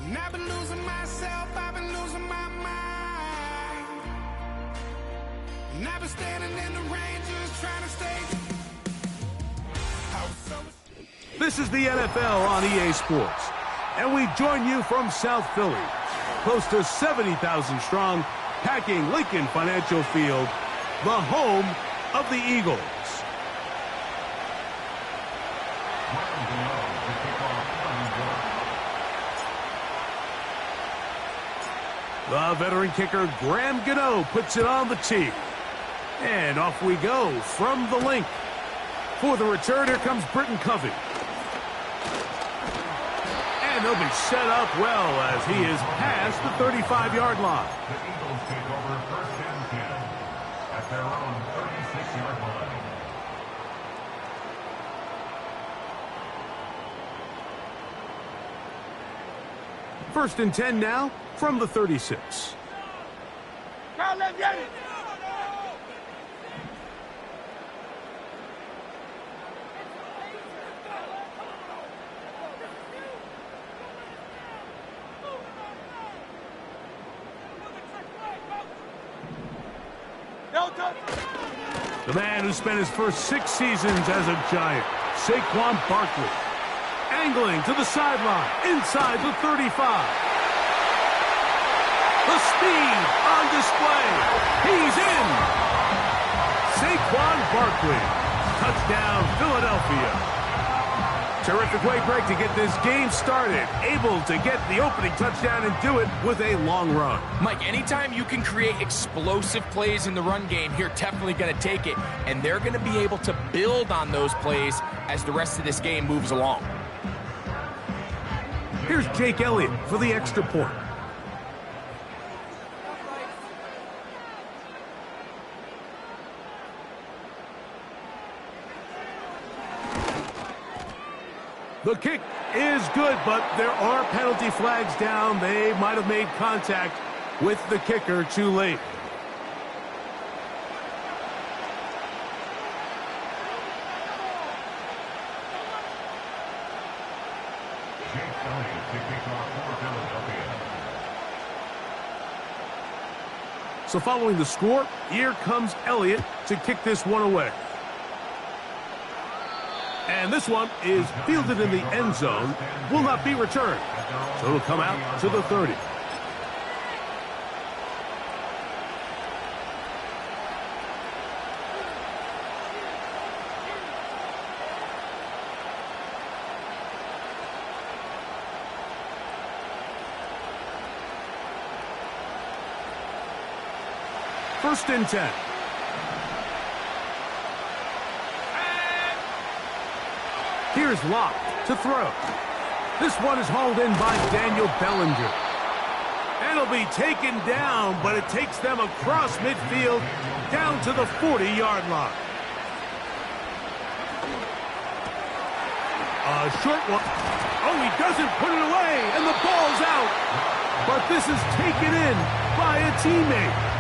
And I've been losing myself, I've been losing my mind. And I've been standing in the rain just trying to stay. This is the NFL on EA Sports, and we join you from South Philly, close to 70,000 strong, packing Lincoln Financial Field, the home of the Eagles. The veteran kicker Graham Gano puts it on the tee. And off we go from the link. For the return, here comes Britton Covey. And he'll be set up well as he is past the 35-yard line. The Eagles take over first and 10 at their own 36-yard line. First and 10 now from the 36. Let's get it. The man who spent his first 6 seasons as a Giant, Saquon Barkley. Angling to the sideline, inside the 35. The speed on display. He's in. Saquon Barkley. Touchdown, Philadelphia. Terrific way, Greg, to get this game started. Able to get the opening touchdown and do it with a long run. Mike, anytime you can create explosive plays in the run game, you're definitely going to take it. And they're going to be able to build on those plays as the rest of this game moves along. Here's Jake Elliott for the extra point. The kick is good, but there are penalty flags down. They might have made contact with the kicker too late. So following the score, here comes Elliott to kick this one away. And this one is fielded in the end zone, will not be returned. So it'll come out to the 30. First and 10. Here's Locke to throw. This one is hauled in by Daniel Bellinger. And it'll be taken down, but it takes them across midfield down to the 40-yard line. A short one. Oh, he doesn't put it away, and the ball's out. But this is taken in by a teammate.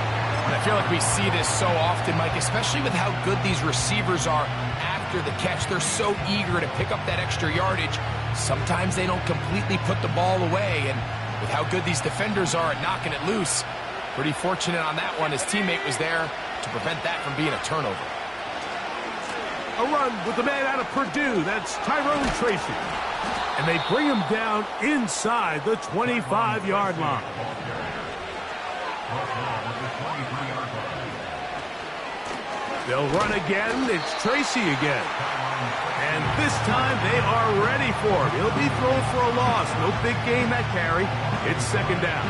I feel like we see this so often, Mike, especially with how good these receivers are after the catch. They're so eager to pick up that extra yardage. Sometimes they don't completely put the ball away, and with how good these defenders are at knocking it loose, pretty fortunate on that one. His teammate was there to prevent that from being a turnover. A run with the man out of Purdue. That's Tyrone Tracy. And they bring him down inside the 25-yard line. They'll run again. It's Tracy again. And this time they are ready for him. He'll be thrown for a loss. No big gain that carry. It's second down.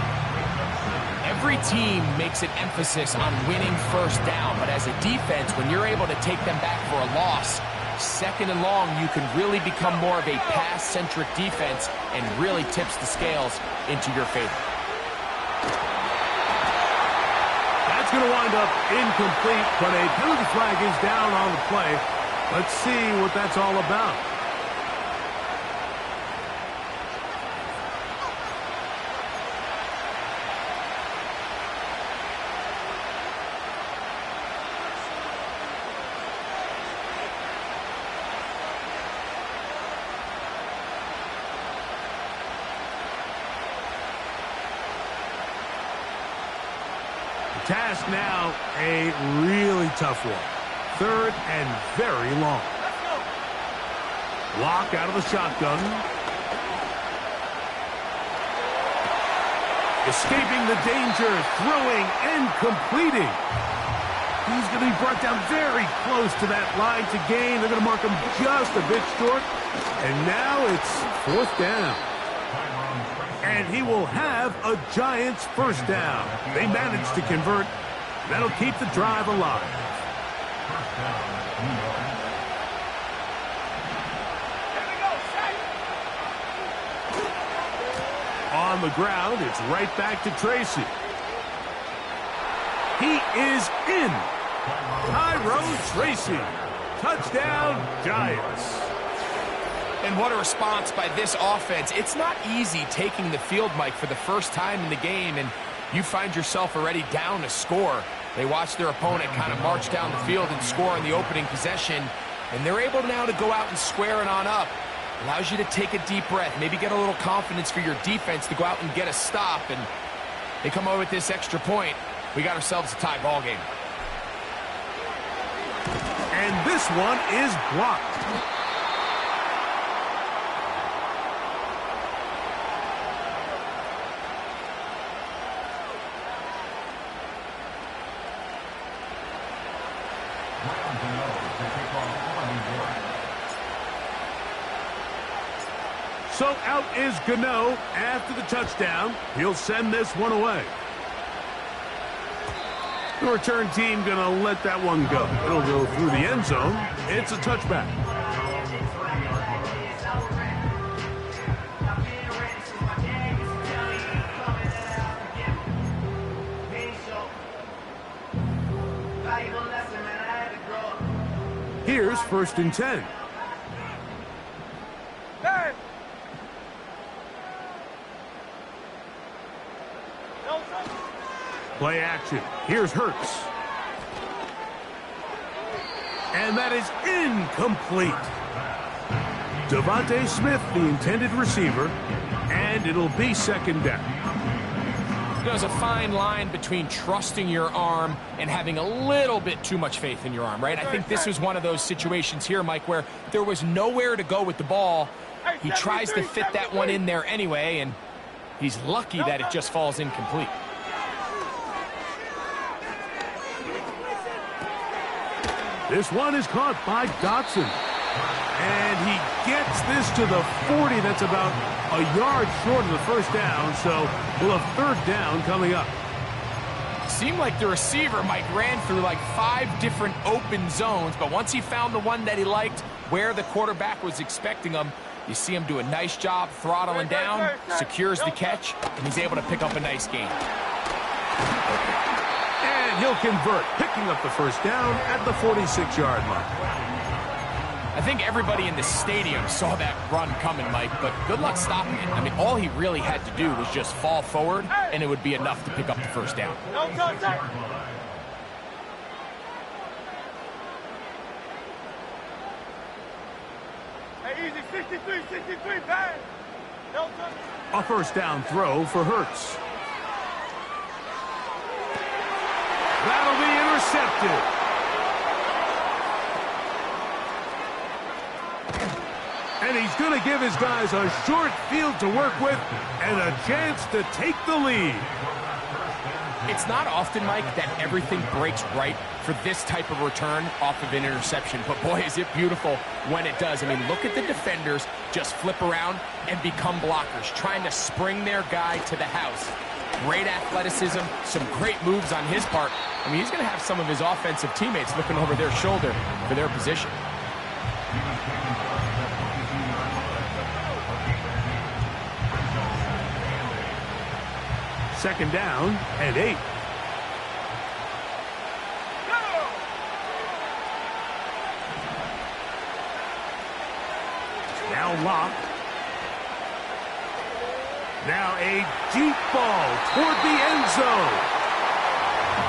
Every team makes an emphasis on winning first down, but as a defense, when you're able to take them back for a loss, second and long, you can really become more of a pass-centric defense and really tips the scales into your favor. That's going to wind up incomplete, but a penalty flag is down on the play. Let's see what that's all about. Task now, a really tough one. 3rd and very long. Lock out of the shotgun. Escaping the danger, throwing and completing. He's going to be brought down very close to that line to gain. They're going to mark him just a bit short. And now it's 4th down. And he will have a Giants first down. They managed to convert. That'll keep the drive alive. On the ground, it's right back to Tracy. He is in. Tyrone Tracy. Touchdown, Giants. And what a response by this offense. It's not easy taking the field, Mike, for the first time in the game, and you find yourself already down a score. They watch their opponent kind of march down the field and score in the opening possession, and they're able now to go out and square it on up. Allows you to take a deep breath, maybe get a little confidence for your defense to go out and get a stop, and they come over with this extra point. We got ourselves a tie ball game. And this one is blocked. So out is Gano after the touchdown. He'll send this one away. The return team going to let that one go. It'll go through the end zone. It's a touchback. Here's 1st and 10. Play action. Here's Hurts. And that is incomplete. Devontae Smith, the intended receiver, and it'll be 2nd down. There's a fine line between trusting your arm and having a little bit too much faith in your arm, right? I think this was one of those situations here, Mike, where there was nowhere to go with the ball. He tries to fit that one in there anyway, and he's lucky that it just falls incomplete. This one is caught by Dotson. And he gets this to the 40. That's about a yard short of the first down. So we'll have 3rd down coming up. Seemed like the receiver, Mike, ran through like 5 different open zones. But once he found the one that he liked, where the quarterback was expecting him, you see him do a nice job throttling down, secures the catch, and he's able to pick up a nice gain. And he'll convert, picking up the first down at the 46-yard line. I think everybody in the stadium saw that run coming, Mike, but good luck stopping it. I mean, all he really had to do was just fall forward, and it would be enough to pick up the first down. Hey, easy, 63, bang. A first down throw for Hurts. That'll be intercepted. And he's going to give his guys a short field to work with and a chance to take the lead. It's not often, Mike, that everything breaks right for this type of return off of an interception. But, boy, is it beautiful when it does. I mean, look at the defenders just flip around and become blockers, trying to spring their guy to the house. Great athleticism, some great moves on his part. I mean, he's going to have some of his offensive teammates looking over their shoulder for their position. Second down and 8. Now locked. Now a deep ball toward the end zone.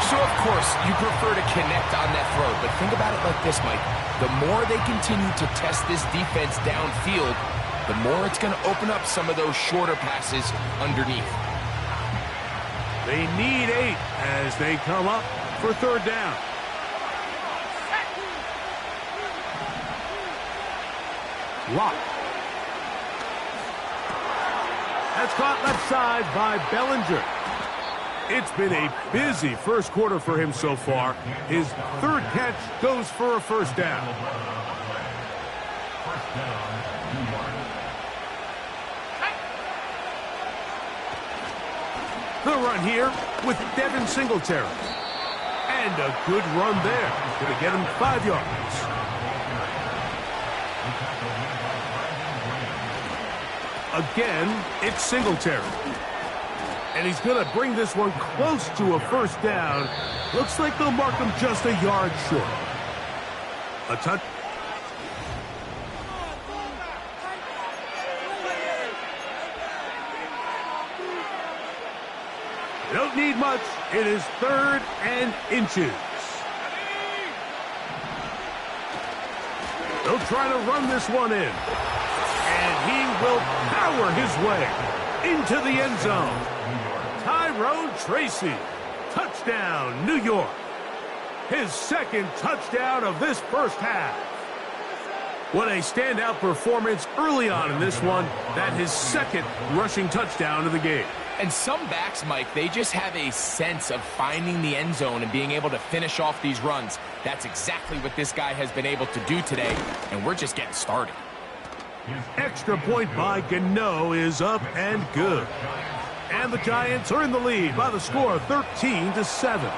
So, of course, you prefer to connect on that throw, but think about it like this, Mike. The more they continue to test this defense downfield, the more it's going to open up some of those shorter passes underneath. They need 8 as they come up for third down. Lock. That's caught left side by Bellinger. It's been a busy first quarter for him so far. His third catch goes for a first down. The run here with Devin Singletary. And a good run there. Going to get him 5 yards. Again, it's Singletary. And he's going to bring this one close to a first down. Looks like they'll mark him just a yard short. A touch. Don't need much. It is 3rd and inches. They'll try to run this one in. And he will power his way into the end zone. Tyrone Tracy. Touchdown, New York. His second touchdown of this first half. What a standout performance early on in this one. That his second rushing touchdown of the game. And some backs, Mike, they just have a sense of finding the end zone and being able to finish off these runs. That's exactly what this guy has been able to do today, and we're just getting started. Extra point by Gano is up and good. And the Giants are in the lead by the score of 13-7.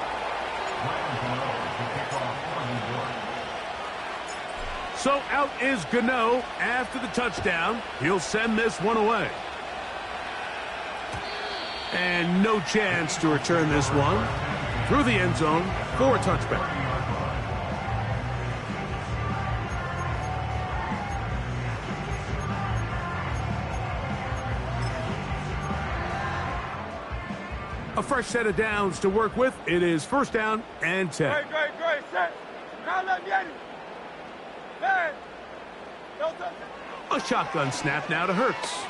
So out is Gano after the touchdown. He'll send this one away. And no chance to return this one through the end zone for a touchback. A fresh set of downs to work with. It is first down and 10. Great. Set. Now let me at it. Man. Don't touch it. A shotgun snap now to Hurts.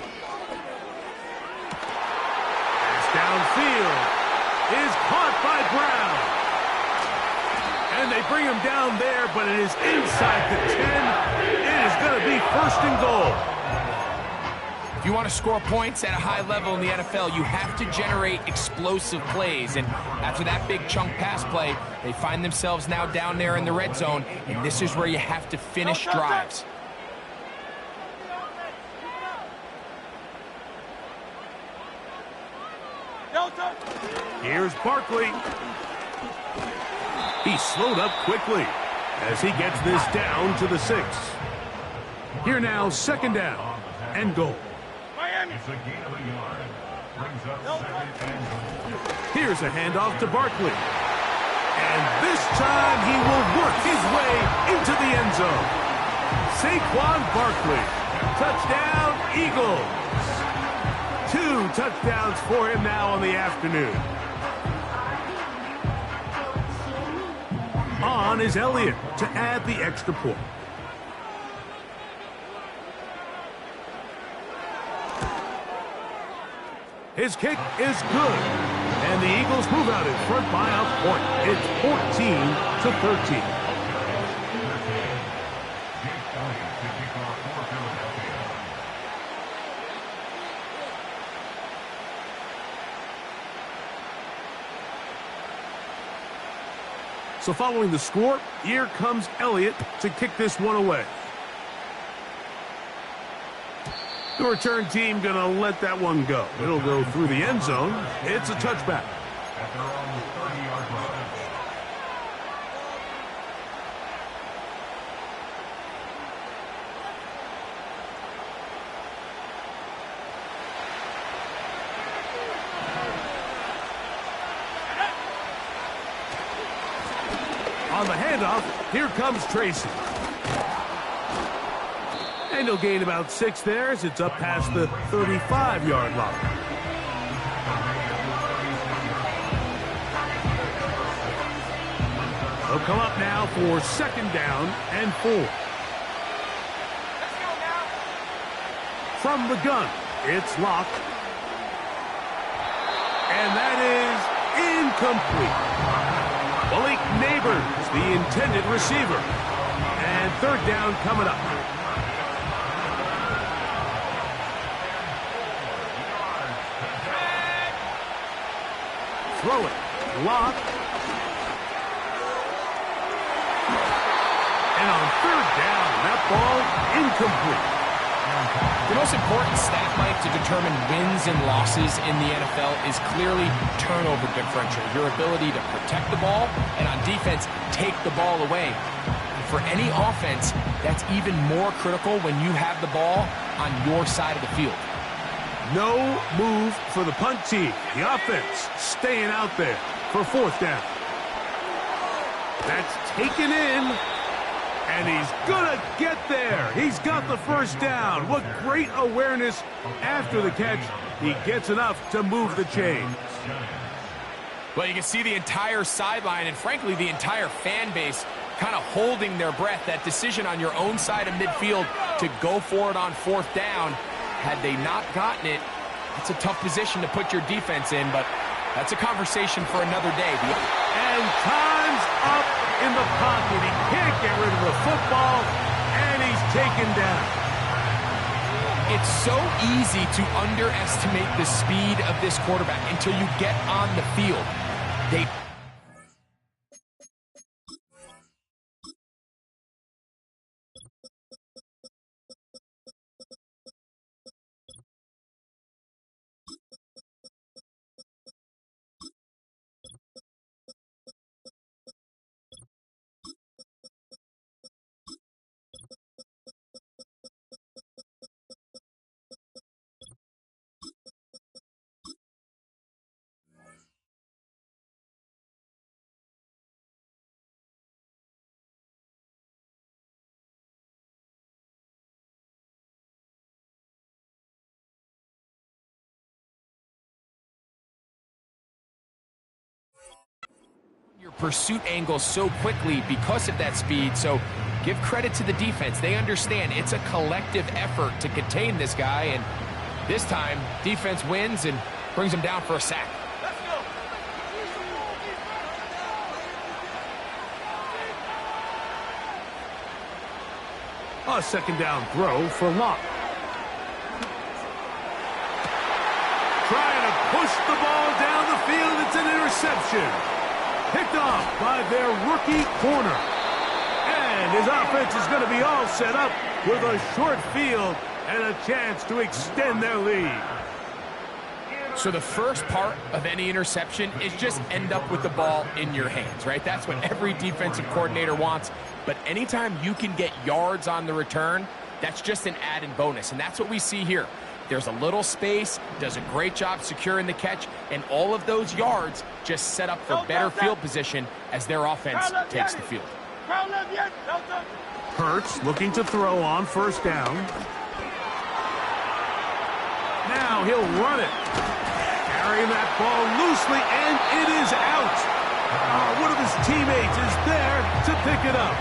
Downfield is caught by Brown. And they bring him down there, but it is inside the 10. It is going to be 1st and goal. If you want to score points at a high level in the NFL, you have to generate explosive plays. And after that big chunk pass play, they find themselves now down there in the red zone. And this is where you have to finish drives. Here's Barkley. He slowed up quickly as he gets this down to the 6. Here now, 2nd down and goal. Miami. Here's a handoff to Barkley. And this time he will work his way into the end zone. Saquon Barkley. Touchdown, Eagles. 2 touchdowns for him now on the afternoon. On is Elliott to add the extra point. His kick is good. And the Eagles move out in front by a point. It's 14-13. So following the score, here comes Elliott to kick this one away. The return team going to let that one go. It'll go through the end zone. It's a touchback. At their own 30-yard line. On the handoff, here comes Tracy. And he'll gain about 6 there as it's up past the 35-yard line. They'll come up now for 2nd down and 4. Let's go now. From the gun, it's locked. And that is incomplete. Malik Neighbors, the intended receiver. And third down coming up. Throw it. Lock. And on third down, that ball incomplete. The most important stat, Mike, to determine wins and losses in the NFL is clearly turnover differential, your ability to protect the ball, and on defense, take the ball away. And for any offense, that's even more critical when you have the ball on your side of the field. No move for the punt team. The offense staying out there for fourth down. That's taken in. And he's gonna get there. He's got the first down. What great awareness after the catch. He gets enough to move the chain. Well, you can see the entire sideline and, frankly, the entire fan base kind of holding their breath. That decision on your own side of midfield to go for it on fourth down, had they not gotten it, it's a tough position to put your defense in, but that's a conversation for another day. And time's up in the pocket. He can't get rid of the football, and he's taken down. It's so easy to underestimate the speed of this quarterback until you get on the field. Your pursuit angles so quickly because of that speed, so give credit to the defense. They understand it's a collective effort to contain this guy, and this time, defense wins and brings him down for a sack. Let's go. A second down throw for Locke. Trying to push the ball down the field. It's an interception. Picked off by their rookie corner. And his offense is going to be all set up with a short field and a chance to extend their lead. So the first part of any interception is just end up with the ball in your hands, right? That's what every defensive coordinator wants. But anytime you can get yards on the return, that's just an added bonus. And that's what we see here. There's a little space, does a great job securing the catch, and all of those yards just set up for better field position as their offense takes the field. Hurts looking to throw on first down. Now he'll run it. Carrying that ball loosely, and it is out. One of his teammates is there to pick it up.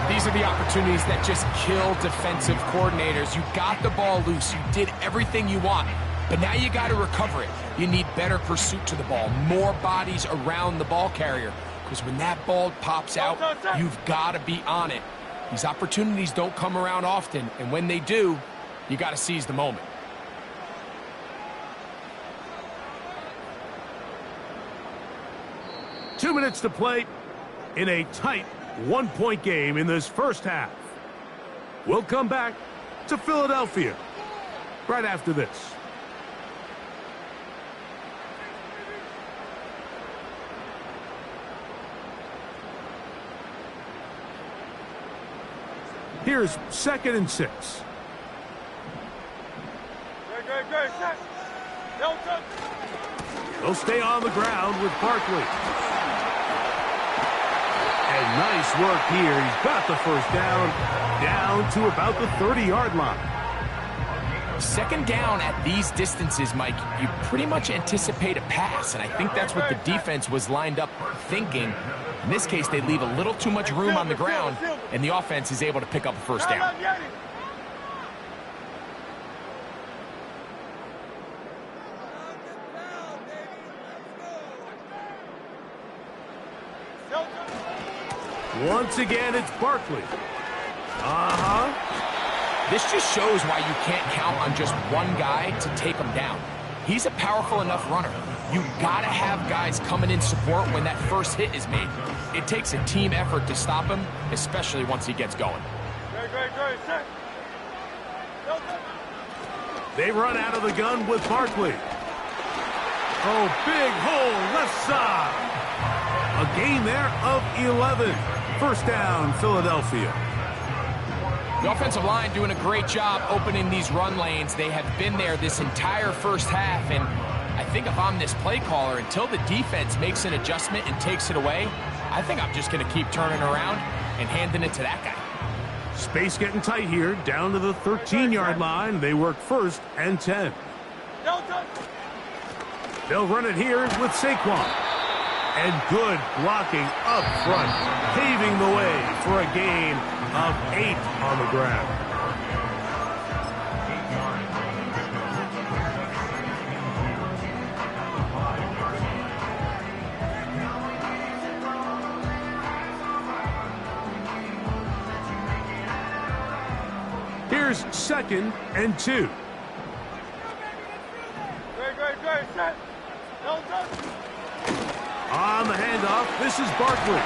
These are the opportunities that just kill defensive coordinators. You got the ball loose. You did everything you want. But now you got to recover it. You need better pursuit to the ball, more bodies around the ball carrier. Because when that ball pops out, you've got to be on it. These opportunities don't come around often. And when they do, you got to seize the moment. Two minutes to play in a tight one-point game in this first half. We'll come back to Philadelphia right after this. Here's 2nd and 6. Great. They'll stay on the ground with Barkley. And nice work here. He's got the first down to about the 30-yard line. Second down at these distances, Mike, you pretty much anticipate a pass, and I think that's what the defense was lined up thinking. In this case, they leave a little too much room on the ground, and the offense is able to pick up a first down. Once again, it's Barkley. This just shows why you can't count on just one guy to take him down. He's a powerful enough runner. You gotta have guys coming in support when that first hit is made. It takes a team effort to stop him, especially once he gets going. They run out of the gun with Barkley. Oh, big hole left side. A gain there of 11. First down, Philadelphia. The offensive line doing a great job opening these run lanes. They have been there this entire first half, and I think if I'm this play caller, until the defense makes an adjustment and takes it away, I think I'm just going to keep turning around and handing it to that guy. Space getting tight here, down to the 13-yard line. They work first and 10. They'll run it here with Saquon. And good blocking up front, paving the way for a gain of 8 on the ground. Here's 2nd and 2. On the handoff, this is Barkley.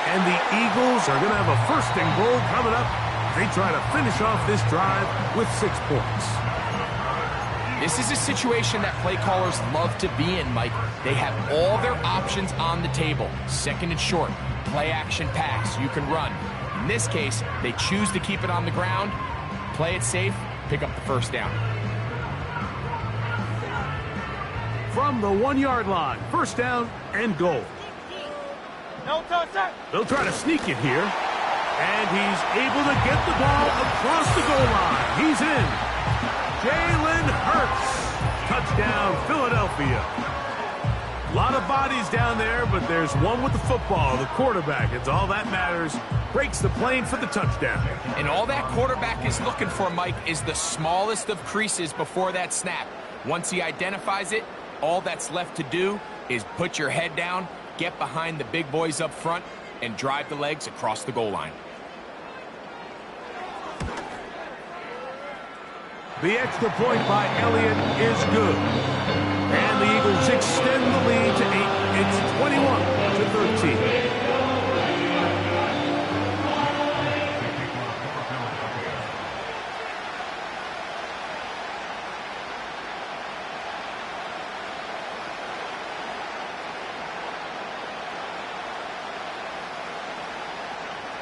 And the Eagles are going to have a 1st and goal coming up. They try to finish off this drive with 6 points. This is a situation that play callers love to be in, Mike. They have all their options on the table. 2nd and short, play action pass, you can run. In this case, they choose to keep it on the ground, play it safe, pick up the 1st down. From the 1-yard line, 1st down and goal. They'll try to sneak it here. And he's able to get the ball across the goal line. He's in. Jalen Hurts. Touchdown, Philadelphia. A lot of bodies down there, but there's one with the football, the quarterback. It's all that matters. Breaks the plane for the touchdown. And all that quarterback is looking for, Mike, is the smallest of creases before that snap. Once he identifies it, all that's left to do is put your head down, get behind the big boys up front, and drive the legs across the goal line. The extra point by Elliott is good. And the Eagles extend the lead to 8. It's 21-13.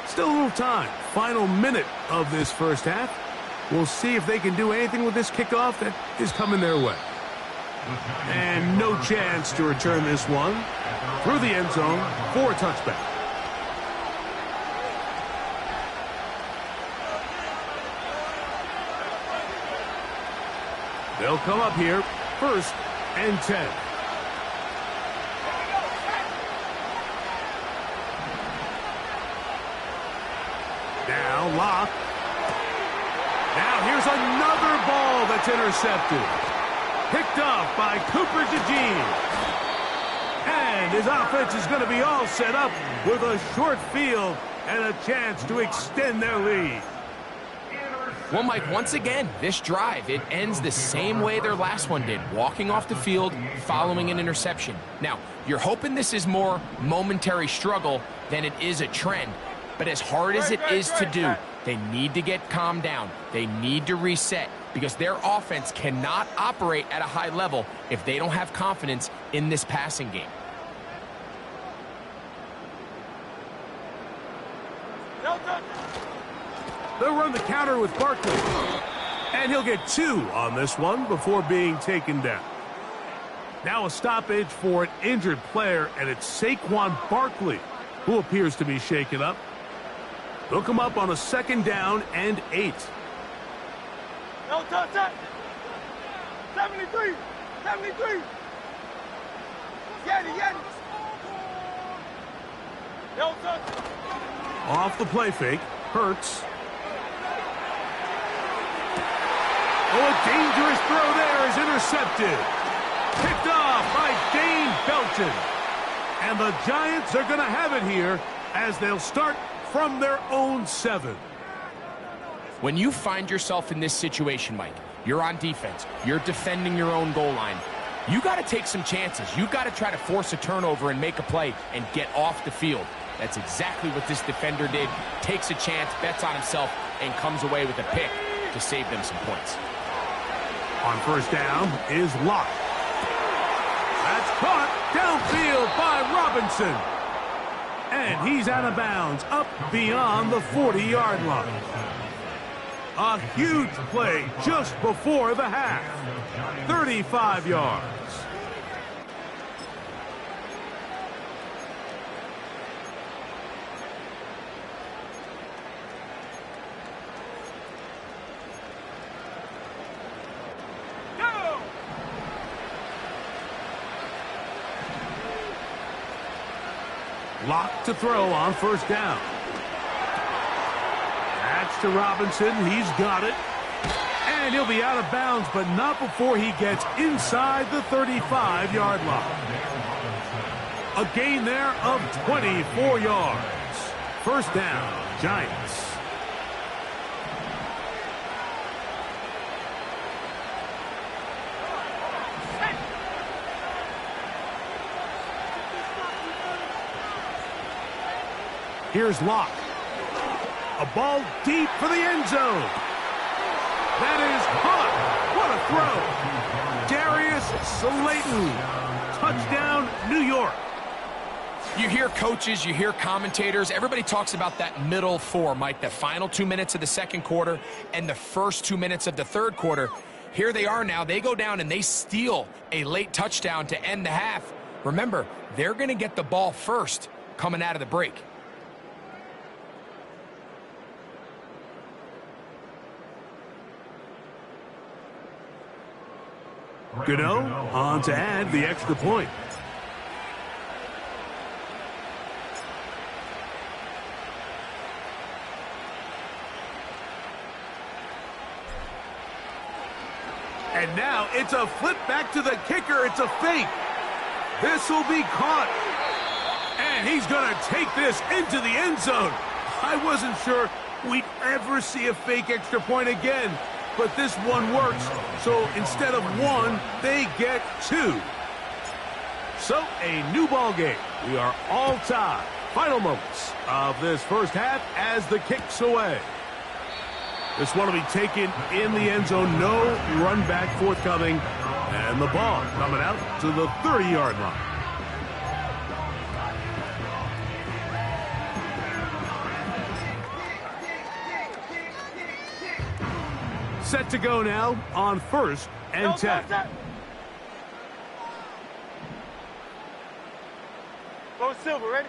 Still a little time. Final minute of this first half. We'll see if they can do anything with this kickoff that is coming their way. And no chance to return this one through the end zone for a touchback. They'll come up here, 1st and 10. Now Locke. Now here's another ball that's intercepted. Picked off by Cooper DeJean. And his offense is going to be all set up with a short field and a chance to extend their lead. Well, Mike, once again, this drive, it ends the same way their last one did, walking off the field, following an interception. Now, you're hoping this is more momentary struggle than it is a trend. But as hard as it is to do, they need to get calmed down. They need to reset because their offense cannot operate at a high level if they don't have confidence in this passing game. They'll run the counter with Barkley. And he'll get 2 on this one before being taken down. Now a stoppage for an injured player, and it's Saquon Barkley who appears to be shaken up. They'll come up on a 2nd down and 8. 73. Off the play fake, Hurts. Oh, a dangerous throw there is intercepted. Picked off by Dane Belton. And the Giants are going to have it here as they'll start from their own 7. When you find yourself in this situation, Mike, you're on defense, you're defending your own goal line, you got to take some chances. You got to try to force a turnover and make a play and get off the field. That's exactly what this defender did. Takes a chance, bets on himself, and comes away with a pick to save them some points. On first down is Locke. That's caught downfield by Robinson. And he's out of bounds up beyond the 40-yard line. A huge play just before the half. 35 yards. Locke to throw on first down. That's to Robinson. He's got it. And he'll be out of bounds, but not before he gets inside the 35-yard line. A gain there of 24 yards. First down, Giants. Here's Locke. A ball deep for the end zone. That is caught. What a throw. Darius Slayton. Touchdown, New York. You hear coaches, you hear commentators, everybody talks about that middle 4, Mike, the final 2 minutes of the second quarter and the first 2 minutes of the third quarter. Here they are now. They go down and they steal a late touchdown to end the half. Remember, they're going to get the ball first coming out of the break. Gano on to add the extra point. And now it's a flip back to the kicker. It's a fake. This will be caught. And he's going to take this into the end zone. I wasn't sure we'd ever see a fake extra point again. But this one works, so instead of 1, they get 2. So, a new ball game. We are all tied. Final moments of this first half as the kick's away. This one will be taken in the end zone. No run back forthcoming. And the ball coming out to the 30-yard line. Set to go now on first and 10. Go Silver, ready?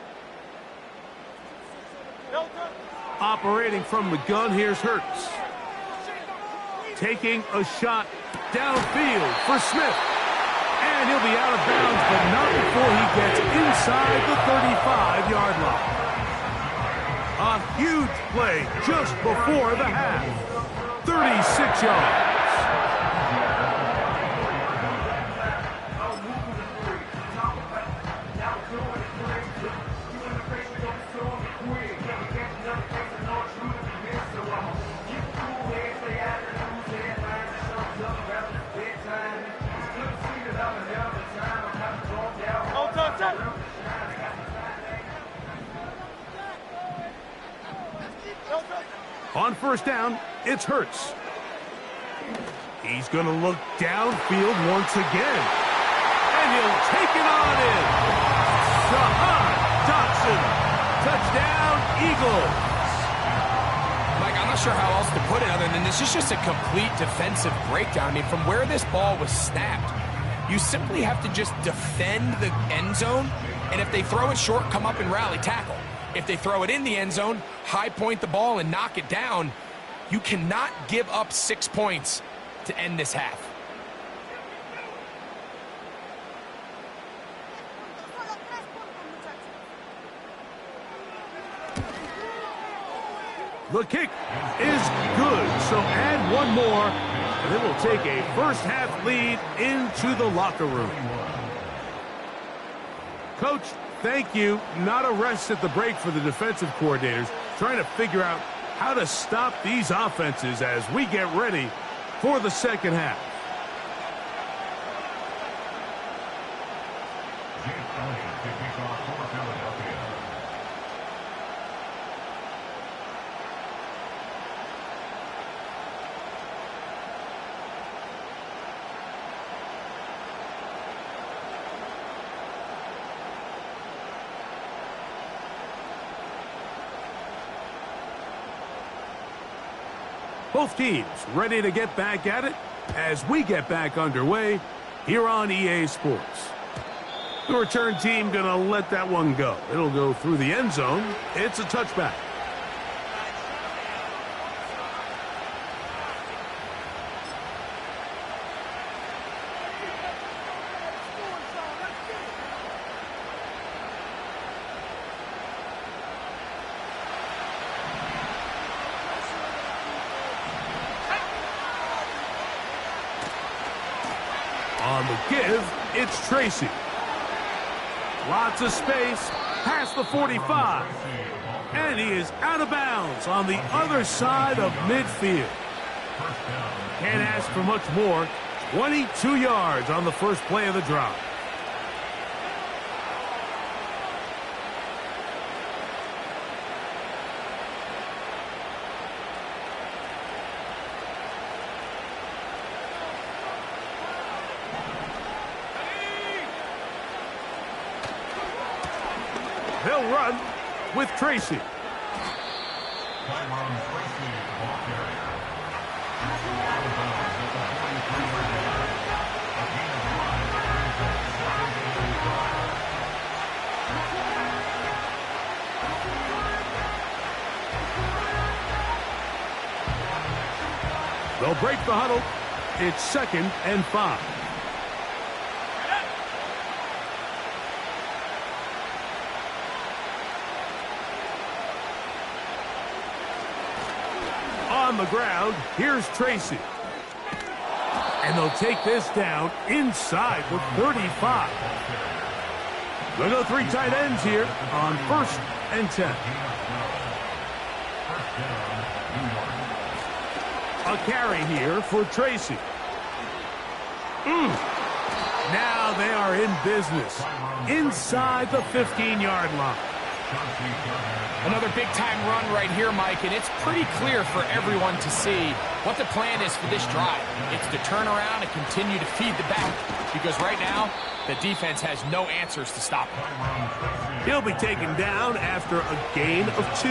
Operating from the gun, here's Hurts. Taking a shot downfield for Smith. And he'll be out of bounds, but not before he gets inside the 35-yard line. A huge play just before the half. 36 yards. On first down, it's Hurts. He's going to look downfield once again. And he'll take it on in. Jahan Dotson. Touchdown, Eagles. Mike, I'm not sure how else to put it other than this is just a complete defensive breakdown. I mean, from where this ball was snapped, you simply have to just defend the end zone. And if they throw it short, come up and rally tackle. If they throw it in the end zone, high point the ball and knock it down. You cannot give up 6 points to end this half. The kick is good, so add one more, and it will take a first-half lead into the locker room. Coach, thank you. Not a rest at the break for the defensive coordinators, trying to figure out how to stop these offenses as we get ready for the second half. Both teams ready to get back at it as we get back underway here on EA Sports. The return team going to let that one go. It'll go through the end zone. It's a touchback. On the give, it's Tracy. Lots of space, past the 45. And he is out of bounds on the other side of midfield. Can't ask for much more. 22 yards on the first play of the drive. He'll run with Tracy. They'll break the huddle. It's 2nd and 5. On the ground, here's Tracy. And they'll take this down inside the 35. They'll go 3 tight ends here on 1st and 10. A carry here for Tracy. Now they are in business inside the 15-yard line. Another big-time run right here, Mike, and it's pretty clear for everyone to see what the plan is for this drive. It's to turn around and continue to feed the back, because right now, the defense has no answers to stop him. He'll be taken down after a gain of 2.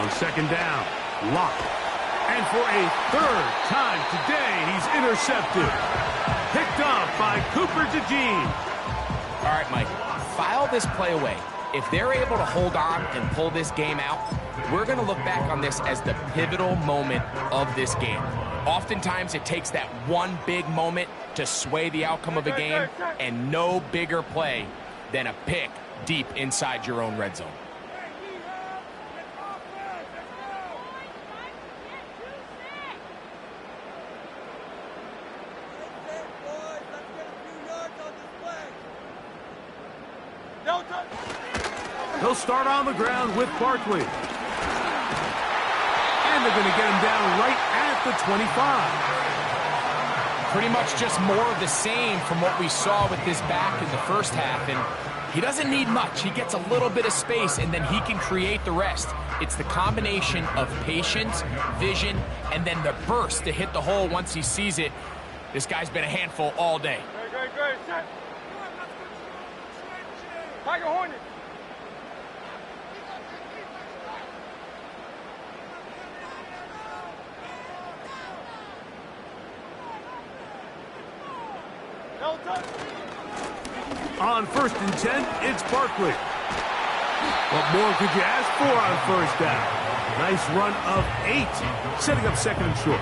On 2nd down, Locke. And for a 3rd time today, he's intercepted. Picked up by Cooper DeJean. All right, Mike, file this play away. If they're able to hold on and pull this game out, we're going to look back on this as the pivotal moment of this game. Oftentimes, it takes that one big moment to sway the outcome of a game, and no bigger play than a pick deep inside your own red zone. He'll start on the ground with Barkley. And they're going to get him down right at the 25. Pretty much just more of the same from what we saw with this back in the first half. And he doesn't need much. He gets a little bit of space, and then he can create the rest. It's the combination of patience, vision, and then the burst to hit the hole once he sees it. This guy's been a handful all day. Great. Tiger Hornet. On 1st and 10, it's Barkley. What more could you ask for on 1st down? Nice run of 8, setting up 2nd and short.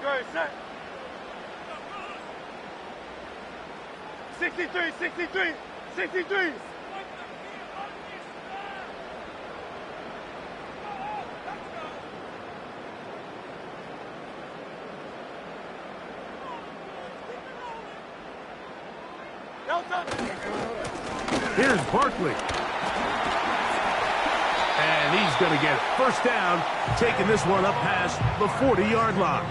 Great, set. 63. Here's Barkley. And he's going to get first down, taking this one up past the 40-yard line.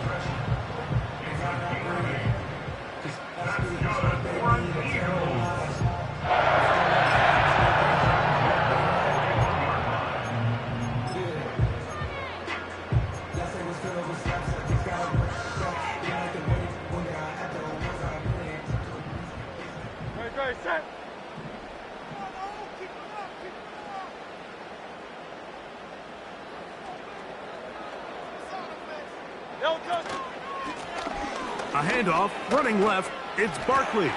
A handoff, running left, it's Barkley.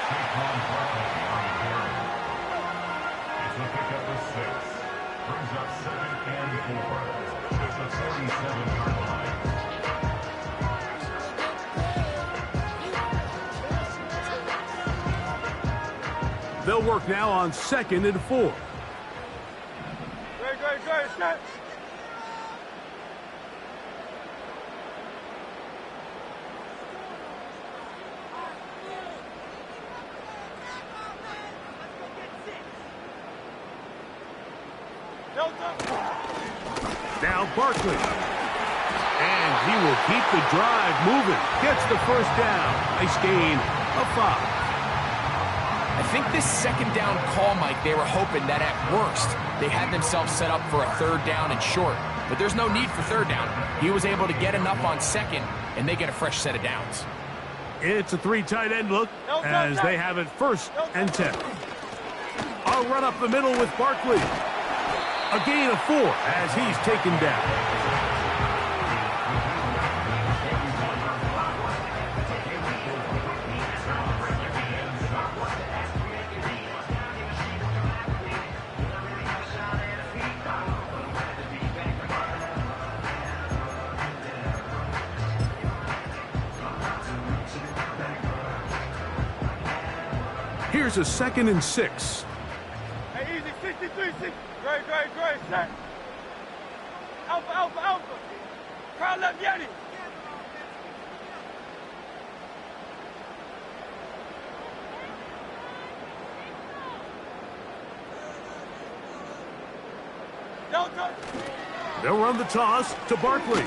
Saquon Barkley on the carry. It's a pickup of 6. Brings up 2nd and 4. It's a 37-yard line. They'll work now on 2nd and 4. Great, set. Now Barkley. And he will keep the drive moving. Gets the first down. Nice gain of 5. I think this 2nd down call, Mike, they were hoping that at worst they had themselves set up for a 3rd down and short. But there's no need for 3rd down. He was able to get enough on 2nd, and they get a fresh set of downs. It's a 3 tight end look as they have it 1st and 10. A run up the middle with Barkley. A gain of 4 as he's taken down. Here's a 2nd and 6. Hey, easy, 63, 6. Great, set. Alpha. Crowd left, Yeti. They'll run the toss to Barkley.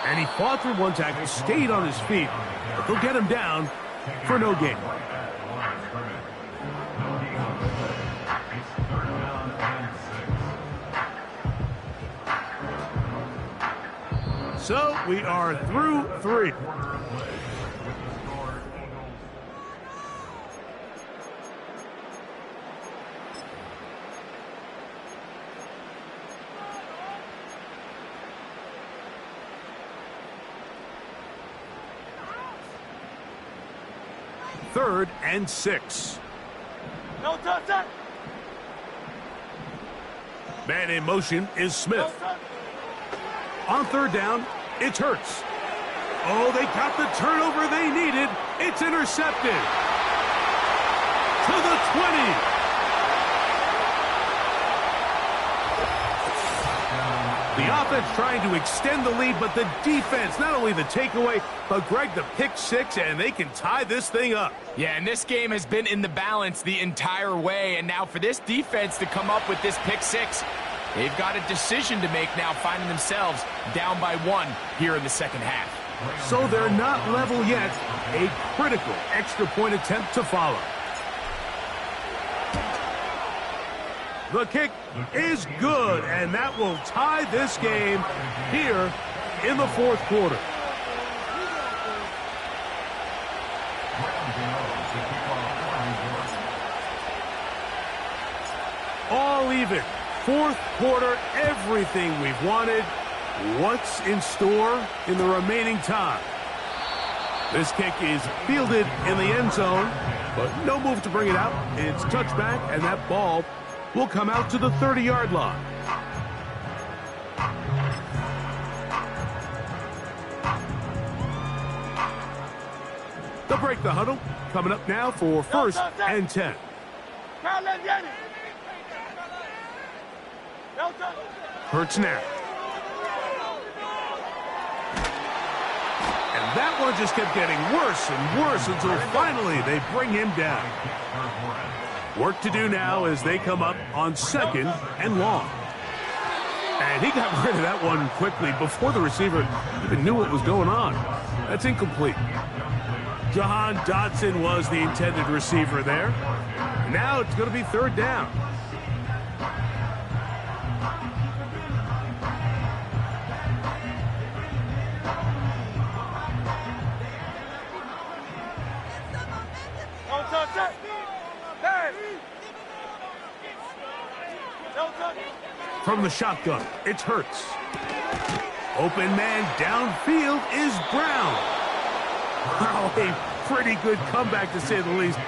And he fought through one tackle, stayed on his feet, but they'll get him down for no gain. So we are through 3. Third and 6. No touch. Man in motion is Smith. On 3rd down, it's Hurts. Oh, they got the turnover they needed. It's intercepted. To the 20. The offense trying to extend the lead, but the defense, not only the takeaway, but Greg, the pick 6, and they can tie this thing up. Yeah, and this game has been in the balance the entire way, and now for this defense to come up with this pick 6, they've got a decision to make now, finding themselves down by 1 here in the 2nd half. So they're not level yet. A critical extra point attempt to follow. The kick is good, and that will tie this game here in the 4th quarter. All even. 4th quarter, everything we've wanted. What's in store in the remaining time? This kick is fielded in the end zone, but no move to bring it out. It's touchback, and that ball will come out to the 30-yard line. They'll break the huddle. Coming up now for 1st and 10. Hurts now. And that one just kept getting worse and worse until finally they bring him down. Work to do now as they come up on 2nd and long. And he got rid of that one quickly before the receiver even knew what was going on. That's incomplete. Jahan Dotson was the intended receiver there. Now it's going to be 3rd down. Don't touch it. Hey. Don't touch it. From the shotgun, it's Hurts. Open man downfield is Brown. Wow, a pretty good comeback to say the least.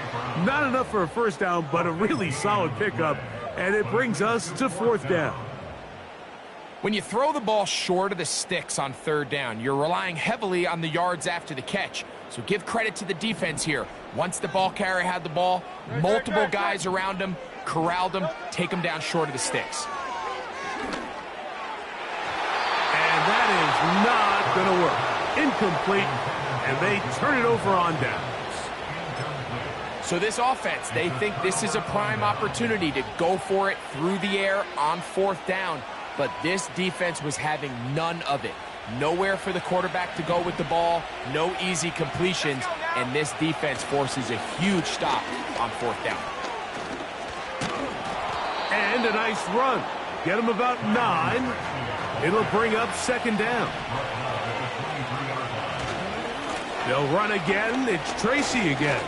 Not enough for a 1st down, but a really solid pickup. And it brings us to 4th down. When you throw the ball short of the sticks on 3rd down, you're relying heavily on the yards after the catch. So give credit to the defense here. Once the ball carrier had the ball, multiple guys around him, corralled him, take him down short of the sticks. And that is not going to work. Incomplete, and they turn it over on downs. So this offense, they think this is a prime opportunity to go for it through the air on 4th down. But this defense was having none of it. Nowhere for the quarterback to go with the ball, no easy completions, and this defense forces a huge stop on 4th down. And a nice run. Get him about 9. It'll bring up 2nd down. They'll run again. It's Tracy again.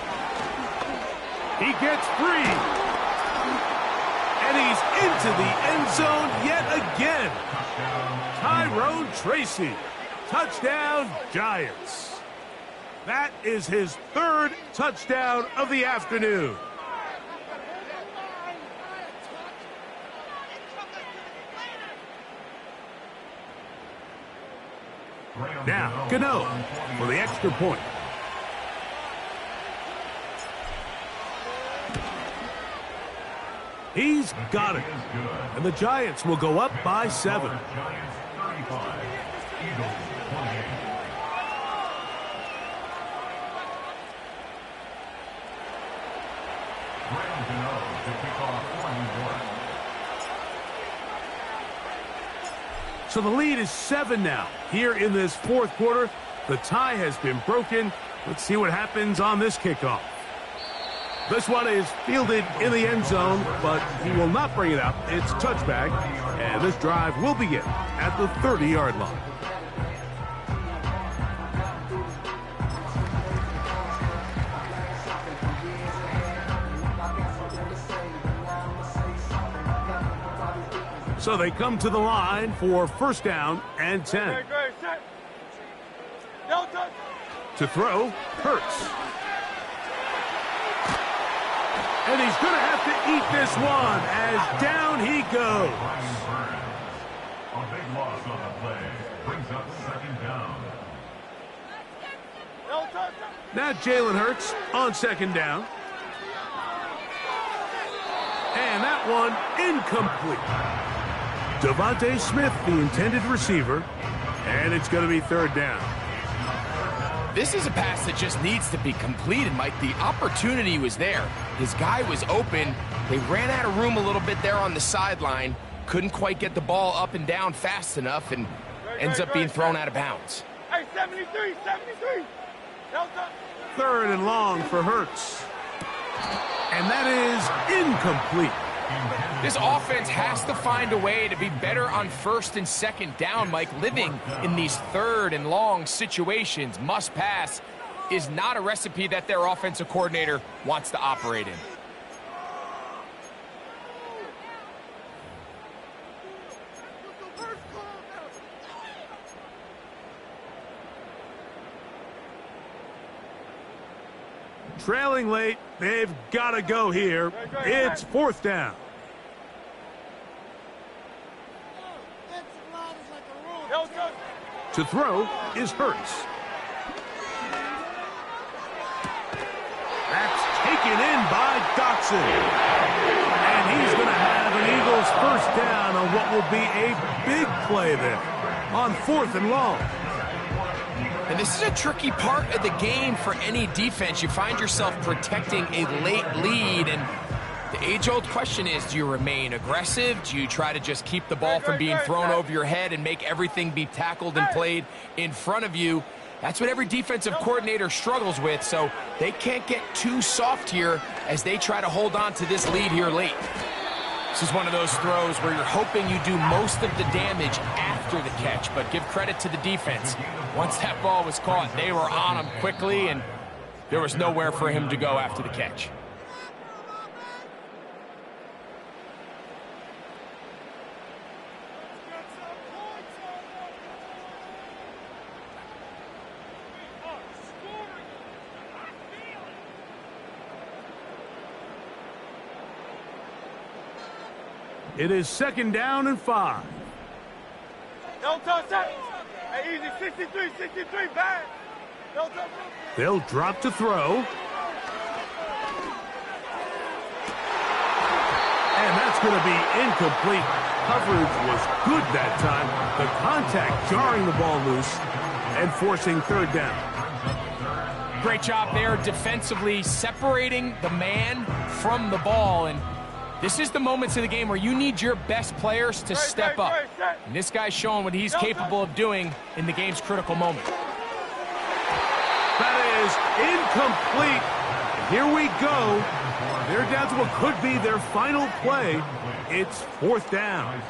He gets free. And he's into the end zone yet again. Tyrone Tracy. Touchdown, Giants. That is his 3rd touchdown of the afternoon. Now, Gano for the extra point. He's got it. And the Giants will go up by 7. So the lead is 7 now. Here in this 4th quarter, the tie has been broken. Let's see what happens on this kickoff. This one is fielded in the end zone, but he will not bring it out. It's touchback, and this drive will begin at the 30-yard line. So they come to the line for 1st down and 10. To throw, Hurts. And he's going to have to eat this one as down he goes. A big loss on the play. Brings up 2nd down. Now Jalen Hurts on 2nd down. And that one incomplete. Devontae Smith, the intended receiver, and it's going to be 3rd down. This is a pass that just needs to be completed, Mike. The opportunity was there. His guy was open. They ran out of room a little bit there on the sideline. Couldn't quite get the ball up and down fast enough and ends up being thrown out of bounds. Hey, 73. 3rd and long for Hurts. And that is incomplete. This offense has to find a way to be better on 1st and 2nd down, Mike. Living in these 3rd and long situations, must pass, is not a recipe that their offensive coordinator wants to operate in. Trailing late, they've got to go here. It's 4th down. To throw is Hurts. That's taken in by Dotson. And he's going to have an Eagles 1st down on what will be a big play there on 4th and long. And this is a tricky part of the game for any defense. You find yourself protecting a late lead, and the age-old question is, do you remain aggressive? Do you try to just keep the ball from being thrown over your head and make everything be tackled and played in front of you? That's what every defensive coordinator struggles with, so they can't get too soft here as they try to hold on to this lead here late. This is one of those throws where you're hoping you do most of the damage after the catch, but give credit to the defense. Once that ball was caught, they were on him quickly, and there was nowhere for him to go after the catch. It is 2nd down and 5. Don't touch that. Hey, easy. 63, bad. Don't touch that. They'll drop to throw. And that's going to be incomplete. Coverage was good that time. The contact jarring the ball loose and forcing 3rd down. Great job there defensively, separating the man from the ball, and this is the moments of the game where you need your best players to step up. And this guy's showing what he's capable of doing in the game's critical moment. That is incomplete. Here we go. They're down to what could be their final play. It's 4th down.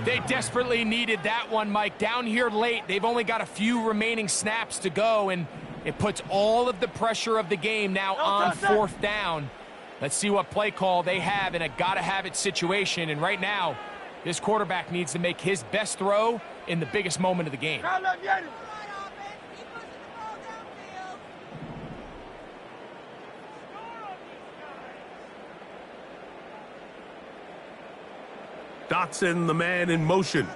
They desperately needed that one, Mike. Down here late, they've only got a few remaining snaps to go, and it puts all of the pressure of the game now on 4th down. Let's see what play call they have in a gotta-have-it situation. And right now, this quarterback needs to make his best throw in the biggest moment of the game. Dotson, the man in motion.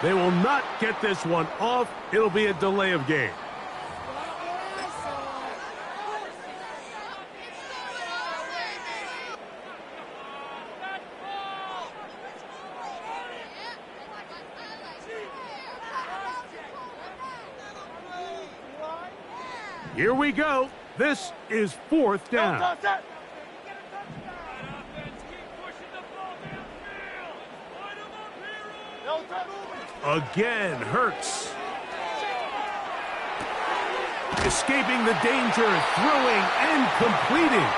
They will not get this one off. It'll be a delay of game. Here we go. This is 4th down. Again, Hurts. Escaping the danger, throwing and completing.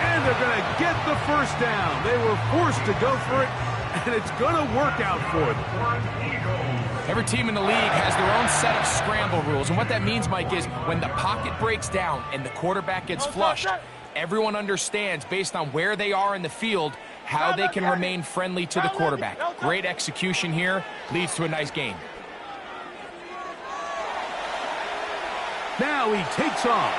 And they're going to get the 1st down. They were forced to go for it, and it's going to work out for them. Every team in the league has their own set of scramble rules, and what that means, Mike, is when the pocket breaks down and the quarterback gets flushed, everyone understands, based on where they are in the field, how they can remain friendly to the quarterback. Great execution here, leads to a nice game. Now he takes off.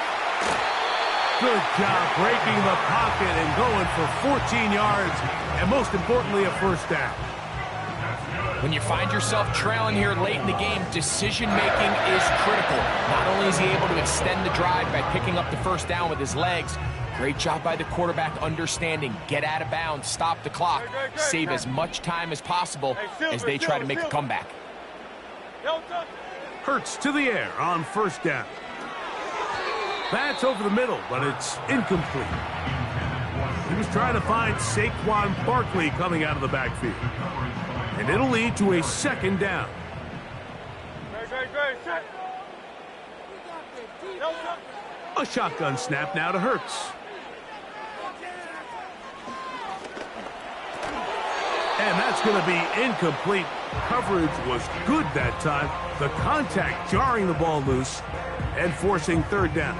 Good job breaking the pocket and going for 14 yards, and most importantly, a 1st down. When you find yourself trailing here late in the game, decision-making is critical. Not only is he able to extend the drive by picking up the 1st down with his legs, great job by the quarterback understanding, get out of bounds, stop the clock, save as much time as possible as they try to make a comeback. Hurts to the air on 1st down. That's over the middle, but it's incomplete. He was trying to find Saquon Barkley coming out of the backfield. And it'll lead to a 2nd down. A shotgun snap now to Hurts. And that's going to be incomplete. Coverage was good that time. The contact jarring the ball loose and forcing 3rd down.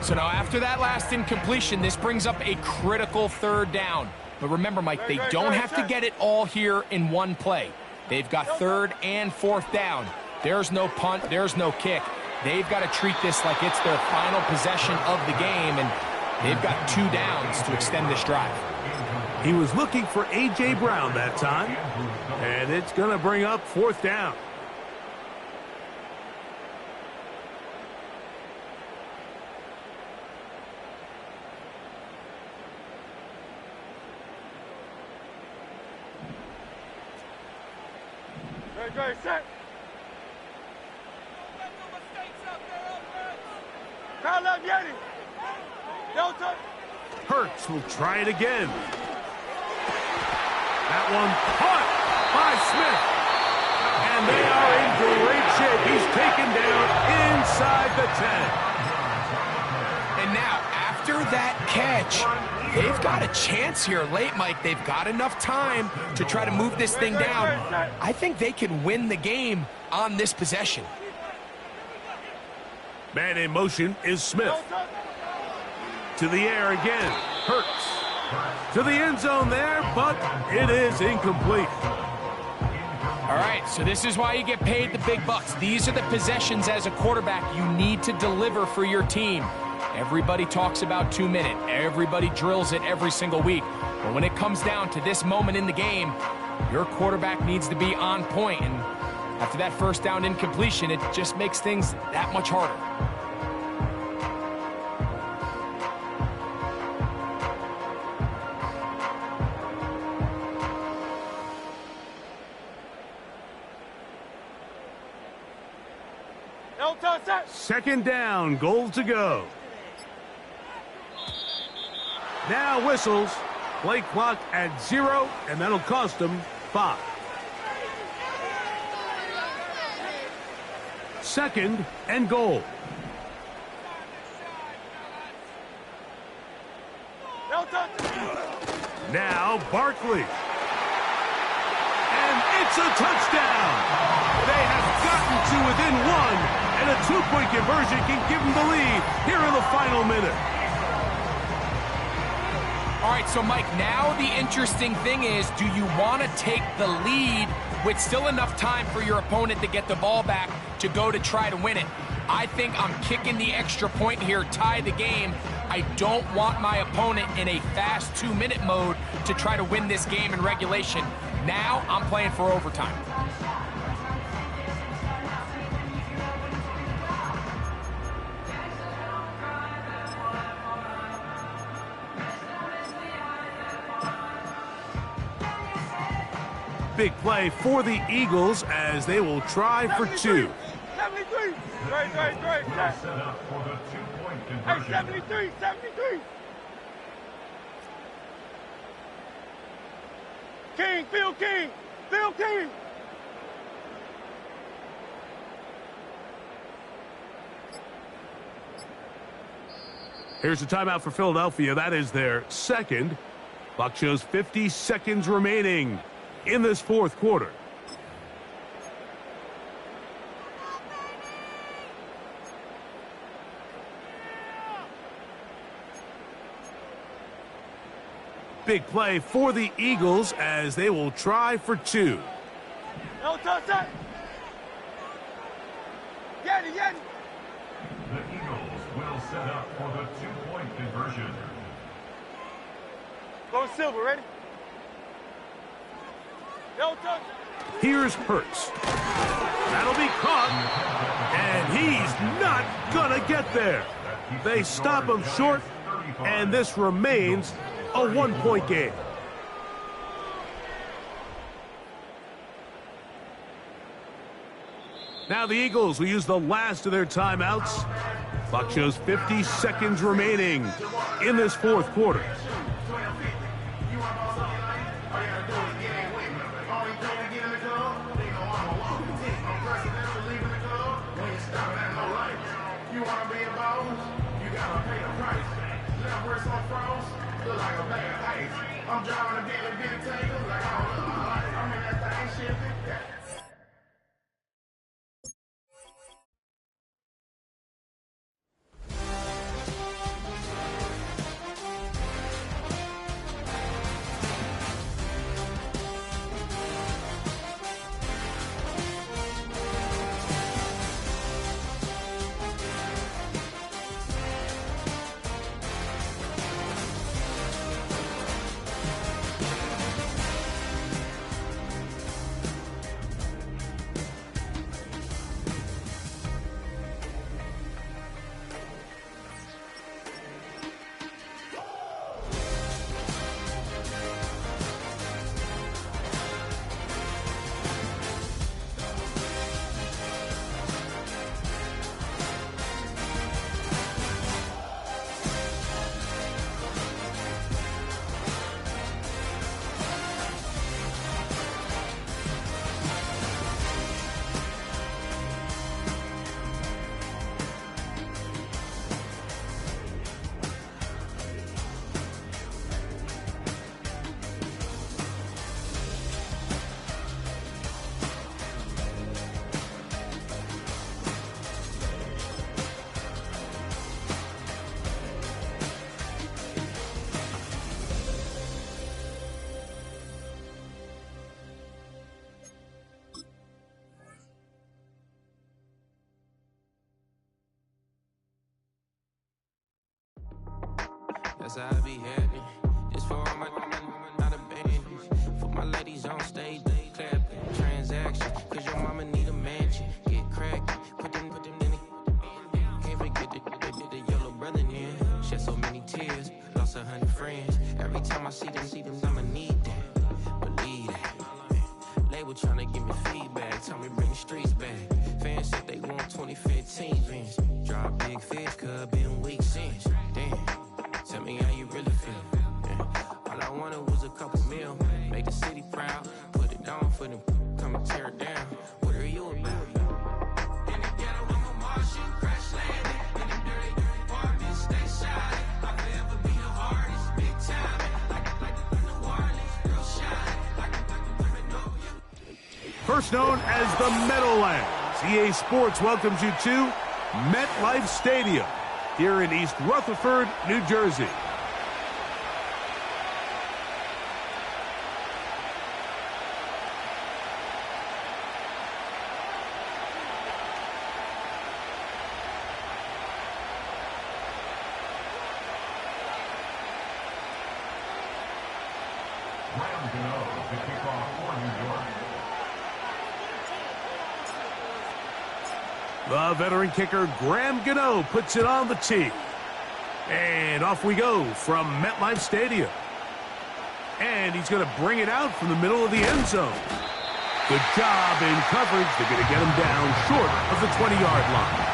So now after that last incompletion, this brings up a critical 3rd down. But remember, Mike, they don't have to get it all here in one play. They've got 3rd and 4th down. There's no punt, there's no kick. They've got to treat this like it's their final possession of the game, and they've got 2 downs to extend this drive. He was looking for A.J. Brown that time, and it's going to bring up 4th down. Great, set. Crowd left, Yeti. Don't touch. Hurts will try it again. That one caught by Smith. And they are in great shape. He's taken down inside the 10. And now, after that catch, they've got a chance here late, Mike. They've got enough time to try to move this thing down. I think they can win the game on this possession. Man in motion is Smith. To the air again. Hurts. To the end zone there, but it is incomplete. All right, so this is why you get paid the big bucks. These are the possessions as a quarterback you need to deliver for your team. Everybody talks about 2 minute. Everybody drills it every single week. But when it comes down to this moment in the game, your quarterback needs to be on point. And after that first down incompletion, it just makes things that much harder. Second down, goal to go. Now whistles. Play clock at 0, and that'll cost them 5. Second and goal. Now Barkley. And it's a touchdown. They have gotten to within 1. And a 2-point conversion can give them the lead here in the final minute. All right, so Mike, now the interesting thing is, do you want to take the lead with still enough time for your opponent to get the ball back to go to try to win it? I think I'm kicking the extra point here, tie the game. I don't want my opponent in a fast 2-minute mode to try to win this game in regulation. Now I'm playing for overtime. Big play for the Eagles as they will try for 2. 73. Great. Set up for the 2-point conversion. Hey, 73. King, Phil King. Here's the timeout for Philadelphia. That is their second. Clock shows 50 seconds remaining in this fourth quarter. Big play for the Eagles as they will try for 2. No touch that. Yeti. The Eagles will set up for the 2-point conversion. Go Silver, ready? No touch. Here's Hurts. That'll be caught. And he's not gonna get there. They stop him short, and this remains a 1-point game. Now the Eagles will use the last of their timeouts. Clock shows 50 seconds remaining in this fourth quarter. I'm driving a big tangle like all of my life. I'm in that thing shifting. That's how I be happy. This for all my not abandoned. For my ladies on stage, they clap transaction. Cause your mama need a mansion. Get cracked, put them in it. Can't forget the yellow brother in. Shed so many tears, lost 100 friends. Every time I see them, I'ma need that. Believe that. Label tryna give me feedback, tell me bring the streets back. Fans said they want 2015 Vince. Drop big fish, cuz been weak since. Damn, tell me how you really feel. Yeah. All I wanted was a couple mil, make the city proud. Put it down for them, come and tear it down. What are you about? In the ghetto, I'm a Martian, crash landing. In the dirty apartments, stay shining. I'll forever be the hardest, big time. Like the New Orleans, real shine. Like the women know you. First known as the Meadowlands, EA Sports welcomes you to MetLife Stadium here in East Rutherford, New Jersey. Graham Gano to kick off for New York. The veteran kicker, Graham Gano, puts it on the tee. And off we go from MetLife Stadium. And he's going to bring it out from the middle of the end zone. Good job in coverage. They're going to get him down short of the 20-yard line.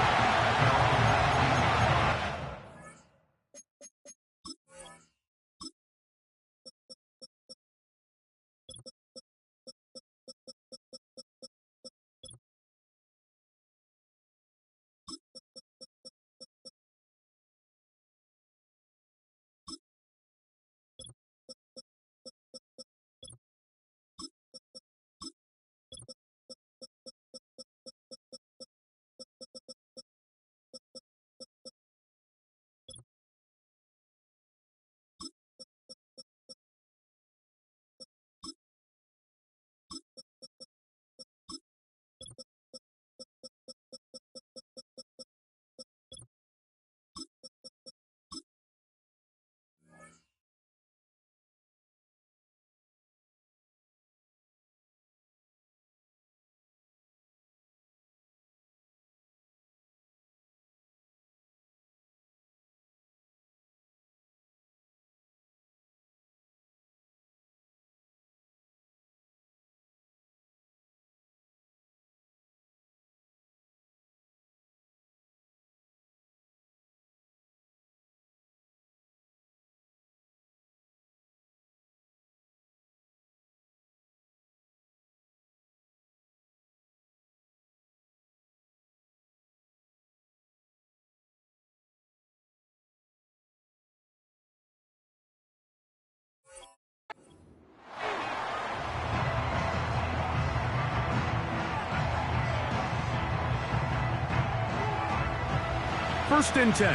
First and 10.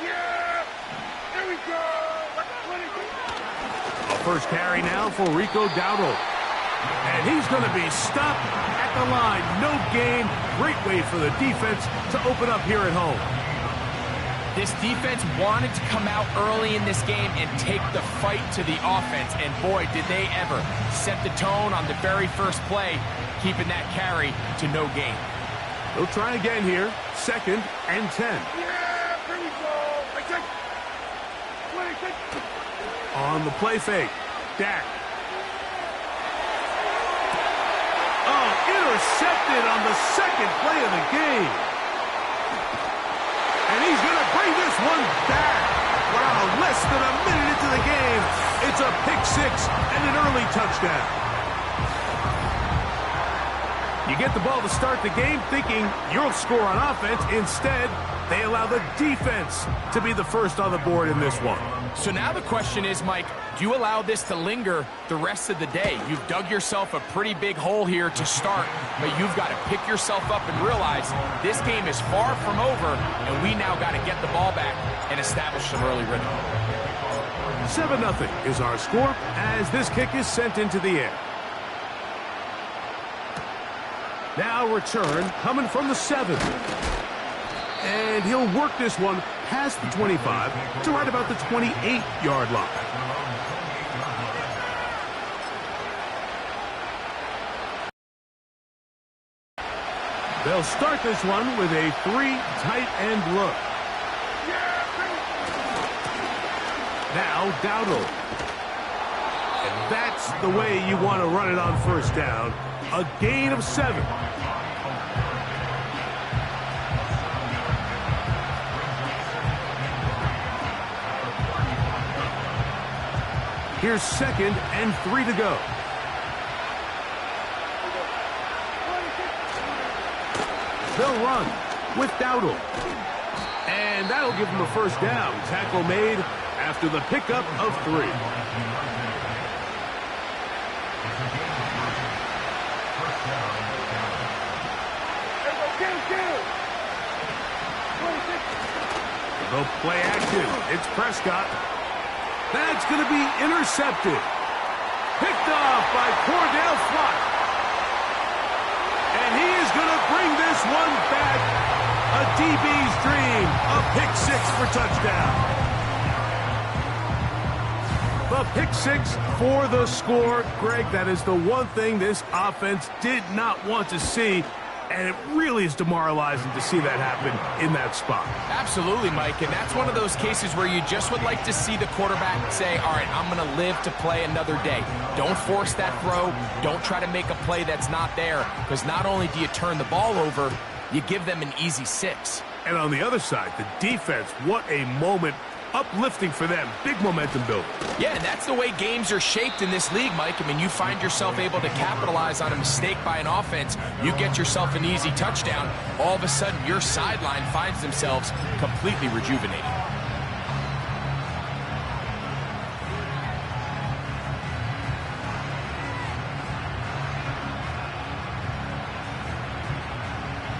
Yeah! There we go! A first carry now for Rico Dowdle. And he's going to be stopped at the line. No gain. Great way for the defense to open up here at home. This defense wanted to come out early in this game and take the fight to the offense, and boy, did they ever set the tone on the very first play, keeping that carry to no gain. They'll try again here. Second and 10. Yeah! There we go! I take 26! On the play fake, Dak. Oh, intercepted on the second play of the game. And he's going to bring this one back. Wow, less than a minute into the game. It's a pick six and an early touchdown. You get the ball to start the game thinking you'll score on offense. Instead, they allow the defense to be the first on the board in this one. So now the question is, Mike, do you allow this to linger the rest of the day? You've dug yourself a pretty big hole here to start, but you've got to pick yourself up and realize this game is far from over, and we now got to get the ball back and establish some early rhythm. 7-0 is our score as this kick is sent into the air. Now return coming from the 7. And he'll work this one past the 25 to right about the 28-yard line. They'll start this one with a 3 tight end look. Now Dowdle. And that's the way you want to run it on first down. A gain of 7. Here's 2nd and 3 to go. They'll run with Dowdle. And that'll give them a first down. Tackle made after the pickup of 3. They'll play action. It's Prescott. That's going to be intercepted. Picked off by Cordell Flott. And he is going to bring this one back. A DB's dream. A pick 6 for touchdown. The pick 6 for the score. Greg, that is the one thing this offense did not want to see. And it really is demoralizing to see that happen in that spot. Absolutely, Mike, and that's one of those cases where you just would like to see the quarterback say, all right, I'm going to live to play another day. Don't force that throw. Don't try to make a play that's not there, because not only do you turn the ball over, you give them an easy 6. And on the other side, the defense, what a moment. Uplifting for them. Big momentum builder. Yeah, and that's the way games are shaped in this league, Mike. I mean, you find yourself able to capitalize on a mistake by an offense. You get yourself an easy touchdown. All of a sudden, your sideline finds themselves completely rejuvenated.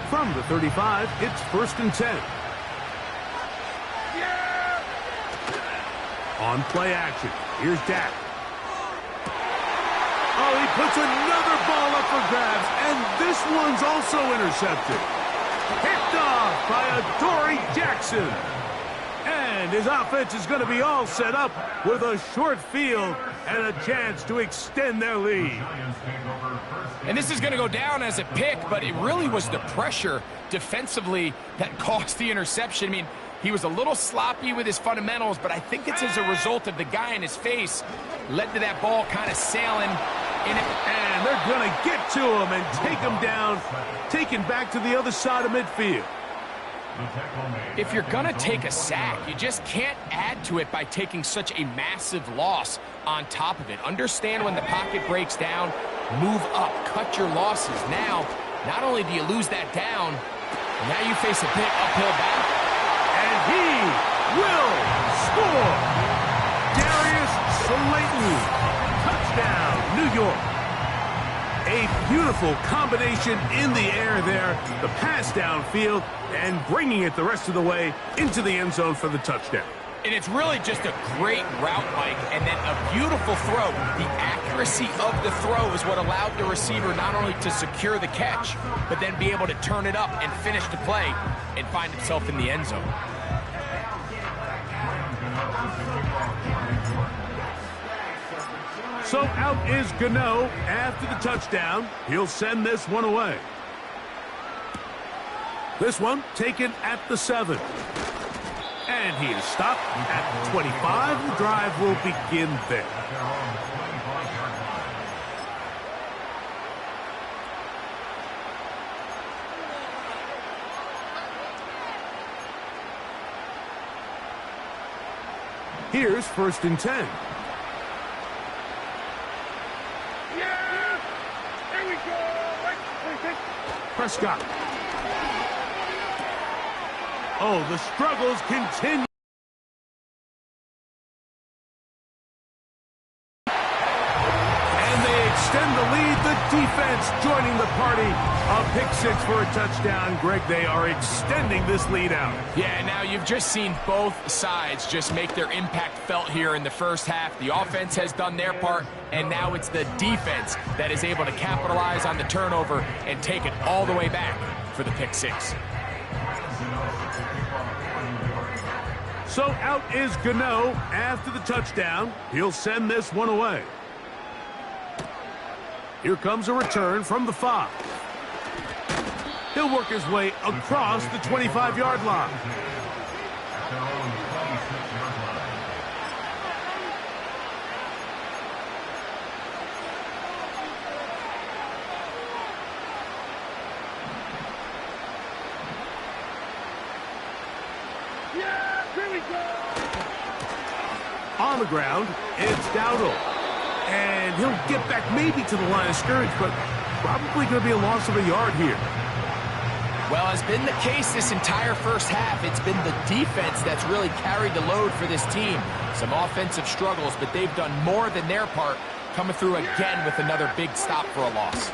From the 35, it's 1st and 10. On play action, here's Dak. Oh, he puts another ball up for grabs, and this one's also intercepted. Picked off by Adoree Jackson. And his offense is going to be all set up with a short field and a chance to extend their lead. And this is going to go down as a pick, but it really was the pressure defensively that caused the interception. I mean, he was a little sloppy with his fundamentals, but I think it's as a result of the guy in his face led to that ball kind of sailing in it. And they're going to get to him and take him down, take him back to the other side of midfield. If you're going to take a sack, you just can't add to it by taking such a massive loss on top of it. Understand when the pocket breaks down, move up, cut your losses. Now, not only do you lose that down, now you face a big uphill battle. And he will score. Darius Slayton. Touchdown, New York. A beautiful combination in the air there. The pass downfield and bringing it the rest of the way into the end zone for the touchdown. And it's really just a great route, Mike, and then a beautiful throw. The accuracy of the throw is what allowed the receiver not only to secure the catch, but then be able to turn it up and finish the play and find himself in the end zone. So out is Gano after the touchdown. He'll send this one away. This one taken at the 7. And he is stopped at the 25. The drive will begin there. Here's 1st and 10. Yeah! There we go! Prescott. Oh, the struggles continue. And they extend the lead. The defense joining the party. A pick 6 for a touchdown. Greg, they are extending this lead out. Yeah, now you've just seen both sides just make their impact felt here in the first half. The offense has done their part, and now it's the defense that is able to capitalize on the turnover and take it all the way back for the pick 6. So out is Gano after the touchdown. He'll send this one away. Here comes a return from the 5. He'll work his way across the 25-yard line. On the ground, it's Dowdle. And he'll get back maybe to the line of scrimmage, but probably going to be a loss of a yard here. Well, has been the case this entire first half. It's been the defense that's really carried the load for this team. Some offensive struggles, but they've done more than their part, coming through again with another big stop for a loss.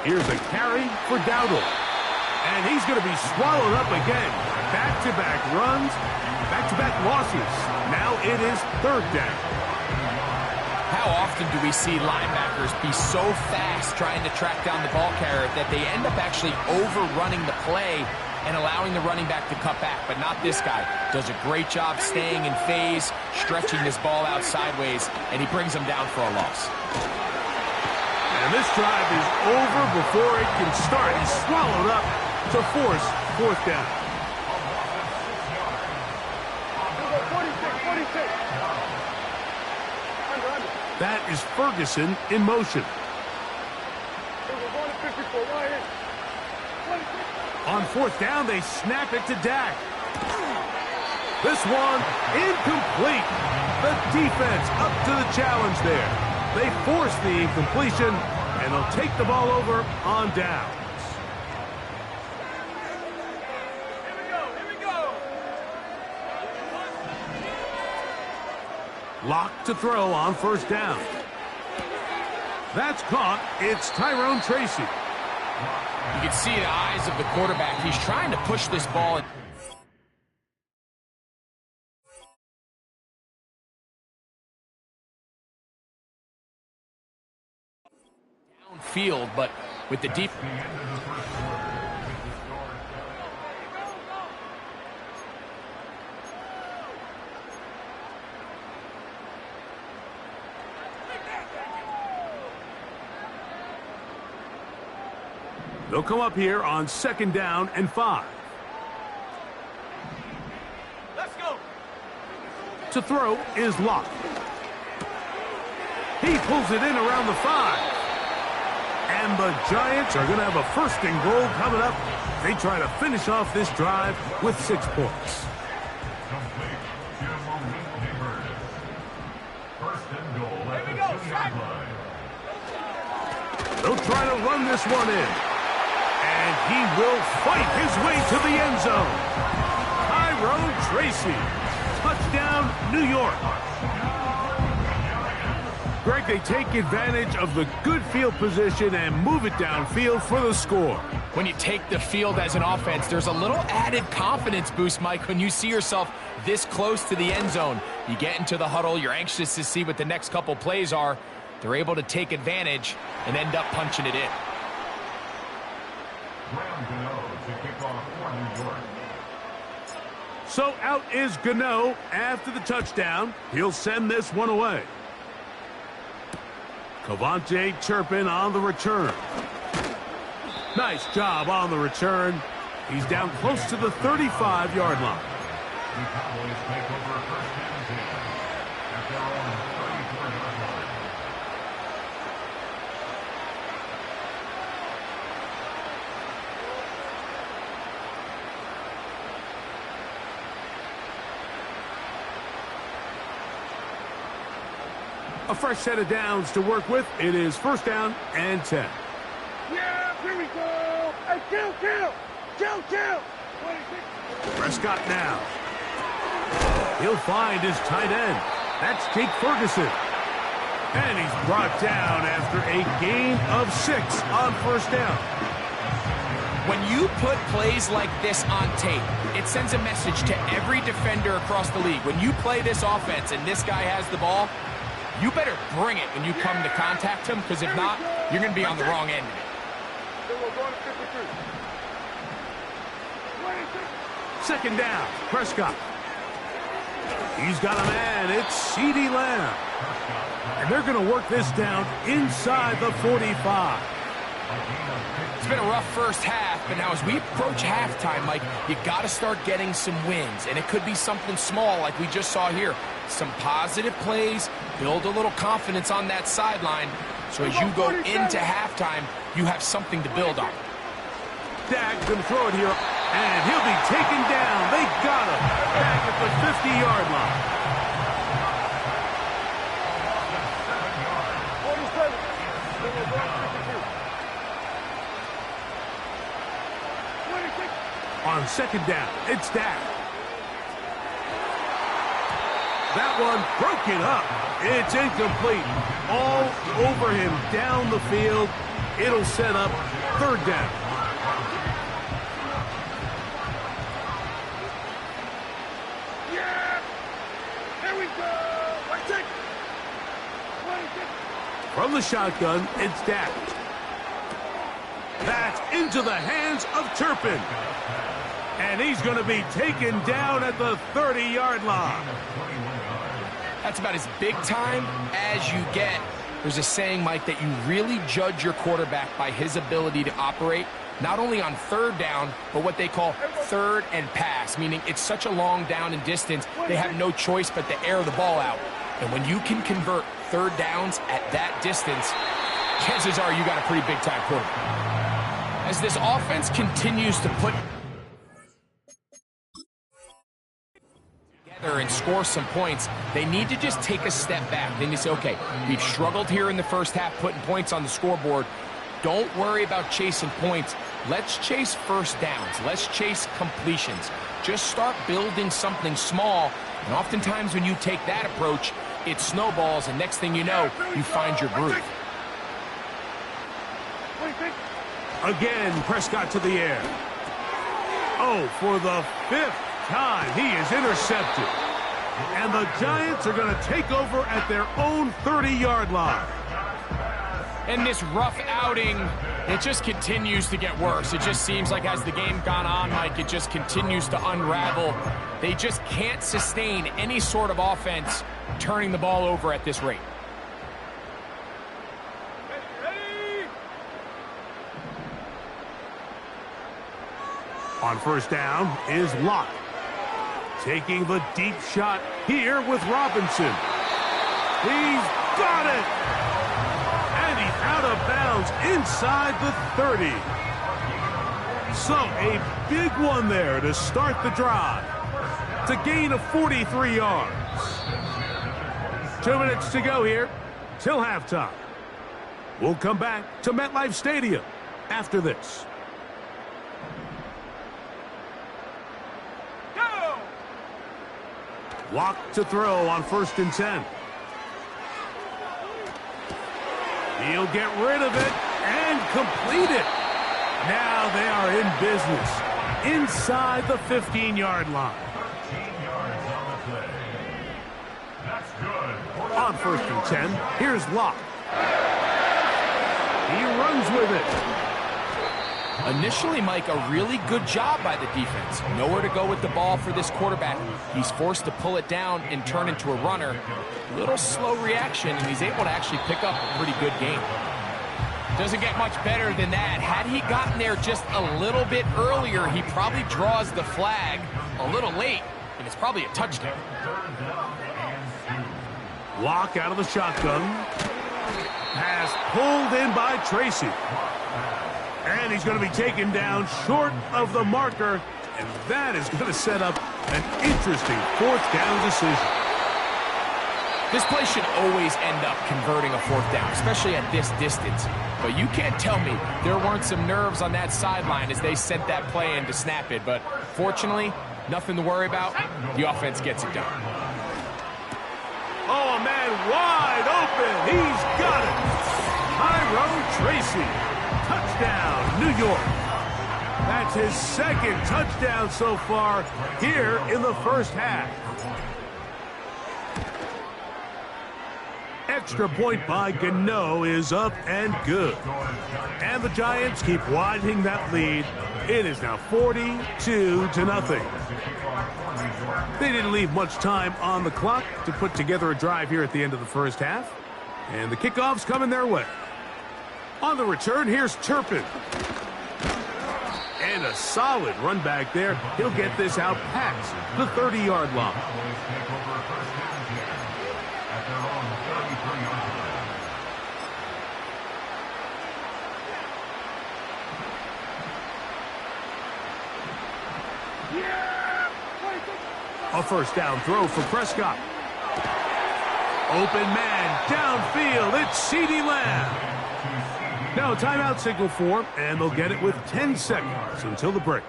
Here's a carry for Dowdle. And he's going to be swallowed up again. Back-to-back runs, back-to-back losses. Now it is 3rd down. How often do we see linebackers be so fast trying to track down the ball carrier that they end up actually overrunning the play and allowing the running back to cut back? But not this guy. Does a great job staying in phase, stretching this ball out sideways, and he brings him down for a loss. And this drive is over before it can start. He's swallowed up to force 4th down. 46. That is Ferguson in motion. On 4th down, they snap it to Dak. This one incomplete. The defense up to the challenge there. They force the incompletion, and they'll take the ball over on downs. Locked to throw on 1st down. That's caught. It's Tyrone Tracy. You can see the eyes of the quarterback. He's trying to push this ball downfield, but with the deep... They'll come up here on 2nd down and 5. Let's go. To throw is Locke. He pulls it in around the 5. And the Giants are going to have a 1st and goal coming up. They try to finish off this drive with 6 points. They'll try to run this one in. And he will fight his way to the end zone. Tyrone Tracy. Touchdown, New York. Greg, they take advantage of the good field position and move it downfield for the score. When you take the field as an offense, there's a little added confidence boost, Mike, when you see yourself this close to the end zone. You get into the huddle, you're anxious to see what the next couple plays are. They're able to take advantage and end up punching it in. So out is Gano after the touchdown. He'll send this one away. Cavante Turpin on the return. Nice job on the return. He's down close to the 35-yard line. The Cowboys take over 1st and 10 at their own 34-yard line. A fresh set of downs to work with. It is 1st down and 10. Yeah, here we go. Hey, kill. Prescott now. He'll find his tight end. That's Jake Ferguson. And he's brought down after a gain of 6 on 1st down. When you put plays like this on tape, it sends a message to every defender across the league. When you play this offense and this guy has the ball, you better bring it when you come to contact him, because if not, you're going to be on the wrong end of it. Second down, Prescott. He's got a man. It's CeeDee Lamb. And they're going to work this down inside the 45. It's been a rough first half, but now as we approach halftime, Mike, you got to start getting some wins. And it could be something small like we just saw here. Some positive plays, build a little confidence on that sideline. So as you go into halftime, you have something to build on. Dak's going to throw it here, and he'll be taken down. They got him back at the 50-yard line. On second down, it's Dak. That one broken up. It's incomplete. All over him down the field. It'll set up third down. Yeah! Here we go! From the shotgun, it's Dak. That's into the hands of Turpin. And he's going to be taken down at the 30-yard line. That's about as big time as you get. There's a saying, Mike, that you really judge your quarterback by his ability to operate, not only on third down, but what they call third and pass, meaning it's such a long down and distance, they have no choice but to air the ball out. And when you can convert third downs at that distance, chances are you got a pretty big-time quarterback. As this offense continues to put and score some points, they need to just take a step back. Then you say, okay, we've struggled here in the first half putting points on the scoreboard. Don't worry about chasing points. Let's chase first downs. Let's chase completions. Just start building something small, and oftentimes when you take that approach, it snowballs, and next thing you know, you find your groove. Again, Prescott to the air. Oh, for the fifth time, he is intercepted. And the Giants are going to take over at their own 30-yard line. And this rough outing, it just continues to get worse. It just seems like as the game gone on, Mike, it just continues to unravel. They just can't sustain any sort of offense turning the ball over at this rate. On first down is Locke. Taking the deep shot here with Robinson. He's got it! And he's out of bounds inside the 30. So a big one there to start the drive. It's a gain of 43 yards. 2 minutes to go here till halftime. We'll come back to MetLife Stadium after this. Walk to throw on 1st and 10. He'll get rid of it and complete it. Now they are in business inside the 15-yard line. 13 yards on the play. That's good. On 1st and 10, here's Locke. He runs with it. Initially, Mike, a really good job by the defense. Nowhere to go with the ball for this quarterback. He's forced to pull it down and turn into a runner. Little slow reaction, and he's able to actually pick up a pretty good game. Doesn't get much better than that. Had he gotten there just a little bit earlier, he probably draws the flag a little late, and it's probably a touchdown. Locke out of the shotgun. Pass pulled in by Tracy. And he's going to be taken down short of the marker, and that is going to set up an interesting 4th down decision. This play should always end up converting a 4th down, especially at this distance. But you can't tell me there weren't some nerves on that sideline as they sent that play in to snap it. But fortunately, nothing to worry about. The offense gets it done. Oh, a man wide open. He's got it. Tyrone Tracy. Touchdown, New York. That's his 2nd touchdown so far here in the first half. extra point by Gano is up and good. And the Giants keep widening that lead. It is now 42-0. They didn't leave much time on the clock to put together a drive here at the end of the first half. And the kickoff's coming their way. On the return, here's Turpin. And a solid run back there. He'll get this out past the 30-yard line. A first down throw for Prescott. Open man downfield. It's CeeDee Lamb. Now a timeout signal for him, and they'll get it with 10 seconds until the break.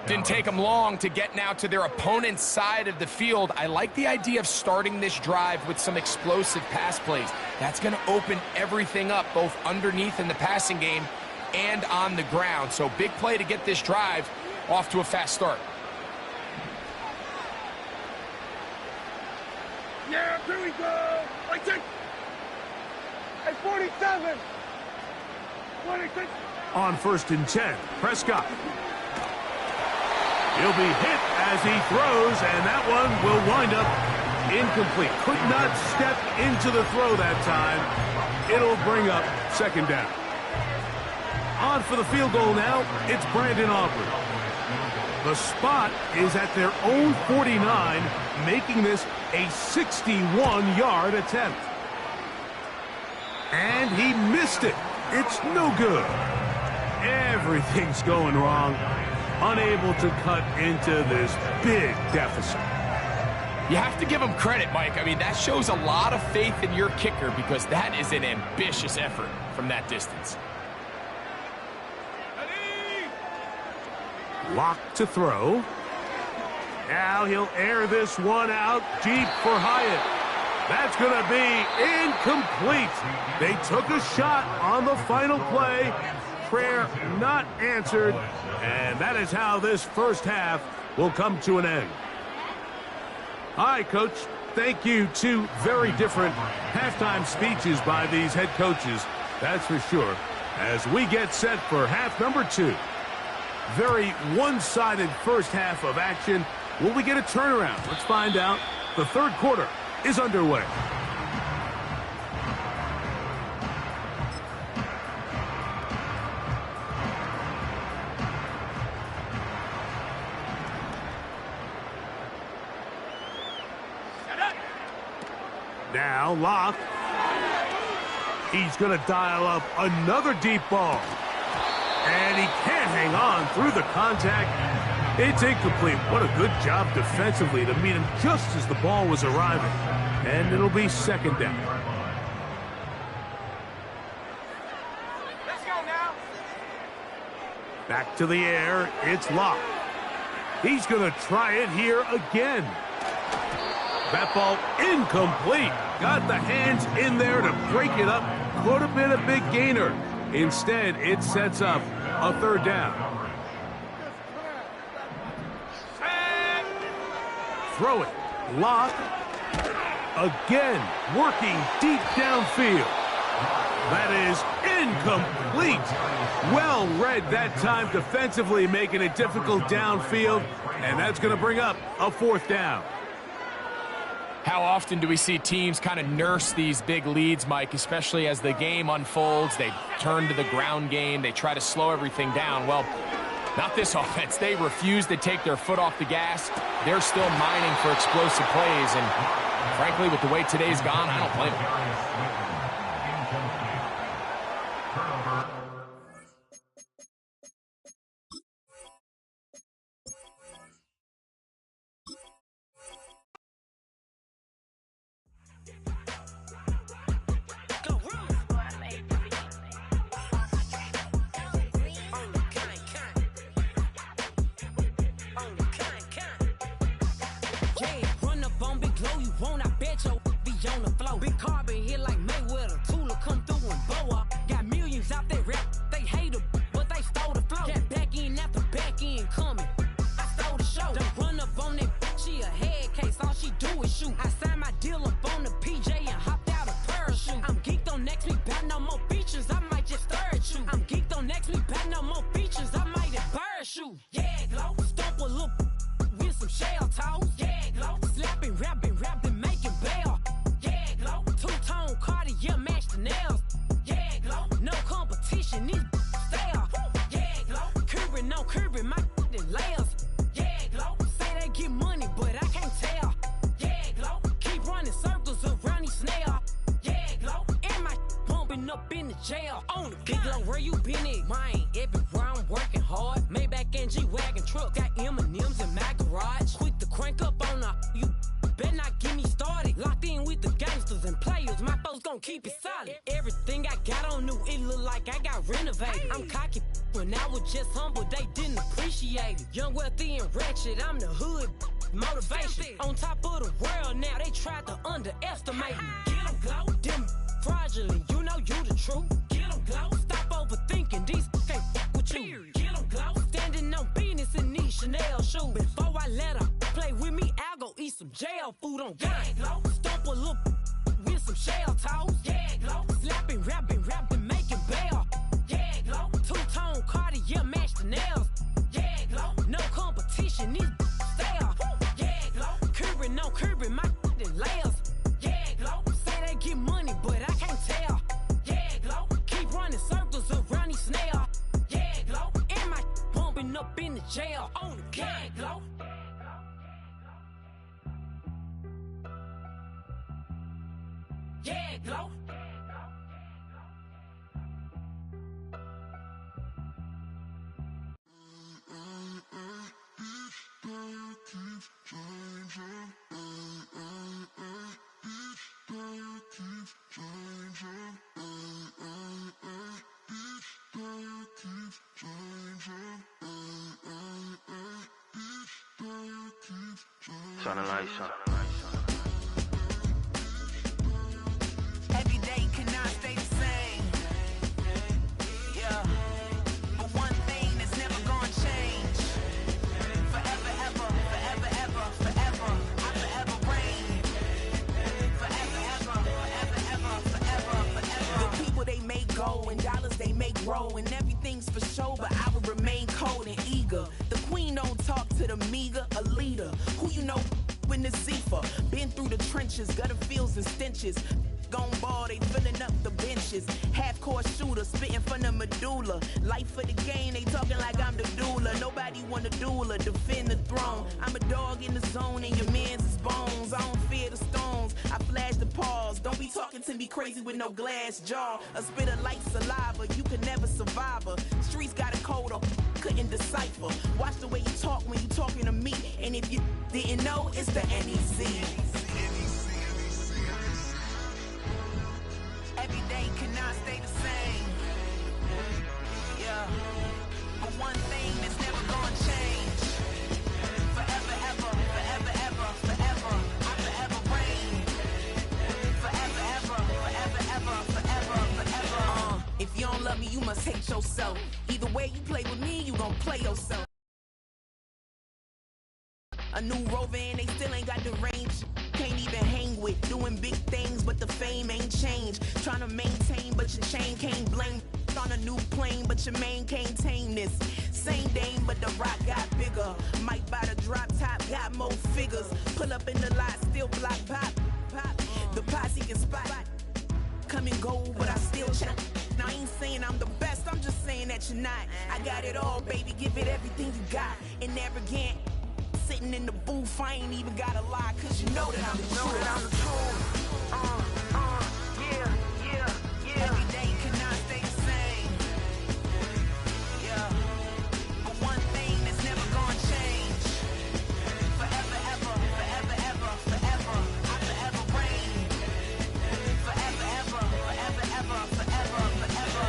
Didn't take them long to get now to their opponent's side of the field. I like the idea of starting this drive with some explosive pass plays. That's going to open everything up, both underneath in the passing game and on the ground. So big play to get this drive off to a fast start. Yeah, here we go. I take. At 47. 26. On 1st and 10, Prescott. He'll be hit as he throws, and that one will wind up incomplete. Could not step into the throw that time. It'll bring up 2nd down. On for the field goal now, it's Brandon Aubrey. The spot is at their own 49, making this a 61-yard attempt. And he missed it. It's no good. Everything's going wrong. Unable to cut into this big deficit. You have to give him credit, Mike. I mean, that shows a lot of faith in your kicker because that is an ambitious effort from that distance. Locked to throw. Now he'll air this one out deep for Hyatt. That's going to be incomplete. They took a shot on the final play. Prayer not answered. And that is how this first half will come to an end. All right, Coach. Thank you. Two very different halftime speeches by these head coaches. That's for sure. As we get set for half number 2. Very one-sided first half of action. Will we get a turnaround? Let's find out. The third quarter is underway. Now Locke. He's going to dial up another deep ball. And he can't hang on through the contact. It's incomplete. What a good job defensively to meet him just as the ball was arriving. And it'll be 2nd down. Let's go now. Back to the air. It's Locke. He's going to try it here again. That ball incomplete. Got the hands in there to break it up. Could have been a big gainer. Instead, it sets up a 3rd down. Throw it. Locke. Again, working deep downfield. That is incomplete. Well read that time defensively, making it difficult downfield. And that's going to bring up a 4th down. How often do we see teams kind of nurse these big leads, Mike, especially as the game unfolds? They turn to the ground game. They try to slow everything down. Well, not this offense. They refuse to take their foot off the gas. They're still mining for explosive plays. And frankly, with the way today's gone, I don't blame them. Big carbon here like May Curbing, no curbing, my layers. Yeah, glow. Say they get money, but I can't tell. Yeah, glow. Keep running circles around these snails. Yeah, glow. And my bumping up in the jail. On the big glow, where you been at? Mine, everywhere I'm working hard. Maybach and G-Wagon truck. Got M&M's in my garage. Quick to crank up on her. You better not get me started. Locked in with the gangsters and players. My folks gon' keep it solid. Everything I got on new, it look like I got renovated. I'm cocky when I was just humble, they didn't appreciate it. Young, wealthy, and ratchet, I'm the hood motivation. On top of the world now, they tried to underestimate me. Get 'em, glow. Them fraudulent, you know you the truth. Get 'em, glow. Stop overthinking, these can't with you. Get 'em, glow. Standing on business in these Chanel shoes. Before I let her play with me, I'll go eat some jail food on gang. Glow. Stomp a little with some shell toes. Yeah, glow. Slapping, rapping, making bail. Yeah, glow. Two-tone Cartier match the nails. Yeah, glow. No competition, these stale. Yeah, glow. Curbing, no curbing, my layers. Yeah, glow. Say they get money, but I can't tell. Yeah, glow. Keep running circles around these snails. Yeah, glow. And my bumping up in the jail. On the yeah, glow. Yeah, glow. Turn the lights on. Every day cannot stay the same. Yeah. But one thing that's never gonna change. Forever, ever, forever, ever, forever. I forever reign. Forever, ever, forever, ever, forever, forever. The people they make go and dollars they make grow. And everything's for show, but I will remain cold and eager. The queen don't talk to the meager, a leader. Who you know in the Zephyr? Been through the trenches, gutter fields and stenches. Gone ball, they filling up the benches. Half-court shooter, spitting from the medulla. Life for the game, they talking like I'm the doula. Nobody want a doula, defend the throne. I'm a dog in the zone and your man's is bones. I don't fear the stones, I flash the paws. Don't be talking to me crazy with no glass jaw. A spit of light saliva, you can never survive her. Streets got a code up, couldn't decipher. Watch the way you talk when you talking to me. And if you didn't know, it's the NEC. Every day cannot stay the same. Yeah. But one thing that's never gonna change. Forever, ever, forever, ever, forever. I forever reign. Forever, ever, forever, ever, forever, forever. If you don't love me, you must hate yourself. Either way you play with me, you gon' play yourself. A new Rover and they still ain't got the range. Can't even hang with, doing big things, but the fame ain't changed. Trying to maintain, but your chain can't blame. On a new plane, but your main can't tame this. Same dame, but the rock got bigger. Might buy the drop top, got more figures. Pull up in the lot, still block pop. The posse can spot. Come and go, but I still check. Now I ain't saying I'm the best, I'm just saying that you're not. I got it all, baby, give it everything you got. And arrogant. Sitting in the booth, I ain't even gotta lie, cause you know that I'm the truth. Yeah, yeah, yeah. Every day cannot stay the same. Yeah. But one thing that's never gonna change. Forever, ever, forever, ever, forever. I forever reign. Forever, ever, forever, ever, forever, forever.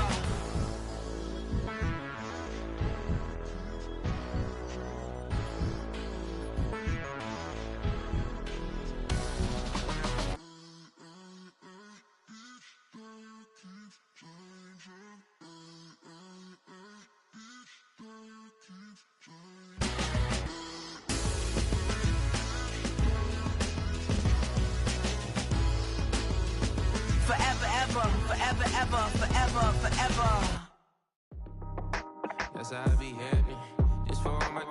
Forever, ever, forever, ever, forever, forever. That's how I be happy. Just for all my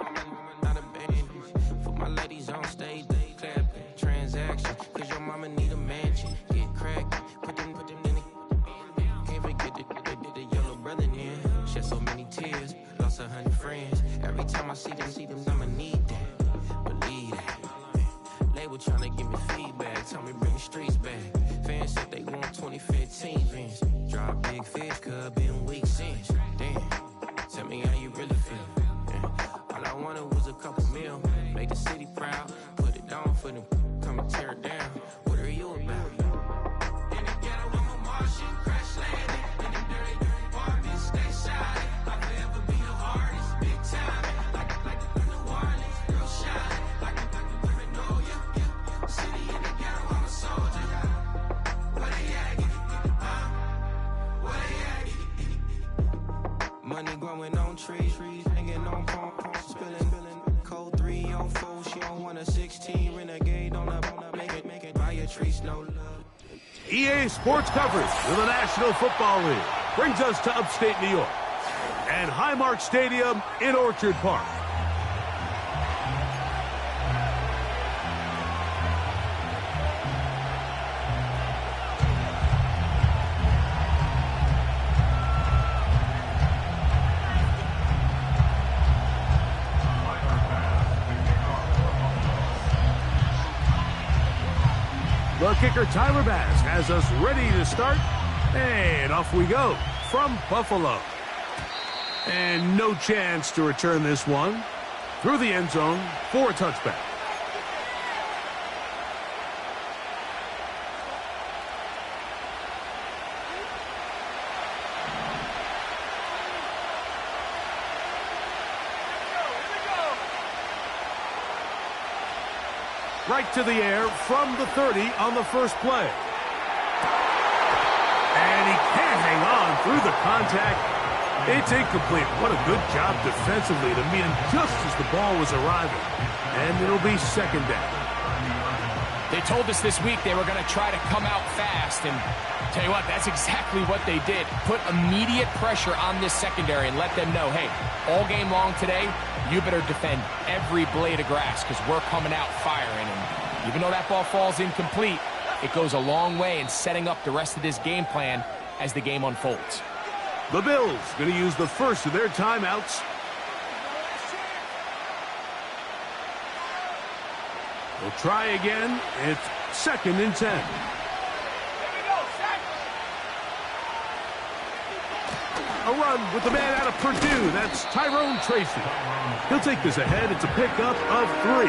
not abandoned. For my ladies on stage, they clapping. Transaction, cause your mama need a mansion. Get cracked, put them in the. Can't forget the yellow brother in. Shed so many tears, lost 100 friends. Every time I see them, I'ma need that. Believe that. Label tryna give me feedback, tell me bring the streets back. Fans said they want 2015 Vince. Drop big fish, cuz been weak since. Damn, tell me how you really feel. Yeah. All I wanted was a couple mil, make the city proud, put it down for them, come and tear it down. What are you about? In the ghetto, I'm a Martian, crash landing. In them dirty apartments, stay shiny. I'll forever be the hardest, big time. Like the New Orleans, girl shine. Like the women know you. City in the ghetto, I'm a soldier. Where they at? Where they at? Money growing on trees, hanging on palm, spilling. Code 3 on 4, she don't want a 16. Renegade on up, make it buy your trees, no love. EA Sports coverage of the National Football League brings us to upstate New York and Highmark Stadium in Orchard Park. The kicker, Tyler Bass, has us ready to start. And off we go from Buffalo. And no chance to return this one. Through the end zone for a touchback. Right to the air from the 30 on the first play. And he can't hang on through the contact. It's incomplete. What a good job defensively to meet him just as the ball was arriving. And it'll be second down. They told us this week they were going to try to come out fast, and tell you what, that's exactly what they did. Put immediate pressure on this secondary and let them know, hey, all game long today, you better defend every blade of grass because we're coming out firing. And even though that ball falls incomplete, it goes a long way in setting up the rest of this game plan as the game unfolds. The Bills going to use the first of their timeouts. They'll try again. It's 2nd and 10. A run with the man out of Purdue. That's Tyrone Tracy. He'll take this ahead. It's a pickup of 3.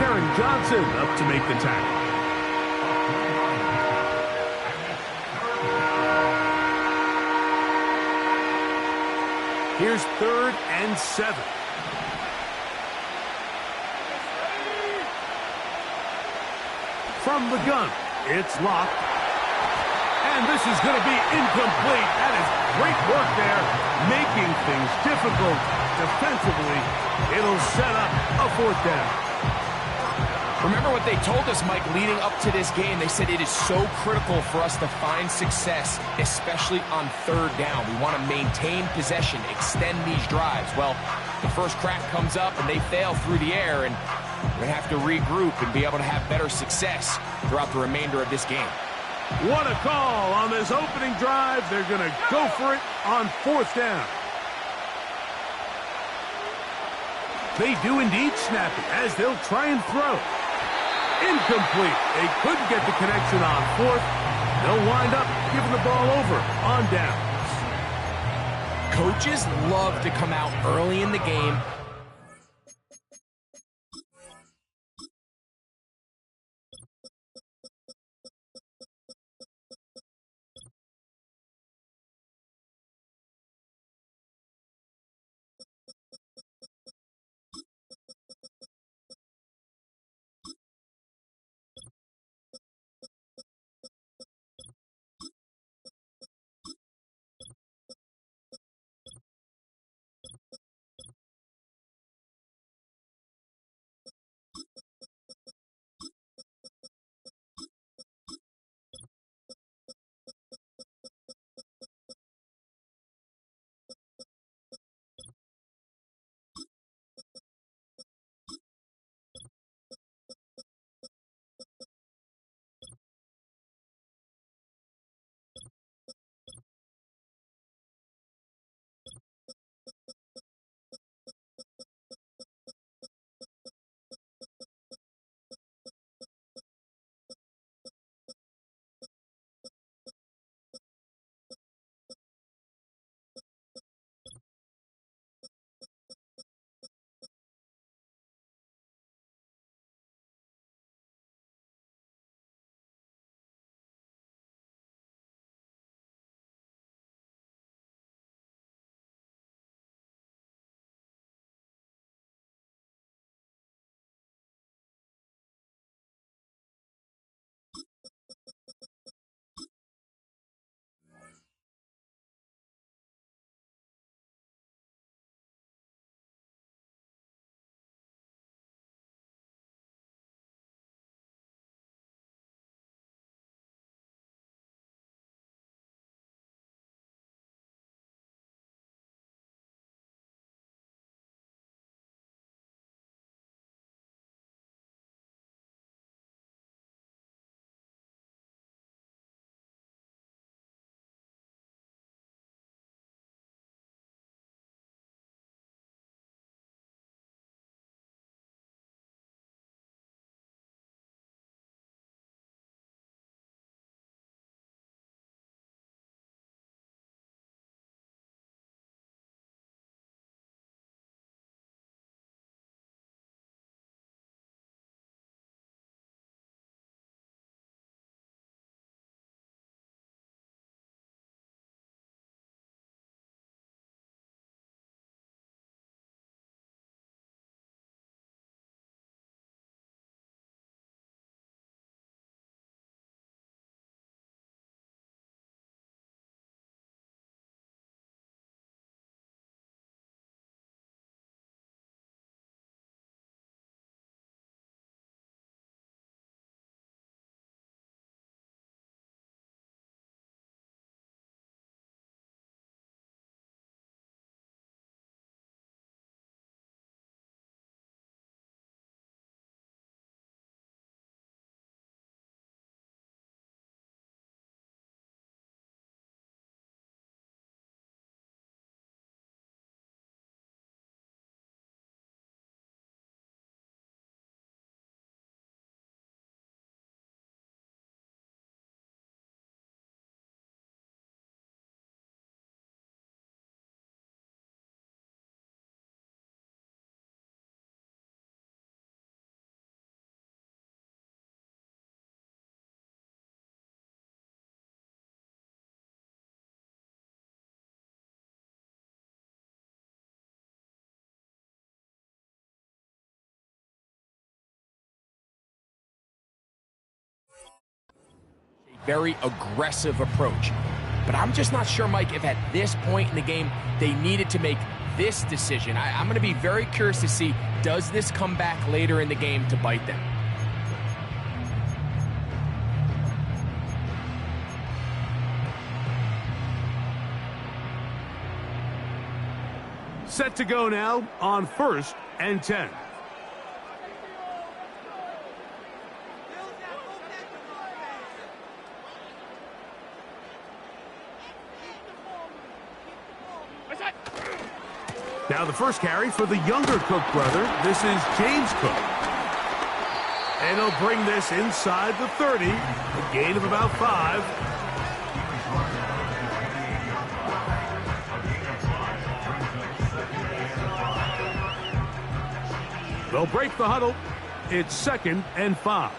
Karen Johnson up to make the tackle. Here's 3rd and 7. From the gun, it's locked. And this is going to be incomplete. That is great work there, making things difficult defensively. It'll set up a 4th down. Remember what they told us, Mike, leading up to this game. They said it is so critical for us to find success, especially on 3rd down. We want to maintain possession, extend these drives. Well, the first crack comes up and they fail through the air, and we're going to have to regroup and be able to have better success throughout the remainder of this game. What a call on this opening drive. They're going to go for it on 4th down. They do indeed snap it as they'll try and throw. Incomplete. They couldn't get the connection on 4th. They'll wind up giving the ball over on downs. Coaches love to come out early in the game very aggressive approach. But I'm just not sure, Mike, if at this point in the game they needed to make this decision. I'm going to be very curious to see, does this come back later in the game to bite them? Set to go now on 1st and 10. Now the first carry for the younger Cook brother. This is James Cook. And he'll bring this inside the 30. A gain of about 5. They'll break the huddle. It's 2nd and 5.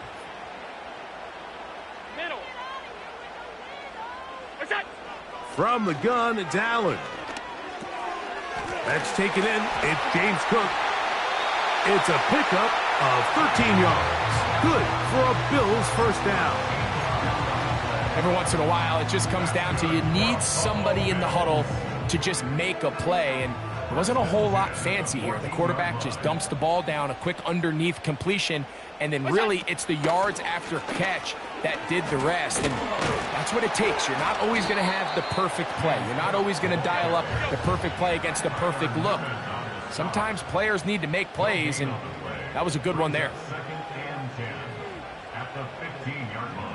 Middle. From the gun, it's Allen. That's taken in. It's James Cook. It's a pickup of 13 yards. Good for a Bills first down. Every once in a while, it just comes down to you need somebody in the huddle to just make a play. And it wasn't a whole lot fancy here. The quarterback just dumps the ball down, a quick underneath completion, and then really it's the yards after catch that did the rest. And that's what it takes. You're not always going to have the perfect play. You're not always going to dial up the perfect play against the perfect look. Sometimes players need to make plays, and that was a good one there. 2nd and 10 at the 15-yard line.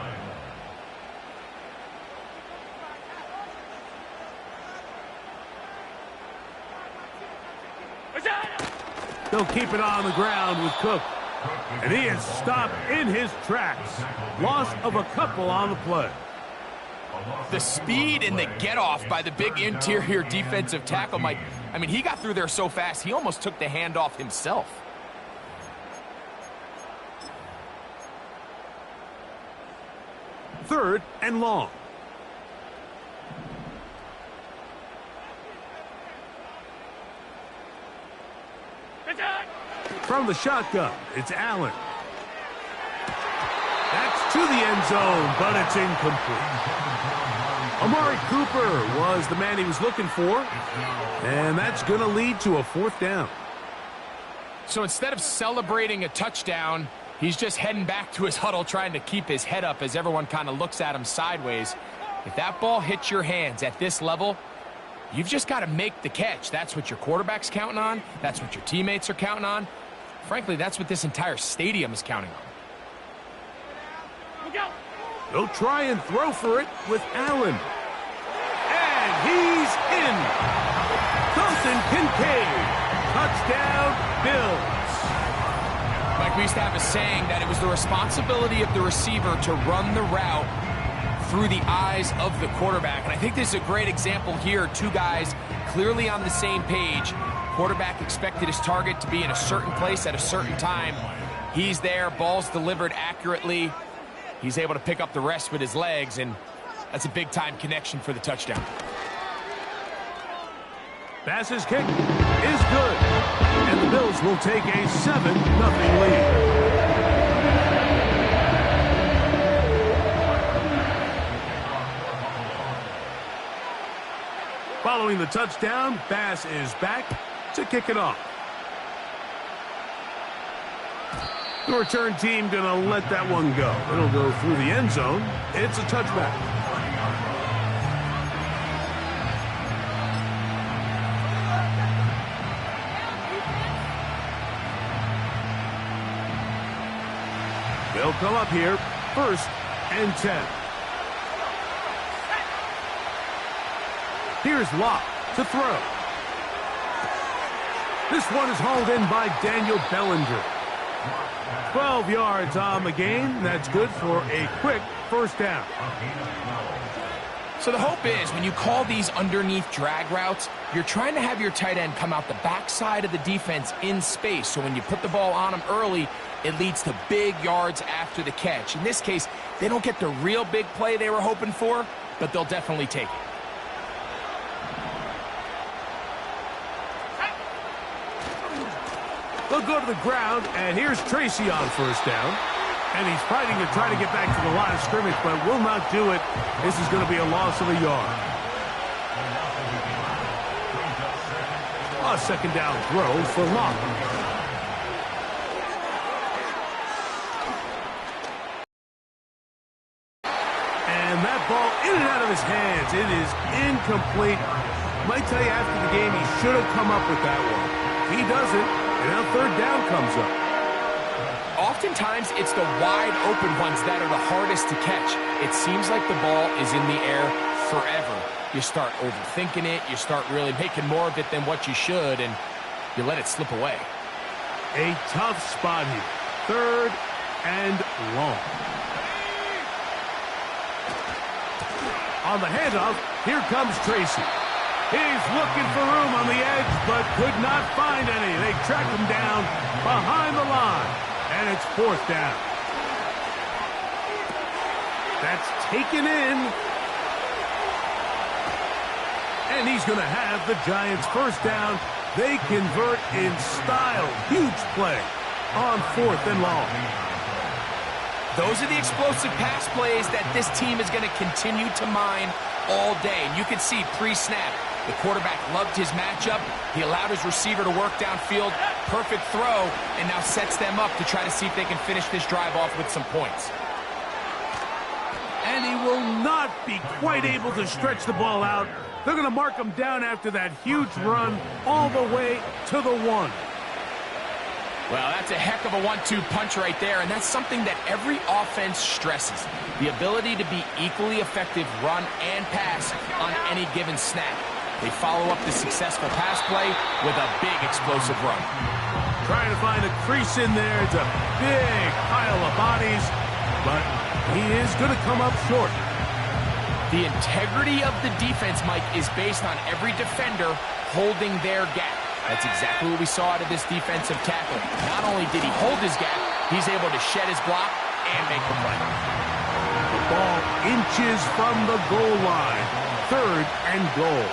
They'll keep it on the ground with Cook. And he is stopped in his tracks. Loss of a couple on the play. The speed and the get-off by the big interior defensive tackle, Mike. I mean, he got through there so fast, he almost took the handoff himself. Third and long. From the shotgun, it's Allen. That's to the end zone, but it's incomplete. Amari Cooper was the man he was looking for, and that's going to lead to a 4th down. So instead of celebrating a touchdown, he's just heading back to his huddle trying to keep his head up as everyone kind of looks at him sideways. If that ball hits your hands at this level, you've just got to make the catch. That's what your quarterback's counting on. That's what your teammates are counting on. Frankly, that's what this entire stadium is counting on. They'll try and throw for it with Allen. And he's in. Dalton Kincaid. Touchdown, Bills. Mike, we used to have a saying that it was the responsibility of the receiver to run the route through the eyes of the quarterback. And I think this is a great example here. Two guys clearly on the same page. Quarterback expected his target to be in a certain place at a certain time. He's there, ball's delivered accurately. He's able to pick up the rest with his legs, and that's a big-time connection for the touchdown. Bass's kick is good, and the Bills will take a 7-0 lead. Following the touchdown, Bass is back to kick it off. The return team going to let that one go. It'll go through the end zone. It's a touchback. They'll come up here, 1st and 10. Here's Locke to throw. This one is hauled in by Daniel Bellinger. 12 yards on the game. That's good for a quick 1st down. So the hope is when you call these underneath drag routes, you're trying to have your tight end come out the backside of the defense in space. So when you put the ball on him early, it leads to big yards after the catch. In this case, they don't get the real big play they were hoping for, but they'll definitely take it. They'll go to the ground, and here's Tracy on 1st down. And he's fighting to try to get back to the line of scrimmage, but will not do it. This is going to be a loss of a yard. A second down throw for Locke. And that ball in and out of his hands. It is incomplete. Might tell you after the game he should have come up with that one. He doesn't, and now third down comes up. Oftentimes, it's the wide open ones that are the hardest to catch. It seems like the ball is in the air forever. You start overthinking it, you start really making more of it than what you should, and you let it slip away. A tough spot here. Third and long. On the handoff, here comes Tracy. He's looking for room on the edge, but could not find any. They track him down behind the line, and it's fourth down. That's taken in. And he's going to have the Giants first down. They convert in style. Huge play on fourth and long. Those are the explosive pass plays that this team is going to continue to mine all day. And you can see pre-snap, the quarterback loved his matchup. He allowed his receiver to work downfield. Perfect throw, and now sets them up to try to see if they can finish this drive off with some points. And he will not be quite able to stretch the ball out. They're going to mark him down after that huge run all the way to the one. Well, that's a heck of a 1-2 punch right there, and that's something that every offense stresses. The ability to be equally effective run and pass on any given snap. They follow up the successful pass play with a big explosive run. Trying to find a crease in there. It's a big pile of bodies, but he is going to come up short. The integrity of the defense, Mike, is based on every defender holding their gap. That's exactly what we saw out of this defensive tackle. Not only did he hold his gap, he's able to shed his block and make the play. The ball inches from the goal line. Third and goal.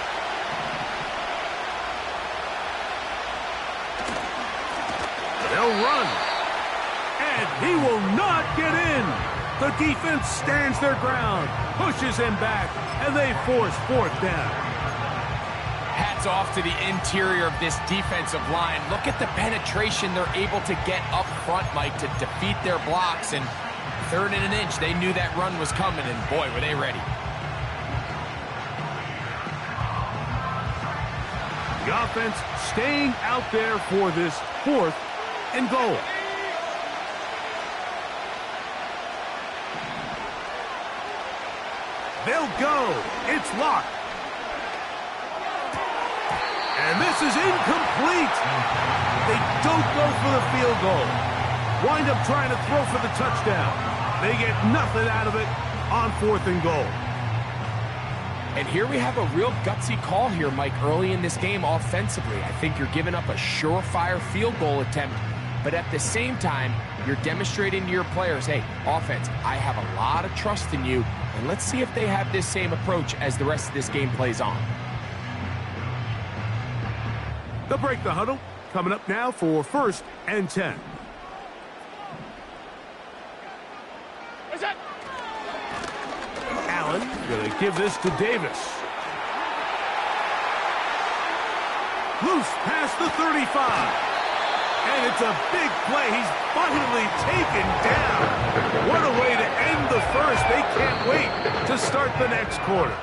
They'll run. And he will not get in. The defense stands their ground, pushes him back, and they force fourth down. Hats off to the interior of this defensive line. Look at the penetration they're able to get up front, Mike, to defeat their blocks. And third and an inch, they knew that run was coming, and boy, were they ready. The offense staying out there for this fourth and goal. They'll go. It's locked. And this is incomplete. They don't go for the field goal. Wind up trying to throw for the touchdown. They get nothing out of it on fourth and goal. And here we have a real gutsy call here, Mike, early in this game offensively. I think you're giving up a surefire field goal attempt, but at the same time, you're demonstrating to your players, hey, offense, I have a lot of trust in you, and let's see if they have this same approach as the rest of this game plays on. They'll break the huddle. Coming up now for first and 10. Allen going to give this to Davis. Loose past the 35. And it's a big play. He's finally taken down. What a way to end the first. They can't wait to start the next quarter.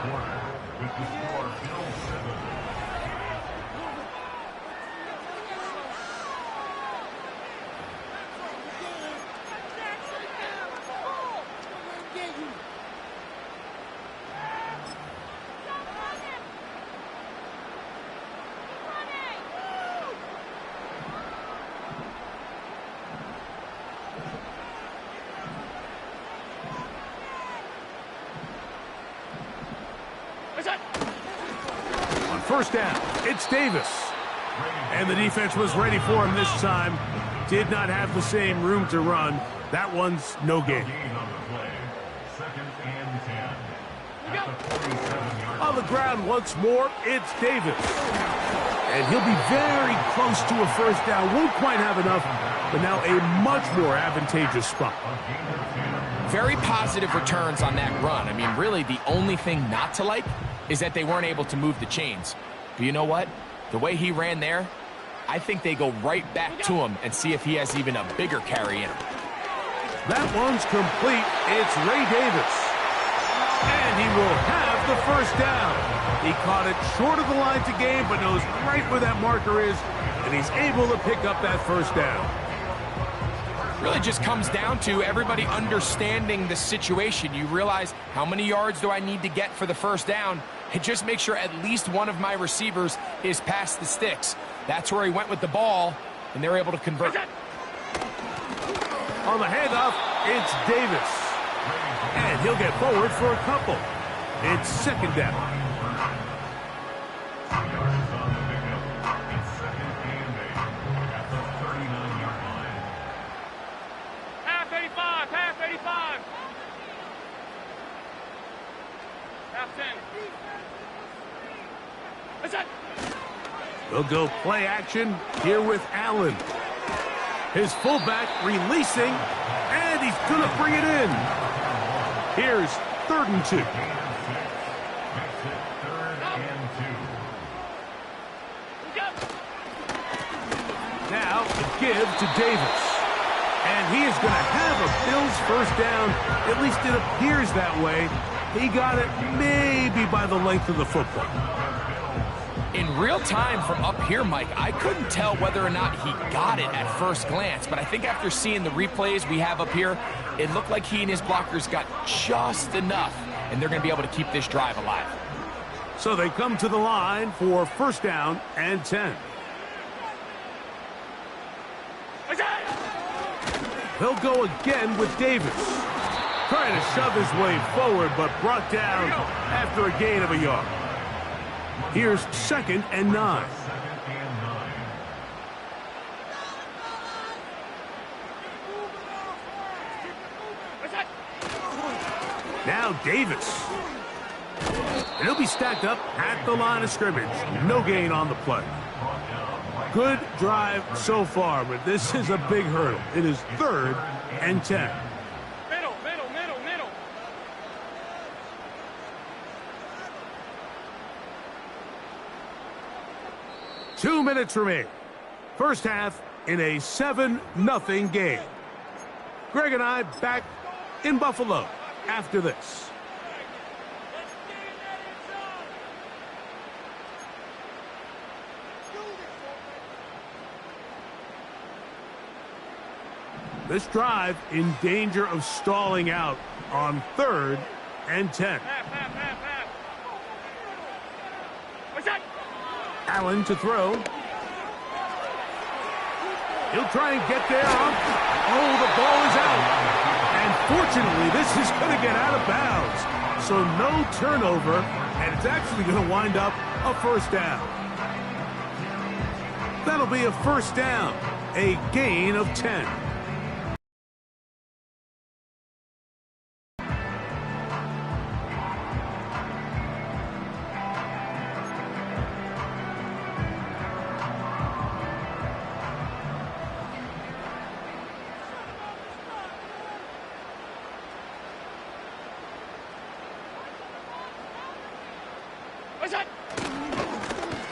On first down, it's Davis. And the defense was ready for him this time. Did not have the same room to run. That one's no gain. On the ground once more, it's Davis. And he'll be very close to a first down. Won't quite have enough, but now a much more advantageous spot. Very positive returns on that run. I mean, really, the only thing not to like is that they weren't able to move the chains. But you know what? The way he ran there, I think they go right back to him and see if he has even a bigger carry in him. That one's complete. It's Ray Davis. And he will have the first down. He caught it short of the line to gain, but knows right where that marker is, and he's able to pick up that first down. Really just comes down to everybody understanding the situation. You realize, how many yards do I need to get for the first down? And just make sure at least one of my receivers is past the sticks. That's where he went with the ball, and they're able to convert. On the handoff, it's Davis. And he'll get forward for a couple. It's second down. Half 85, half 85. Half 10. That's it. They'll go play action here with Allen. His fullback releasing, and he's going to bring it in. Here's 3rd and 2. Now the give to Davis. And he is going to have a Bills first down. At least it appears that way. He got it maybe by the length of the football. In real time from up here, Mike, I couldn't tell whether or not he got it at first glance, but I think after seeing the replays we have up here, it looked like he and his blockers got just enough, and they're going to be able to keep this drive alive. So they come to the line for first down and 10. He'll go again with Davis. Trying to shove his way forward, but brought down after a gain of a yard. Here's 2nd and 9. Now Davis. And he'll be stacked up at the line of scrimmage. No gain on the play. Good drive so far, but this is a big hurdle. It is 3rd and 10. Middle. 2 minutes remain. First half in a 7-0 game. Greg and I back in Buffalo after this. This drive in danger of stalling out on 3rd and 10. Allen to throw. He'll try and get there. Oh, the ball is out. And fortunately, this is going to get out of bounds. So no turnover, and it's actually going to wind up a first down. That'll be a first down, a gain of 10.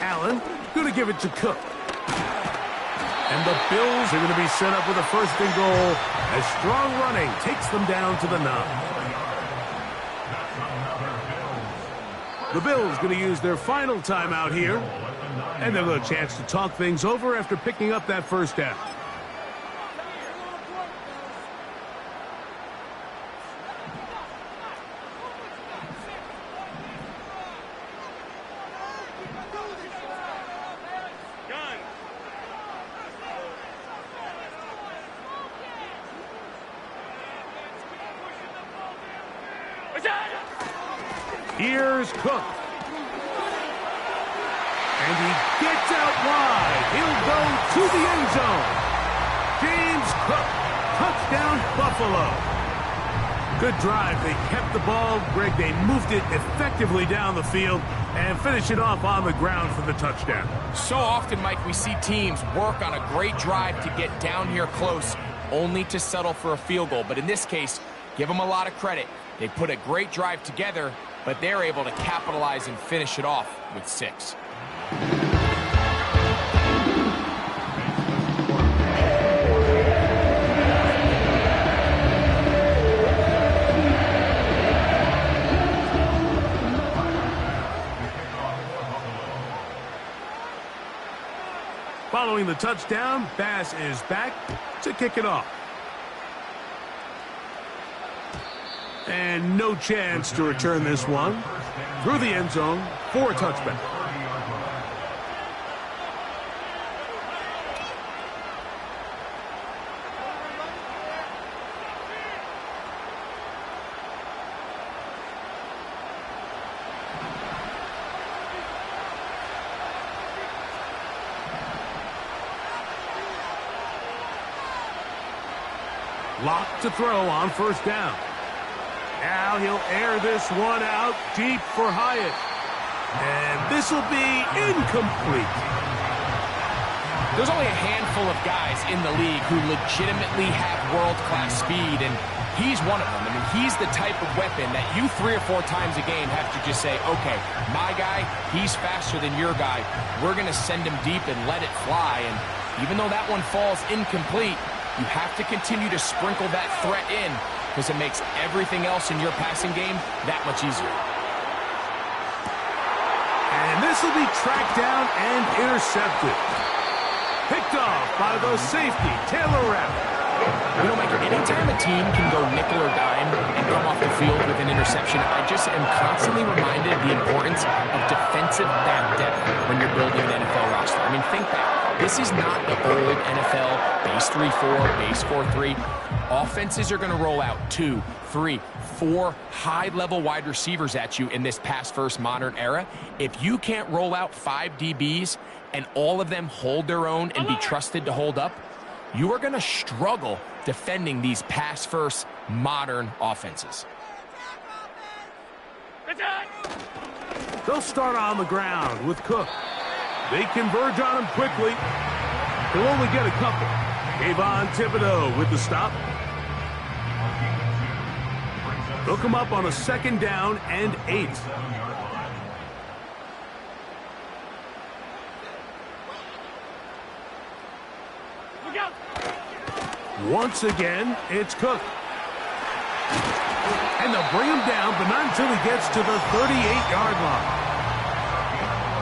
Allen going to give it to Cook. And the Bills are going to be set up with a 1st and goal as strong running takes them down to the 9. The Bills going to use their final timeout here, and they'll get a chance to talk things over after picking up that first down. Here's Cook. And he gets out wide. He'll go to the end zone. James Cook, touchdown Buffalo. Good drive. They kept the ball. Greg, they moved it effectively down the field and finish it off on the ground for the touchdown. So often, Mike, we see teams work on a great drive to get down here close, only to settle for a field goal. But in this case, give them a lot of credit. They put a great drive together, but they're able to capitalize and finish it off with 6. Following the touchdown, Bass is back to kick it off. And no chance to return this one. Through the end zone for a touchback. Locked to throw on first down. Now he'll air this one out deep for Hyatt. And this will be incomplete. There's only a handful of guys in the league who legitimately have world-class speed, and he's one of them. I mean, he's the type of weapon that you 3 or 4 times a game have to just say, okay, my guy, he's faster than your guy. We're going to send him deep and let it fly. And even though that one falls incomplete, you have to continue to sprinkle that threat in because it makes everything else in your passing game that much easier. And this will be tracked down and intercepted. Picked off by the safety, Taylor Rapp. You know, Mike, anytime a team can go nickel or dime and come off the field with an interception, I just am constantly reminded of the importance of defensive back depth when you're building an NFL roster. I mean, think back. This is not the old NFL base 3-4, base 4-3. Offenses are going to roll out 2, 3, 4 high-level wide receivers at you in this pass-first modern era. If you can't roll out 5 DBs and all of them hold their own and be trusted to hold up, you are going to struggle defending these pass-first modern offenses. They'll start on the ground with Cook. They converge on him quickly. He'll only get a couple. Kayvon Thibodeau with the stop. They'll come up on a 2nd down and 8. Once again, it's Cook. And they'll bring him down, but not until he gets to the 38-yard line.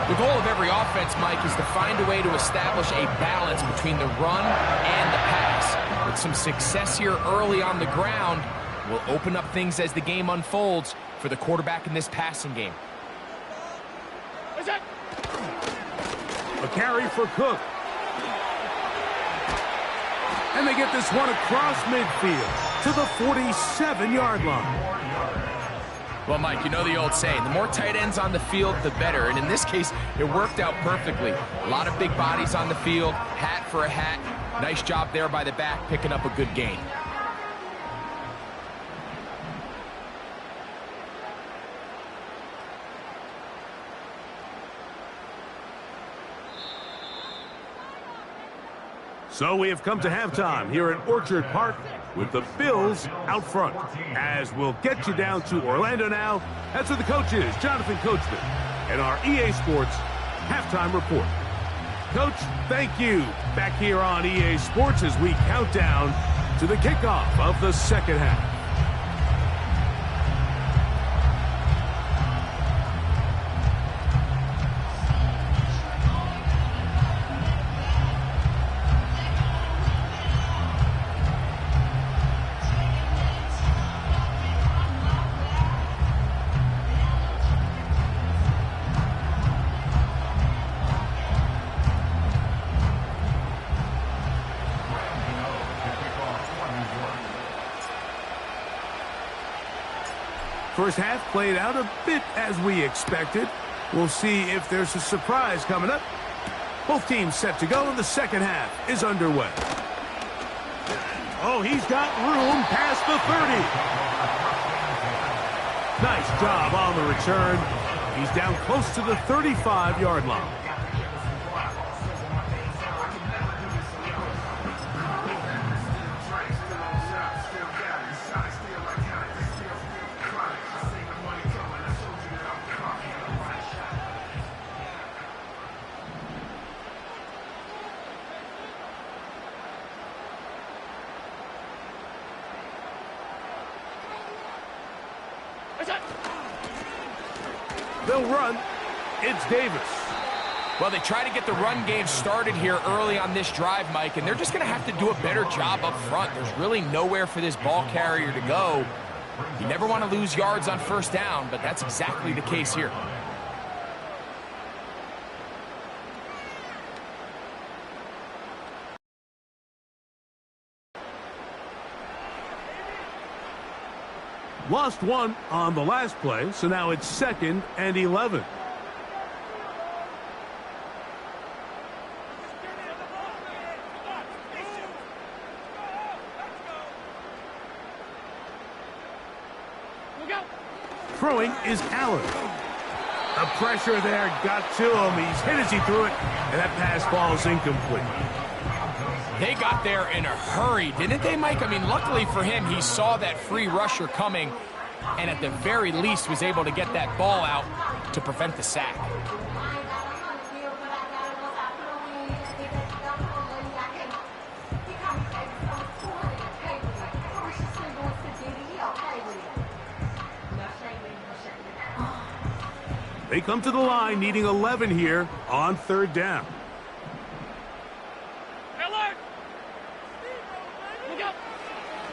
The goal of every offense, Mike, is to find a way to establish a balance between the run and the pass. With some success here early on the ground will open up things as the game unfolds for the quarterback in this passing game. A carry for Cook. And they get this one across midfield to the 47-yard line. Well, Mike, you know the old saying, the more tight ends on the field, the better. And in this case, it worked out perfectly. A lot of big bodies on the field, hat for a hat. Nice job there by the back, picking up a good gain. So we have come to halftime here at Orchard Park with the Bills out front. As we'll get you down to Orlando now, that's with the coaches, Jonathan Coachman, and our EA Sports halftime report. Coach, thank you. Back here on EA Sports as we count down to the kickoff of the 2nd half. First half played out a bit as we expected. We'll see if there's a surprise coming up. Both teams set to go, and the 2nd half is underway. Oh, he's got room past the 30. Nice job on the return. He's down close to the 35-yard line. They'll run. It's Davis. Well, they try to get the run game started here early on this drive, Mike, and they're just going to have to do a better job up front. There's really nowhere for this ball carrier to go. You never want to lose yards on first down, but that's exactly the case here. Lost one on the last play, so now it's 2nd and 11. Throwing is Allen. The pressure there got to him. He's hit as he threw it, and that pass falls incomplete. They got there in a hurry, didn't they, Mike? I mean, luckily for him, he saw that free rusher coming and at the very least was able to get that ball out to prevent the sack. They come to the line needing 11 here on 3rd down.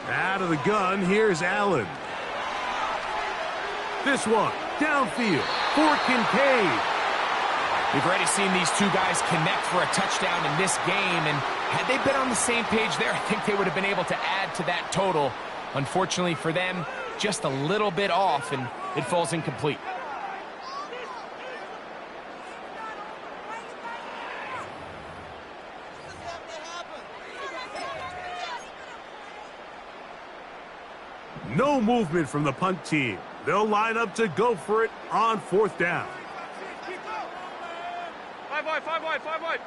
Out of the gun, here's Allen. This one, downfield, for Kincaid. We've already seen these two guys connect for a touchdown in this game, and had they been on the same page there, I think they would have been able to add to that total. Unfortunately for them, just a little bit off, and it falls incomplete. No movement from the punt team. They'll line up to go for it on 4th down. 5 wide, 5 wide, 5 wide.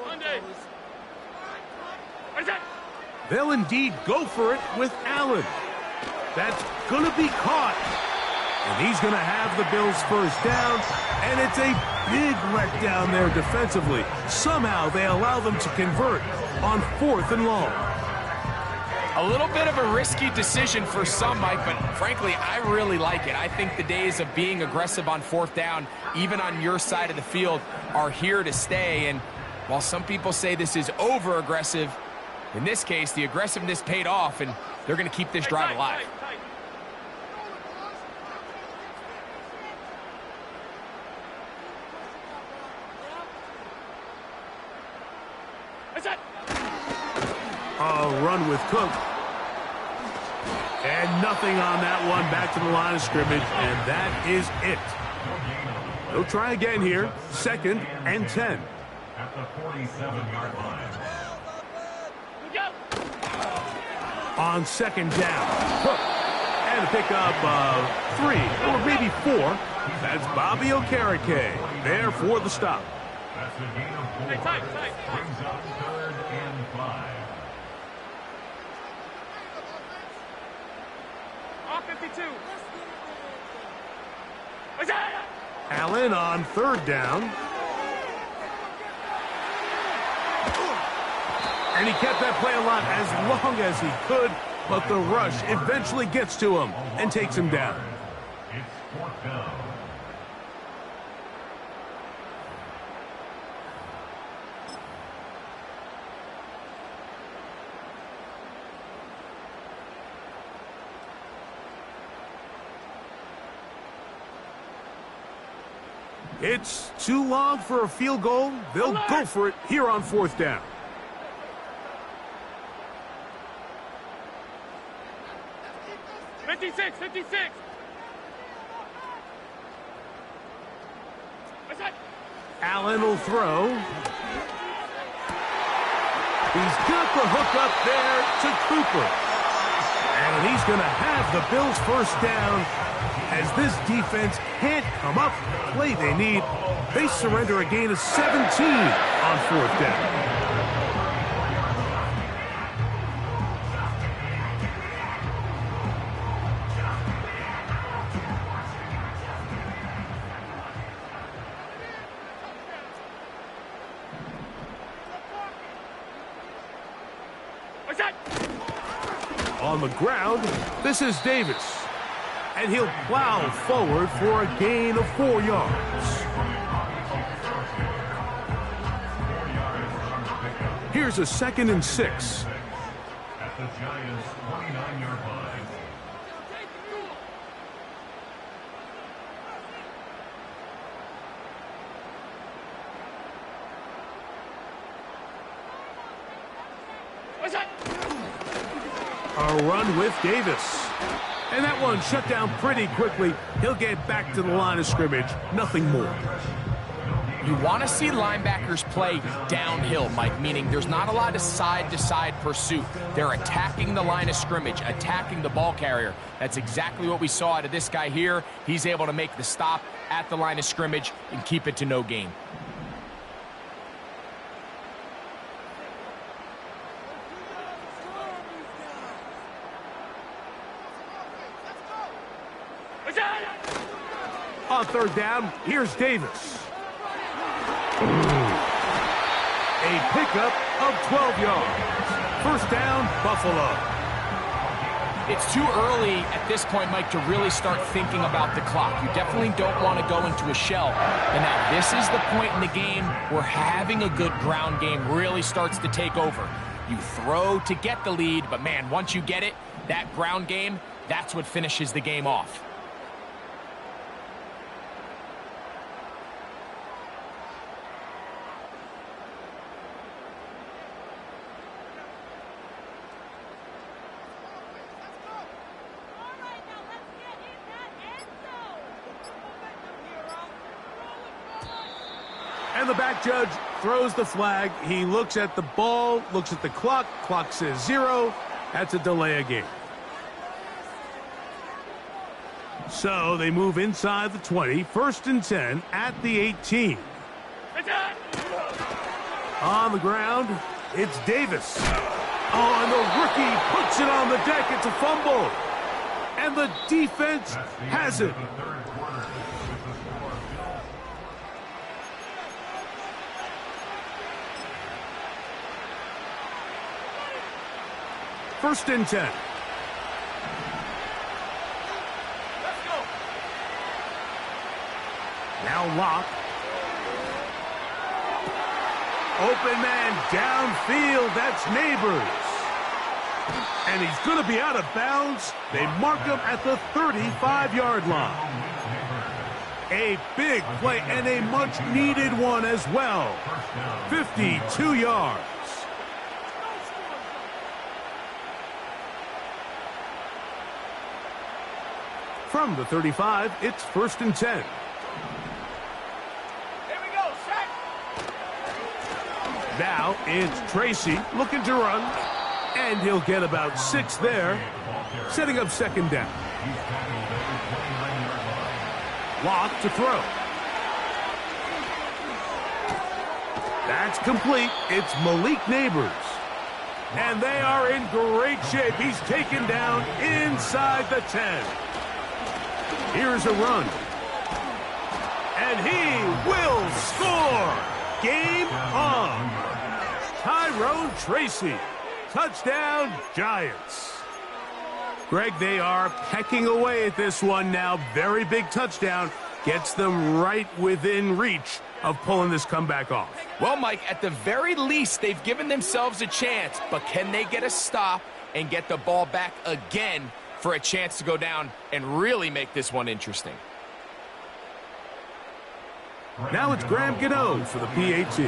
Monday. They'll indeed go for it with Allen. That's going to be caught. And he's going to have the Bills' first down. And it's a big letdown there defensively. Somehow they allow them to convert on 4th and long. A little bit of a risky decision for some, Mike, but frankly, I really like it. I think the days of being aggressive on 4th down, even on your side of the field, are here to stay. And while some people say this is over-aggressive, in this case, the aggressiveness paid off, and they're going to keep this drive alive. A run with Cook. And nothing on that one. Back to the line of scrimmage, and that is it. They'll try again here. 2nd and 10. At the 47-yard line. On 2nd down. Cook. And a pickup of 3 or maybe 4. That's Bobby Okereke there for the stop. That's the gain of 4. Brings up 3rd and 5. 52. Allen on 3rd down. And he kept that play alive as long as he could, but the rush eventually gets to him and takes him down. It's 4th down. It's too long for a field goal. They'll go for it here on 4th down. Allen will throw. He's got the hook up there to Cooper. And he's going to have the Bills first down as this defense can't come up with the play they need. They surrender a gain of 17 on fourth down. On the ground, this is Davis. And he'll plow forward for a gain of 4 yards. Here's a 2nd and 6. At the Giants' 29-yard line. A run with Davis. And that one shut down pretty quickly. He'll get back to the line of scrimmage. Nothing more. You want to see linebackers play downhill, Mike, meaning there's not a lot of side-to-side pursuit. They're attacking the line of scrimmage, attacking the ball carrier. That's exactly what we saw out of this guy here. He's able to make the stop at the line of scrimmage and keep it to no gain. On third down, here's Davis. A pickup of 12 yards. First down, Buffalo. It's too early at this point, Mike, to really start thinking about the clock. You definitely don't want to go into a shell. And now this is the point in the game where having a good ground game really starts to take over. You throw to get the lead, but man, once you get it, that ground game, that's what finishes the game off. And the back judge throws the flag. He looks at the ball, looks at the clock. Clock says 0. That's a delay of game. So they move inside the 20. 1st and 10 at the 18. On the ground, it's Davis. Oh, and the rookie puts it on the deck. It's a fumble. And the defense has it. First and 10. Let's go. Now Locke. Open man downfield. That's Neighbors. And he's going to be out of bounds. They mark him at the 35-yard line. A big play and a much-needed one as well. 52 yards. From the 35, it's 1st and 10. Here we go, set. Now it's Tracy looking to run, and he'll get about 6 there, setting up 2nd down. Locke to throw. That's complete. It's Malik Neighbors. And they are in great shape. He's taken down inside the 10. Here's a run. And he will score. Game on. Tyrone Tracy. Touchdown, Giants. Greg, they are pecking away at this one now. Very big touchdown. Gets them right within reach of pulling this comeback off. Well, Mike, at the very least, they've given themselves a chance. But can they get a stop and get the ball back again for a chance to go down and really make this one interesting? Now it's Graham Gano for the PAT.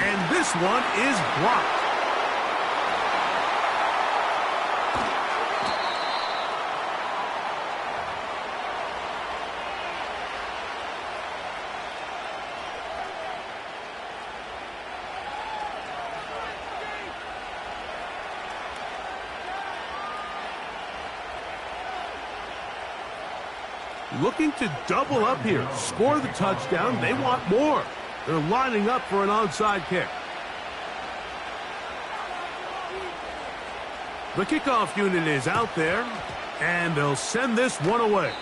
And this one is blocked. looking to double up here. Score the touchdown. They want more. They're lining up for an onside kick. The kickoff unit is out there, and they'll send this one away.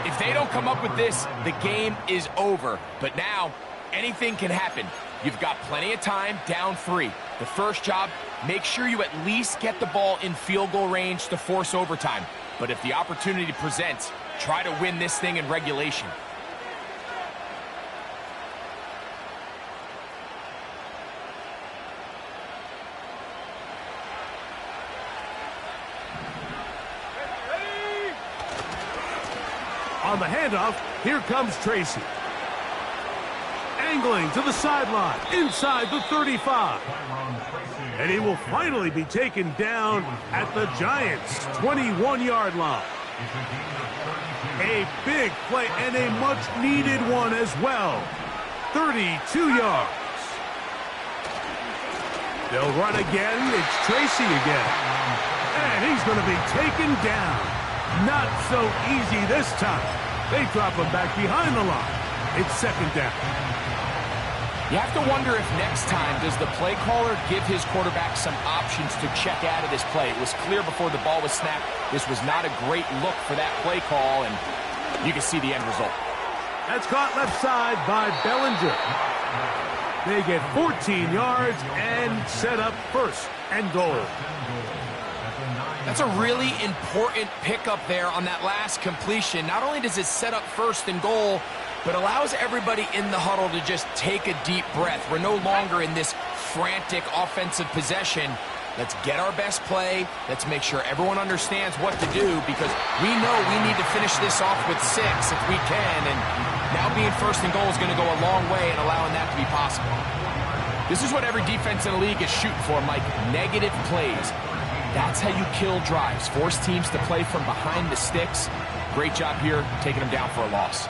If they don't come up with this, the game is over. But now, anything can happen. You've got plenty of time, down 3. The first job, make sure you at least get the ball in field goal range to force overtime. But if the opportunity presents, try to win this thing in regulation. On the handoff, here comes Tracy. Angling to the sideline, inside the 35. And he will finally be taken down at the Giants' 21-yard line. A big play and a much-needed one as well. 32 yards. They'll run again. It's Tracy again. And he's going to be taken down. Not so easy this time. They drop him back behind the line. It's second down. You have to wonder if next time does the play caller give his quarterback some options to check out of this play. It was clear before the ball was snapped. This was not a great look for that play call, and you can see the end result. That's caught left side by Bellinger. They get 14 yards and set up first and goal. That's a really important pickup there on that last completion. Not only does it set up first and goal, but allows everybody in the huddle to just take a deep breath. We're no longer in this frantic offensive possession. Let's get our best play. Let's make sure everyone understands what to do, because we know we need to finish this off with 6 if we can. And now being first and goal is going to go a long way in allowing that to be possible. This is what every defense in the league is shooting for, Mike. Negative plays. That's how you kill drives. Force teams to play from behind the sticks. Great job here, taking them down for a loss.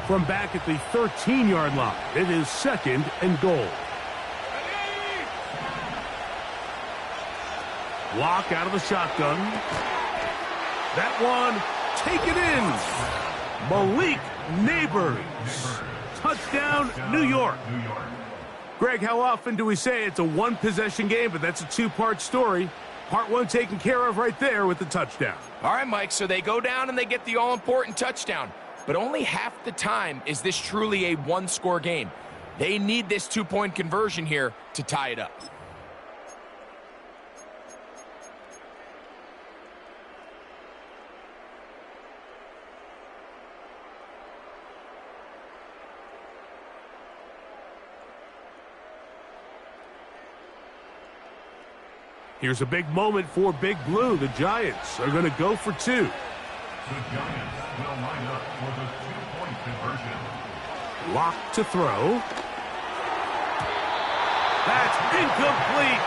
From back at the 13-yard line, it is second and goal. Lock out of the shotgun. That one taken in. Malik Neighbors. Touchdown, New York. Greg, how often do we say it's a one-possession game, but that's a two-part story? Part one taken care of right there with the touchdown. All right, Mike, so they go down and they get the all-important touchdown. But only half the time is this truly a one-score game. They need this two-point conversion here to tie it up. Here's a big moment for Big Blue. The Giants are going to go for 2. The Giants will line up for the two-point conversion. Lock to throw. That's incomplete.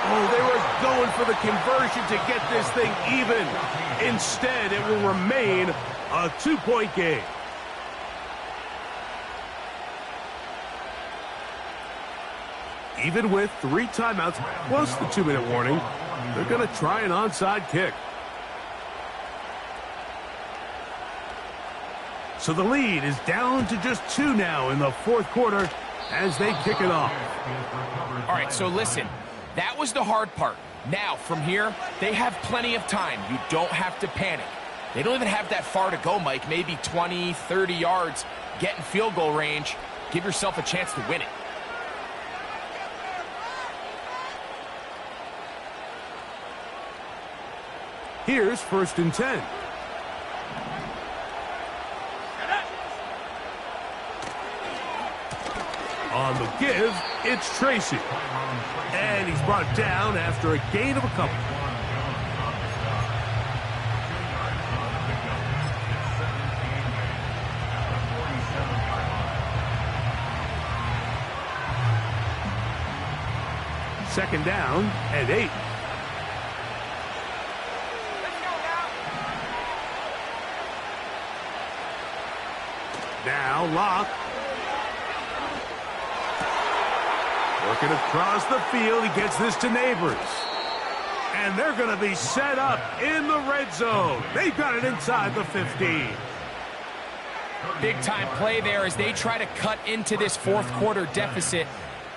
Oh, they were going for the conversion to get this thing even. Instead, it will remain a two-point game. Even with 3 timeouts plus the 2-minute warning, they're going to try an onside kick. So the lead is down to just 2 now in the fourth quarter as they kick it off. All right, so listen, that was the hard part. Now, from here, they have plenty of time. You don't have to panic. They don't even have that far to go, Mike. Maybe 20, 30 yards. Get in field goal range. Give yourself a chance to win it. Here's 1st and 10. On the give, it's Tracy. And he's brought down after a gain of a couple. Second down and 8. Now Locke Working across the field, he gets this to Neighbors. And they're going to be set up in the red zone. They've got it inside the 15. Big-time play there as they try to cut into this fourth quarter deficit.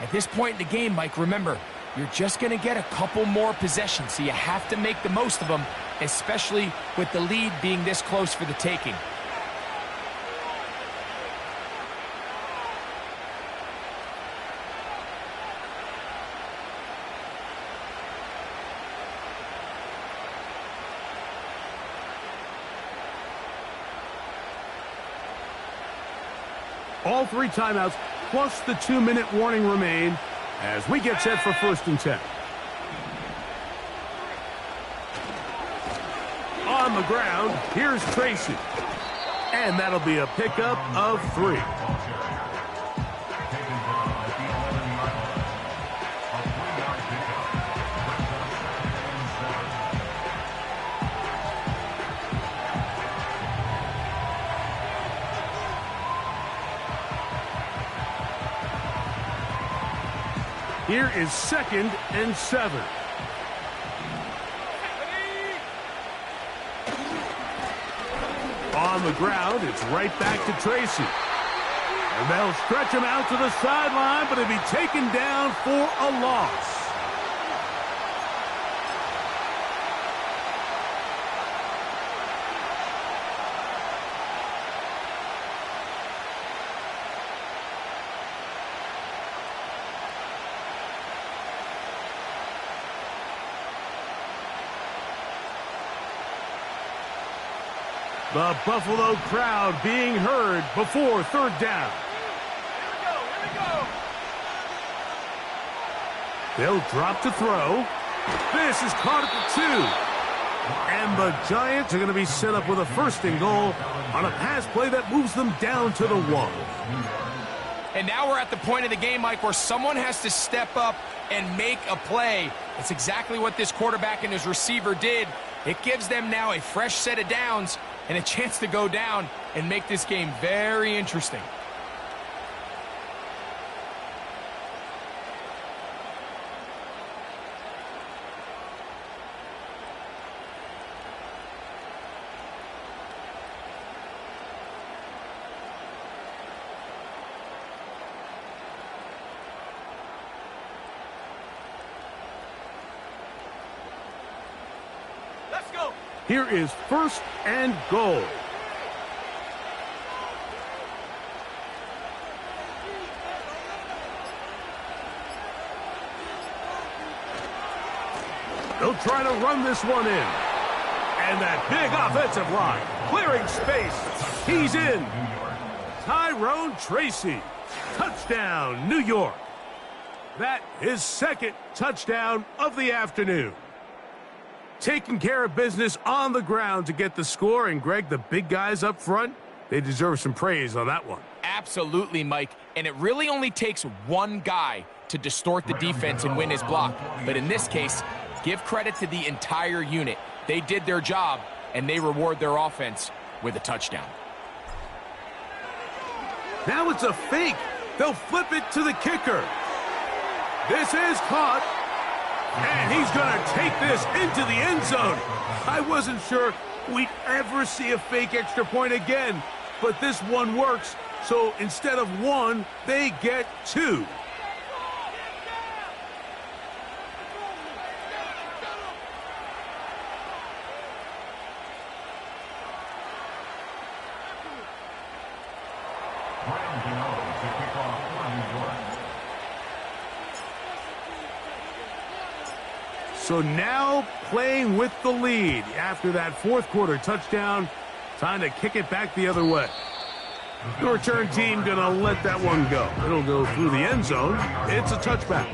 At this point in the game, Mike, remember, you're just going to get a couple more possessions, so you have to make the most of them, especially with the lead being this close for the taking. All 3 timeouts plus the 2-minute warning remain as we get set for 1st and 10. On the ground, here's Tracy. And that'll be a pickup of 3. Here is 2nd and 7. On the ground, it's right back to Tracy. And they'll stretch him out to the sideline, but he'll be taken down for a loss. The Buffalo crowd being heard before 3rd down. Here we go. They'll drop to throw. This is caught at the 2. And the Giants are going to be set up with a 1st and goal on a pass play that moves them down to the 1. And now we're at the point of the game, Mike, where someone has to step up and make a play. It's exactly what this quarterback and his receiver did. It gives them now a fresh set of downs and a chance to go down and make this game very interesting. Let's go. Here is 1st and goal. They'll try to run this one in. And that big offensive line, clearing space. He's in. Tyrone Tracy. Touchdown, New York. That is 2nd touchdown of the afternoon. Taking care of business on the ground to get the score. And, Greg, the big guys up front, they deserve some praise on that one. Absolutely, Mike. And it really only takes one guy to distort the defense and win his block. But in this case, give credit to the entire unit. They did their job, and they reward their offense with a touchdown. Now it's a fake. They'll flip it to the kicker. This is caught. And he's going to take this into the end zone. I wasn't sure we'd ever see a fake extra point again, but this one works. So instead of 1, they get 2. So now playing with the lead after that 4th quarter touchdown. Time to kick it back the other way. The return team going to let that one go. It'll go through the end zone. It's a touchback.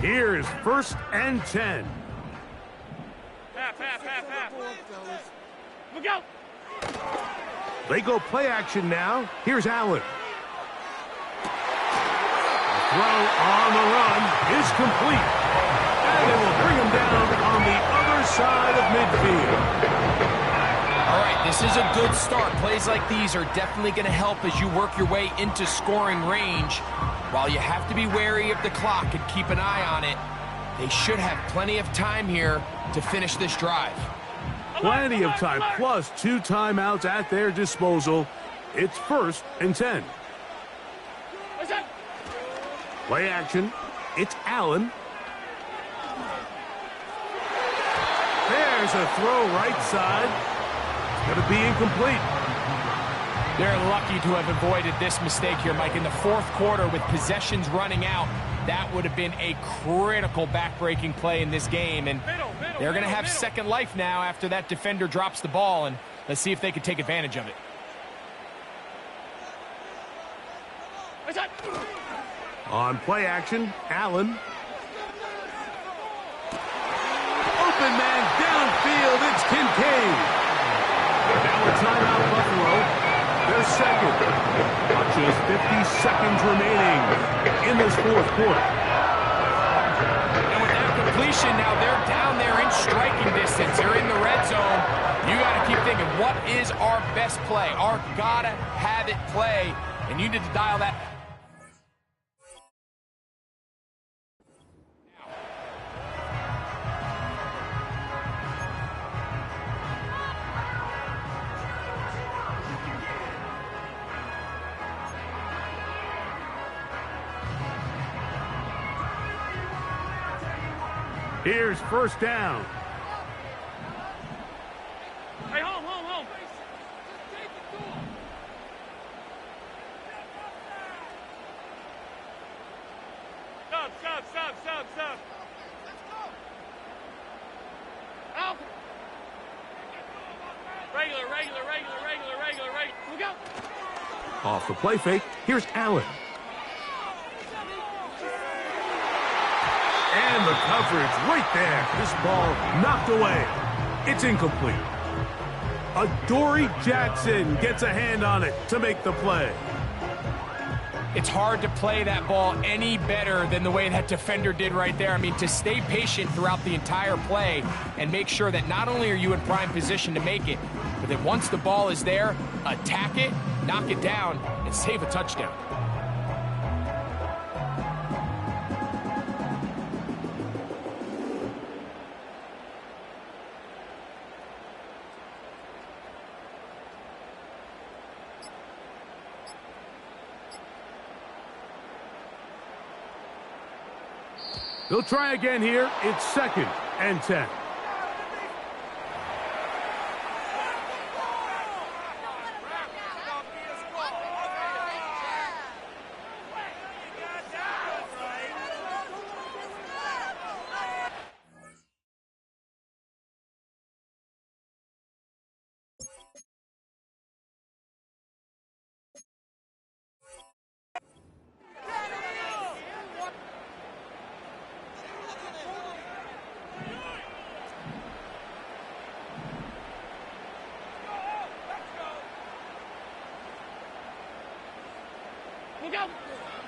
Here's 1st and 10. Half. Look out! They go play action now. Here's Allen. Throw on the run is complete. And it will bring him down on the other side of midfield. All right, this is a good start. Plays like these are definitely going to help as you work your way into scoring range. While you have to be wary of the clock and keep an eye on it, they should have plenty of time here to finish this drive. Plenty of time, plus 2 timeouts at their disposal. It's 1st and 10. Play action. It's Allen. There's a throw right side. It's going to be incomplete. They're lucky to have avoided this mistake here, Mike. In the 4th quarter, with possessions running out, that would have been a critical back-breaking play in this game. And they're going to have second life now after that defender drops the ball. And let's see if they can take advantage of it. On play action, Allen. Open man downfield, it's Kincaid. Now a timeout, Buffalo. Their second. Just 50 seconds remaining in this 4th quarter. And with that completion, now they're down there in striking distance. They're in the red zone. You got to keep thinking, what is our best play? Our gotta have it play. And you need to dial that. Here's 1st down. Hey, home. Stop. Out. Regular. Look out. Off the play fake, here's Allen. And the coverage right there. This ball knocked away. It's incomplete. Adoree Jackson gets a hand on it to make the play. It's hard to play that ball any better than the way that defender did right there. I mean, to stay patient throughout the entire play and make sure that not only are you in prime position to make it, but that once the ball is there, attack it, knock it down, and save a touchdown. They'll try again here. It's 2nd and 10.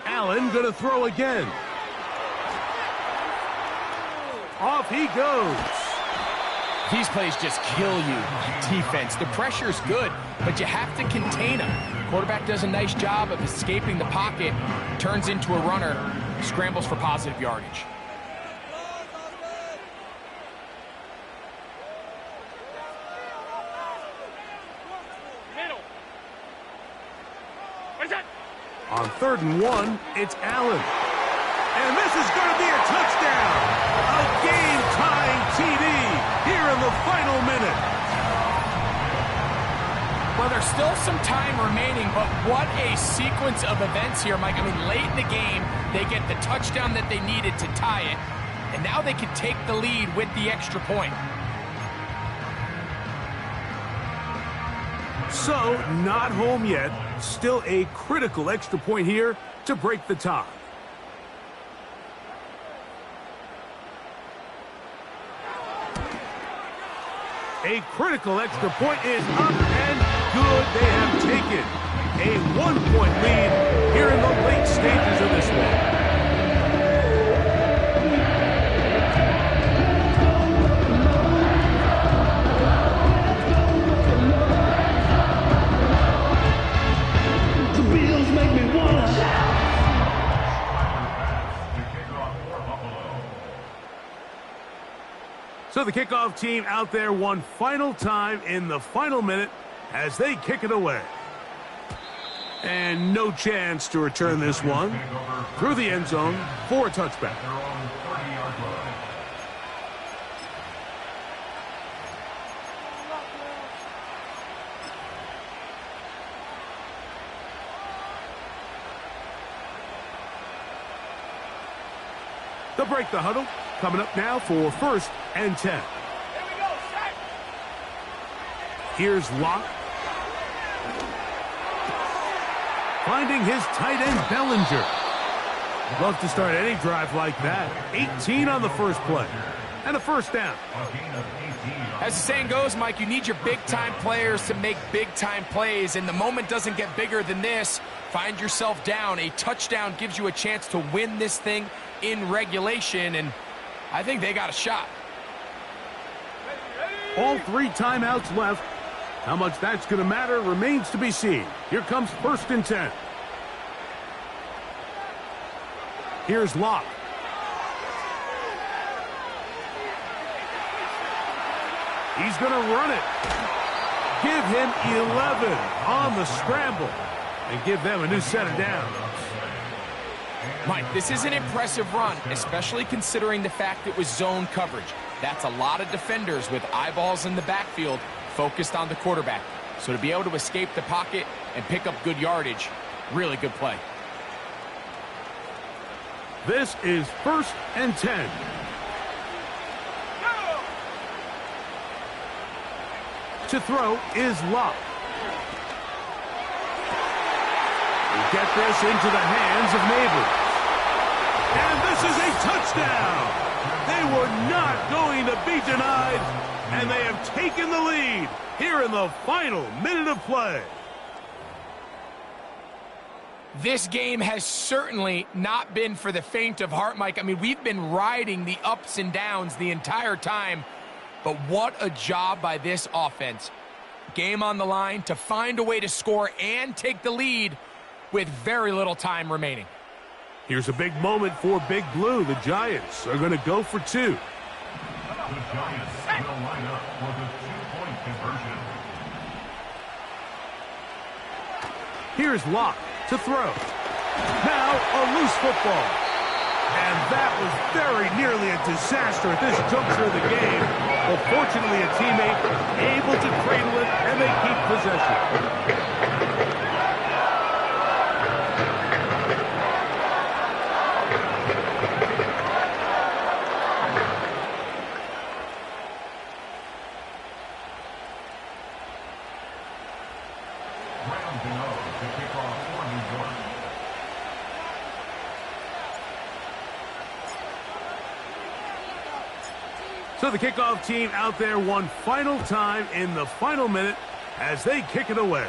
Allen gonna throw again. Off he goes. These plays just kill you on defense. The pressure's good, but you have to contain them. Quarterback does a nice job of escaping the pocket, turns into a runner, scrambles for positive yardage. On 3rd and 1, it's Allen. And this is going to be a touchdown. A game-tying TD here in the final minute. Well, there's still some time remaining, but what a sequence of events here, Mike. I mean, late in the game, they get the touchdown that they needed to tie it, and now they can take the lead with the extra point. So, not home yet. Still a critical extra point here to break the tie. A critical extra point is up and good. They have taken a 1-point lead here in the late stages of this one. So the kickoff team out there one final time in the final minute as they kick it away. And no chance to return this one through the end zone for a touchback. They'll break the huddle. Coming up now for 1st and 10. Here's Locke. Finding his tight end, Bellinger. Love to start any drive like that. 18 on the first play. And a first down. As the saying goes, Mike, you need your big-time players to make big-time plays, and the moment doesn't get bigger than this. Find yourself down. A touchdown gives you a chance to win this thing in regulation, and I think they got a shot. All 3 timeouts left. How much that's going to matter remains to be seen. Here comes 1st and 10. Here's Locke. He's going to run it. Give him 11 on the scramble and give them a new set of downs. Mike, this is an impressive run, especially considering the fact it was zone coverage. That's a lot of defenders with eyeballs in the backfield focused on the quarterback. So to be able to escape the pocket and pick up good yardage, really good play. This is 1st and 10. To throw is Locke. Get this into the hands of Neighbors. And this is a touchdown. They were not going to be denied, and they have taken the lead here in the final minute of play. This game has certainly not been for the faint of heart, Mike. I mean, we've been riding the ups and downs the entire time, but what a job by this offense. Game on the line to find a way to score and take the lead with very little time remaining. Here's a big moment for Big Blue. The Giants are going to go for 2. The Giants will line up for the 2-point conversion. Here's Locke to throw. Now a loose football. And that was very nearly a disaster at this juncture of the game. But fortunately, a teammate able to cradle it, and they keep possession. So the kickoff team out there one final time in the final minute as they kick it away.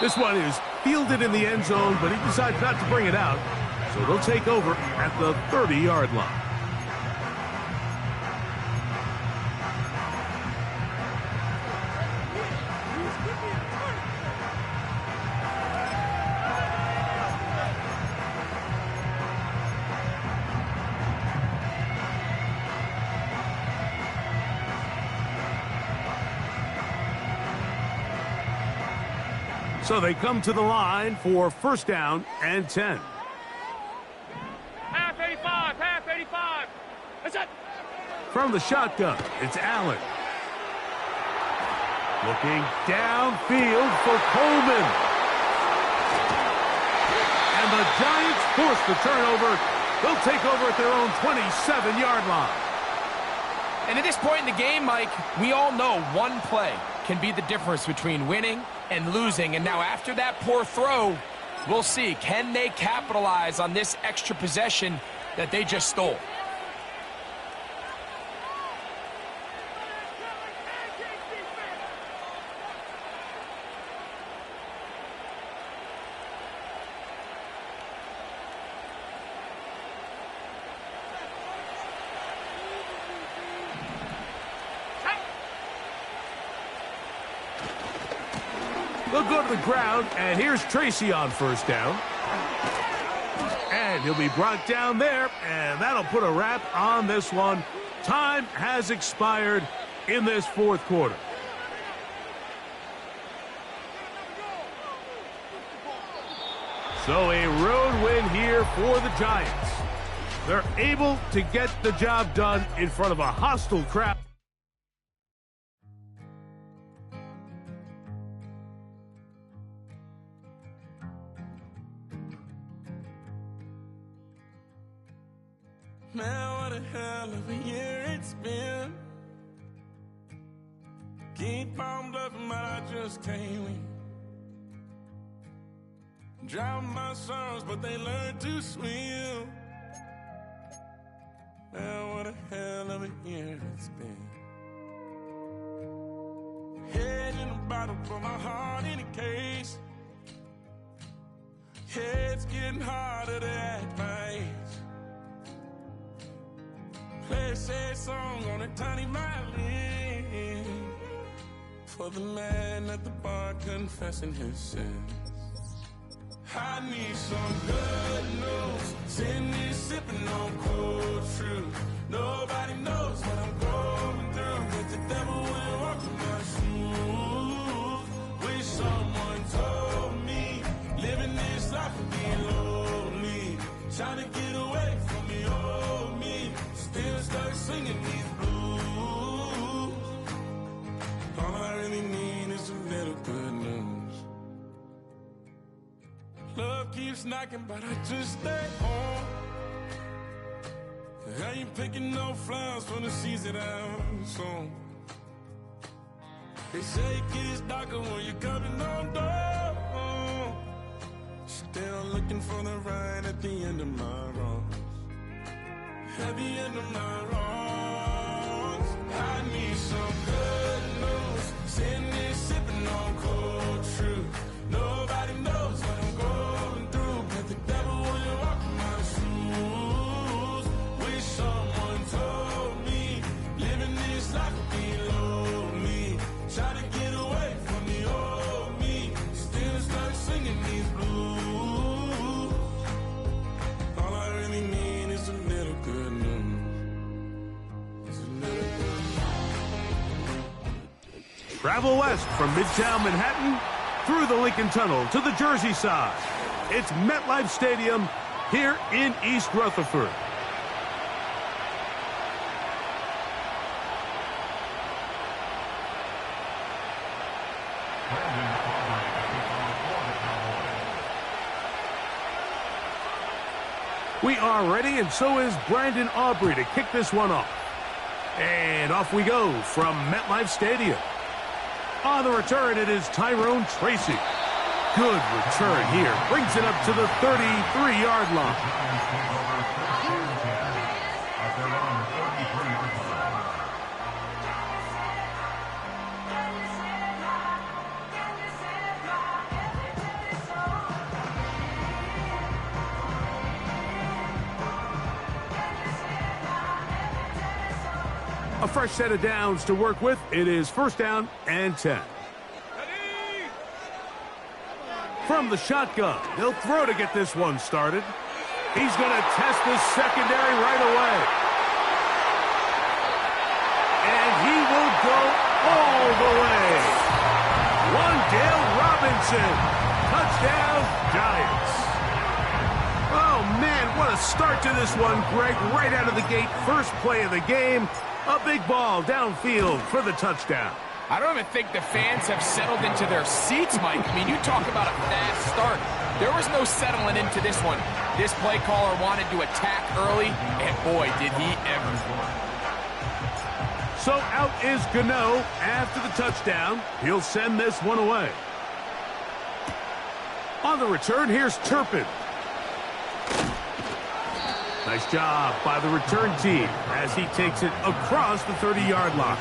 This one is fielded in the end zone, but he decides not to bring it out. So they'll take over at the 30-yard line. So they come to the line for 1st down and 10. Half 85, half 85. That's it. From the shotgun, it's Allen. Looking downfield for Coleman. And the Giants force the turnover. They'll take over at their own 27-yard line. And at this point in the game, Mike, we all know one play can be the difference between winning and losing. And now after that poor throw, we'll see, can they capitalize on this extra possession that they just stole? They'll go to the ground, and here's Tracy on first down. And he'll be brought down there, and that'll put a wrap on this one. Time has expired in this fourth quarter. So a road win here for the Giants. They're able to get the job done in front of a hostile crowd. Man, what a hell of a year it's been. Keep on bluffing, but I just can't win. Drown my sorrows, but they learn to swim. Man, what a hell of a year it's been. Head in a bottle, put my heart in a case. It's getting harder to act my age. Play a sad song on a tiny violin for the man at the bar confessing his sins. I need some good news. Sitting here sipping on cold truth. Nobody knows what I'm going through, but the devil will walk in my shoes. Wish someone told me living this life would be lonely. Trying to get away from the old me. Still stuck singing these blues. All I really need is a little good news. Love keeps knocking, but I just stay home. I ain't picking no flowers from the seeds that I've sown. They say it gets darker when you're coming on door. Still looking for the right at the end of my wrongs. At the end of my wrongs, I need some good news. Sitting here sipping on cold truth. Nobody knows what I'm going through, but the devil will walk in my shoes. Wish someone told me living this life would be lonely. Try to get away from the old me. Still start singing these blues. All I really need is a little good news. Travel west from Midtown Manhattan through the Lincoln Tunnel to the Jersey side. It's MetLife Stadium here in East Rutherford. We are ready, and so is Brandon Aubrey to kick this one off. And off we go from MetLife Stadium. On the return, it is Tyrone Tracy. Good return here. Brings it up to the 33-yard line. A fresh set of downs to work with. It is first down and 10. From the shotgun, he'll throw to get this one started. He's going to test this secondary right away. And he will go all the way. Wan'Dale Robinson. Touchdown, Giants. Oh, man, what a start to this one, Greg. Right out of the gate, first play of the game. A big ball downfield for the touchdown. I don't even think the fans have settled into their seats, Mike. I mean, you talk about a fast start. There was no settling into this one. This play caller wanted to attack early, and boy, did he ever. So out is Gano after the touchdown. He'll send this one away. On the return, here's Turpin. Nice job by the return team as he takes it across the 30-yard line.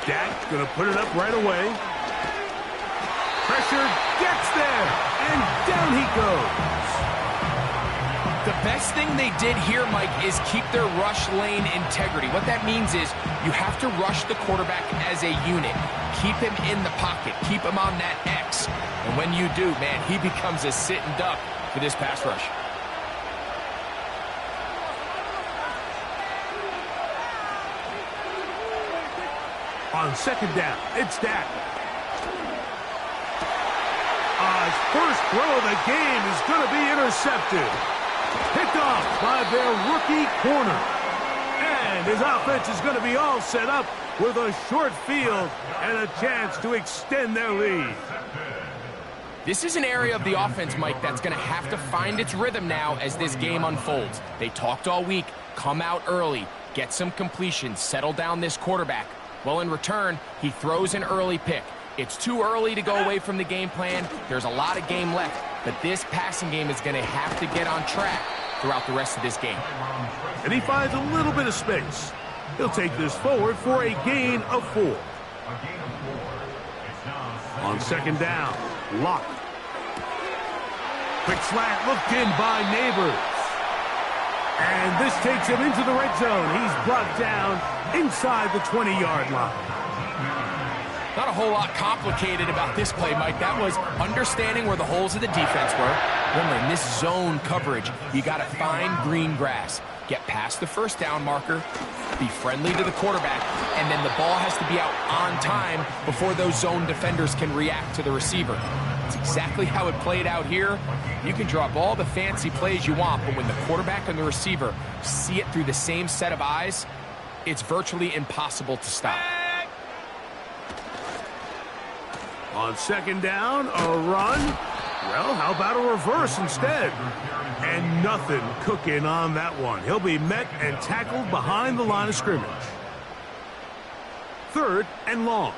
Dak's going to put it up right away. Pressure gets there, and down he goes. The best thing they did here, Mike, is keep their rush lane integrity. What that means is you have to rush the quarterback as a unit. Keep him in the pocket. Keep him on that X. And when you do, man, he becomes a sitting duck for this pass rush. On second down, it's Dak. His first throw of the game is going to be intercepted. Picked off by their rookie corner. And his offense is going to be all set up with a short field and a chance to extend their lead. This is an area of the offense, Mike, that's going to have to find its rhythm now as this game unfolds. They talked all week, come out early, get some completion, settle down this quarterback. Well, in return, he throws an early pick. It's too early to go away from the game plan. There's a lot of game left, but this passing game is going to have to get on track throughout the rest of this game. And he finds a little bit of space. He'll take this forward for a gain of 4. On second down, Locke. Quick slant looked in by Neighbors. And this takes him into the red zone. He's brought down inside the 20-yard line. Not a whole lot complicated about this play, Mike. That was understanding where the holes of the defense were. Remember, in this zone coverage, you got to find green grass. Get past the first down marker, be friendly to the quarterback, and then the ball has to be out on time before those zone defenders can react to the receiver. It's exactly how it played out here. You can draw up all the fancy plays you want, but when the quarterback and the receiver see it through the same set of eyes, it's virtually impossible to stop. On second down, a run. Well, how about a reverse instead? And nothing cooking on that one. He'll be met and tackled behind the line of scrimmage. Third and long.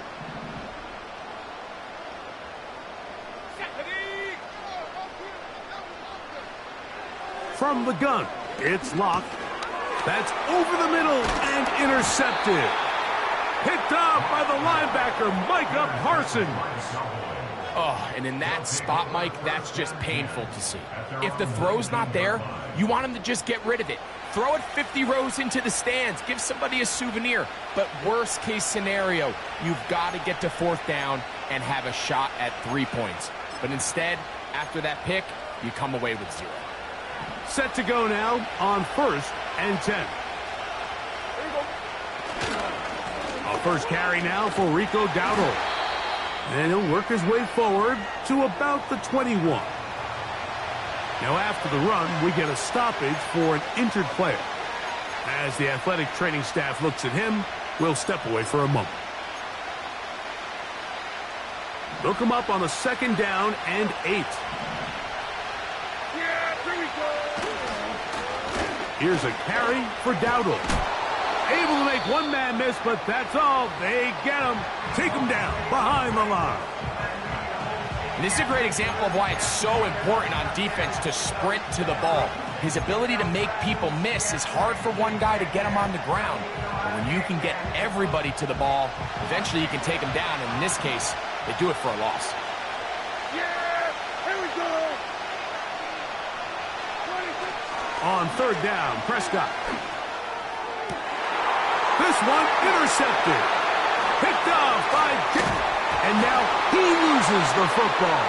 From the gun, it's Locke. That's over the middle and intercepted. Picked off by the linebacker, Micah Parsons. Oh, and in that spot, Mike, that's just painful to see. If the throw's not there, you want him to just get rid of it. Throw it 50 rows into the stands. Give somebody a souvenir. But worst case scenario, you've got to get to fourth down and have a shot at 3 points. But instead, after that pick, you come away with 0. Set to go now on first and 10. A first carry now for Rico Dowdle. And he'll work his way forward to about the 21. Now after the run, we get a stoppage for an injured player. As the athletic training staff looks at him, we'll step away for a moment. They'll come up on a second down and 8. Here's a carry for Dowdle. Able to make one man miss, but that's all. They get him. Take him down behind the line. This is a great example of why it's so important on defense to sprint to the ball. His ability to make people miss is hard for one guy to get him on the ground. But when you can get everybody to the ball, eventually you can take him down. And in this case, they do it for a loss. On third down, Prescott. This one intercepted. Picked off by Dick. And now he loses the football.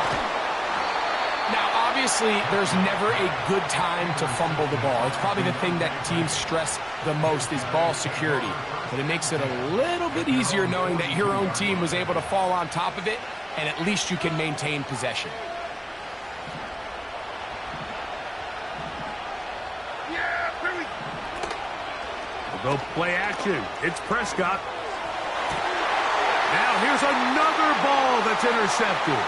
Now, obviously, there's never a good time to fumble the ball. It's probably the thing that teams stress the most is ball security. But it makes it a little bit easier knowing that your own team was able to fall on top of it, and at least you can maintain possession. We'll go play action. It's Prescott. Now here's another ball that's intercepted.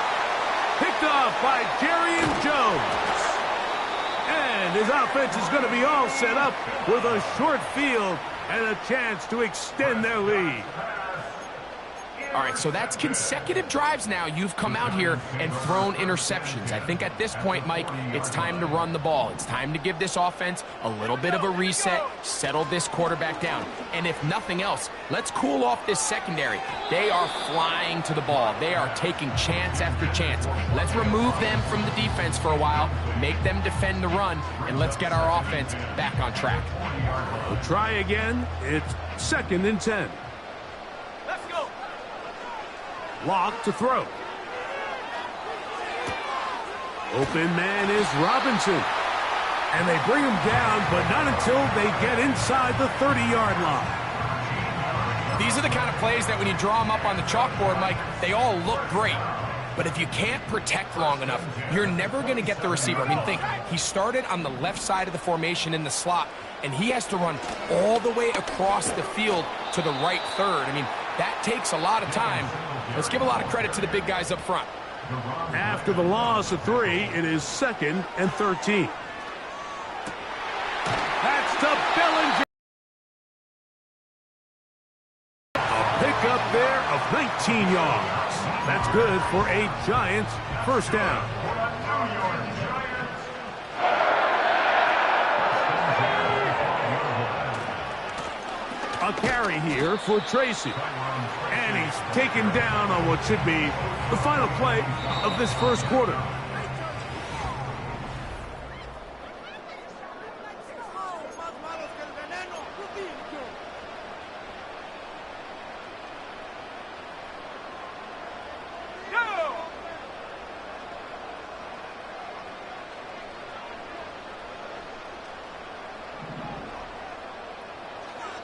Picked off by Jerry Jones. And his offense is going to be all set up with a short field and a chance to extend their lead. All right, so that's consecutive drives now. You've come out here and thrown interceptions. I think at this point, Mike, it's time to run the ball. It's time to give this offense a little bit of a reset, settle this quarterback down. And if nothing else, let's cool off this secondary. They are flying to the ball. They are taking chance after chance. Let's remove them from the defense for a while, make them defend the run, and let's get our offense back on track. We'll try again. It's 2nd and 10. Lock to throw. Open man is Robinson. And they bring him down, but not until they get inside the 30-yard line. These are the kind of plays that when you draw them up on the chalkboard, Mike, they all look great. But if you can't protect long enough, you're never going to get the receiver. I mean, think, he started on the left side of the formation in the slot, and he has to run all the way across the field to the right third. I mean, that takes a lot of time. Let's give a lot of credit to the big guys up front. After the loss of 3, it is 2nd and 13. That's to Bellinger. A pickup there of 19 yards. That's good for a Giants first down. A carry here for Tracy. And he's taken down on what should be the final play of this first quarter.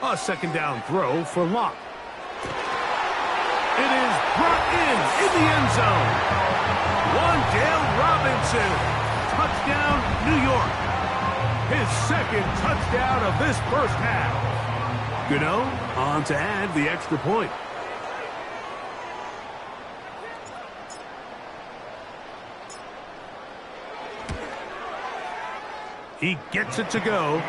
A 2nd down throw for Locke. It is brought in the end zone. Wan'Dale Robinson. Touchdown, New York. His 2nd touchdown of this first half. Gano on to add the extra point. He gets it to go.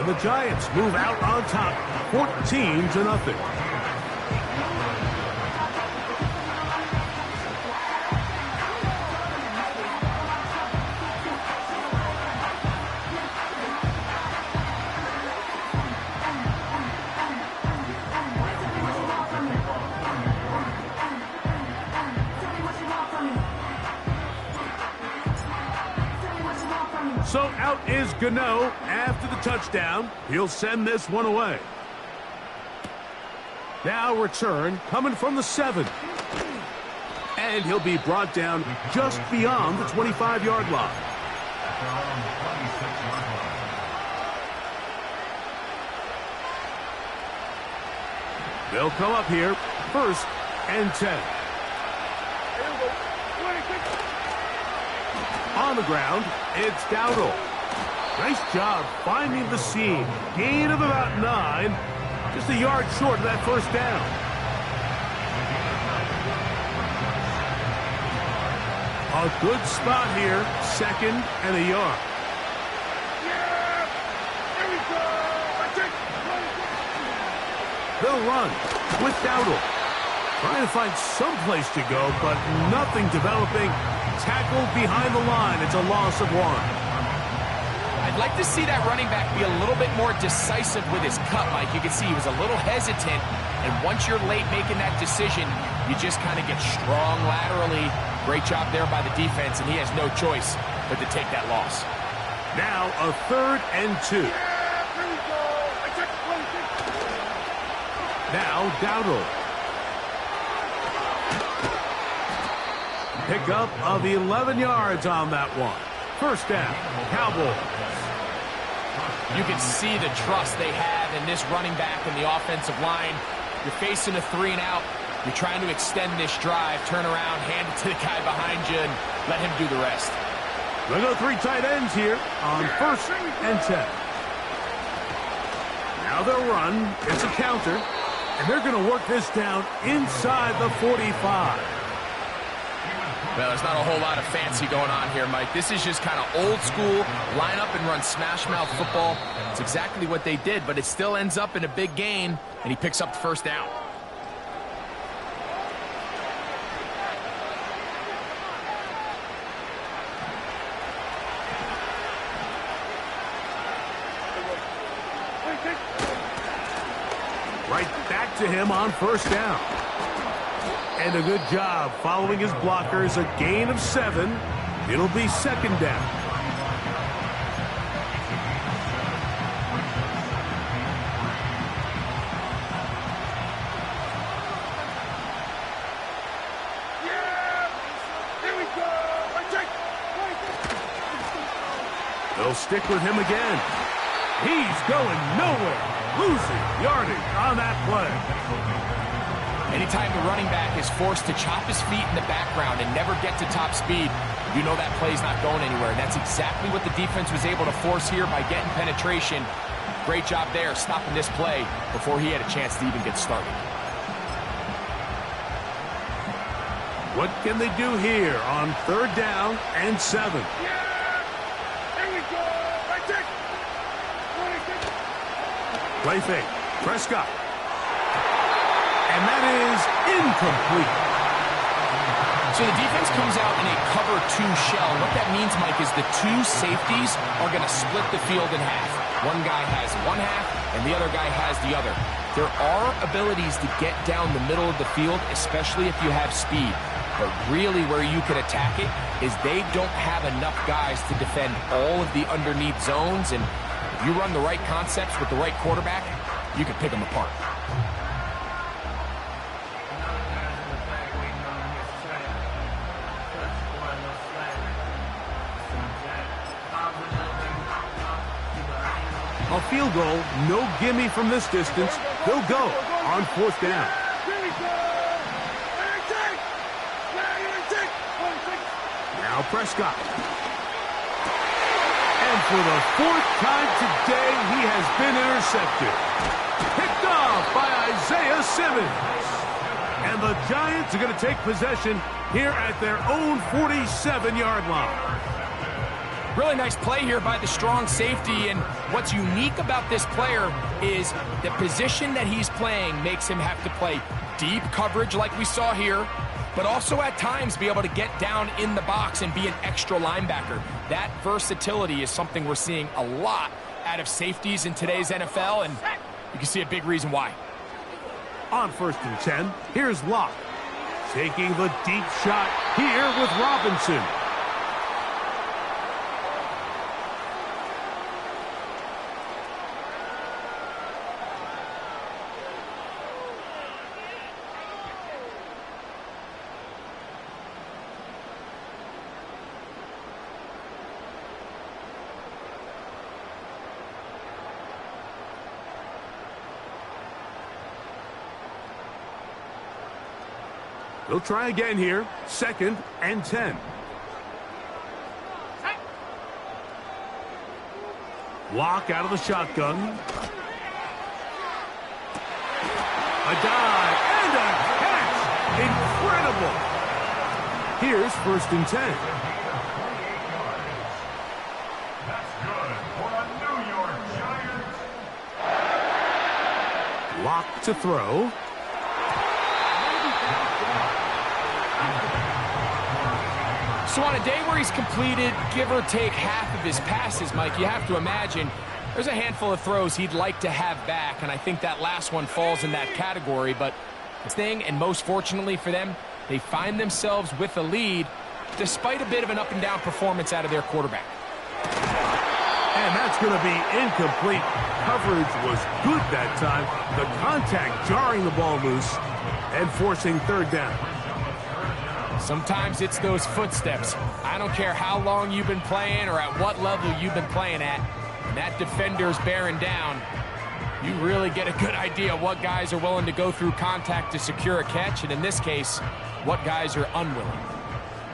And the Giants move out on top, 14-0. So out is Gano after the touchdown. He'll send this one away. Now return coming from the 7. And he'll be brought down just beyond the 25-yard line. They'll come up here, 1st and 10. On the ground, it's Dowdle. Nice job finding the seam. Gain of about 9. Just a yard short of that first down. A good spot here. 2nd and a yard. They'll run with Dowdle. Trying to find some place to go, but nothing developing. Tackled behind the line. It's a loss of 1. I'd like to see that running back be a little bit more decisive with his cut, Mike. You can see he was a little hesitant, and once you're late making that decision, you just kind of get strong laterally. Great job there by the defense, and he has no choice but to take that loss. Now a 3rd and 2. Now Dowdle. Pickup of 11 yards on that one. First down, Cowboys. You can see the trust they have in this running back and the offensive line. You're facing a 3 and out. You're trying to extend this drive, turn around, hand it to the guy behind you, and let him do the rest. We'll go 3 tight ends here on 1st and 10. Now they'll run. It's a counter. And they're going to work this down inside the 45. Well, there's not a whole lot of fancy going on here, Mike. This is just kind of old school, line up and run smash mouth football. It's exactly what they did, but it still ends up in a big gain, and he picks up the first down. Right back to him on first down. And a good job following his blockers, a gain of 7. It'll be second down. They'll stick with him again. He's going nowhere. Losing yardage on that play. Anytime the running back is forced to chop his feet in the background and never get to top speed, you know that play's not going anywhere. And that's exactly what the defense was able to force here by getting penetration. Great job there, stopping this play before he had a chance to even get started. What can they do here on third down and 7? Play fake. Prescott. And that is incomplete. So the defense comes out in a cover 2 shell. What that means, Mike, is the 2 safeties are going to split the field in half. One guy has one half, and the other guy has the other. There are abilities to get down the middle of the field, especially if you have speed. But really where you can attack it is they don't have enough guys to defend all of the underneath zones, and if you run the right concepts with the right quarterback, you can pick them apart. A field goal, no gimme from this distance. They'll go on fourth down. Now Prescott. And for the 4th time today, he has been intercepted. Picked off by Isaiah Simmons. And the Giants are going to take possession here at their own 47-yard line. Really nice play here by the strong safety, and what's unique about this player is the position that he's playing makes him have to play deep coverage like we saw here, but also at times be able to get down in the box and be an extra linebacker. That versatility is something we're seeing a lot out of safeties in today's NFL, and you can see a big reason why. On 1st and 10, here's Locke. Taking the deep shot here with Robinson. They'll try again here. 2nd and 10. Lock out of the shotgun. A dive and a catch. Incredible. Here's 1st and 10. That's good for a New York Giants. Lock to throw. So on a day where he's completed, give or take half of his passes, Mike, you have to imagine there's a handful of throws he'd like to have back, and I think that last one falls in that category. But the thing, and most fortunately for them, they find themselves with a lead despite a bit of an up-and-down performance out of their quarterback. And that's going to be incomplete. Coverage was good that time. The contact jarring the ball loose and forcing 3rd down. Sometimes it's those footsteps. I don't care how long you've been playing or at what level you've been playing at. When that defender's bearing down, you really get a good idea of what guys are willing to go through contact to secure a catch, and in this case, what guys are unwilling.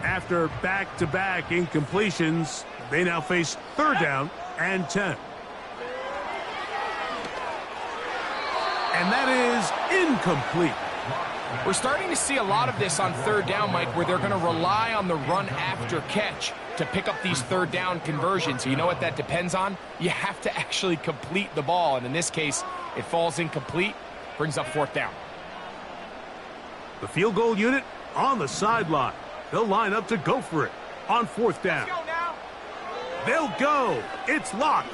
After back-to-back incompletions, they now face 3rd down and 10. And that is incomplete. We're starting to see a lot of this on third down, Mike, where they're going to rely on the run after catch to pick up these third down conversions. You know what that depends on? You have to actually complete the ball, and in this case, it falls incomplete, brings up fourth down. The field goal unit on the sideline. They'll line up to go for it on fourth down. Let's go now. They'll go. It's locked.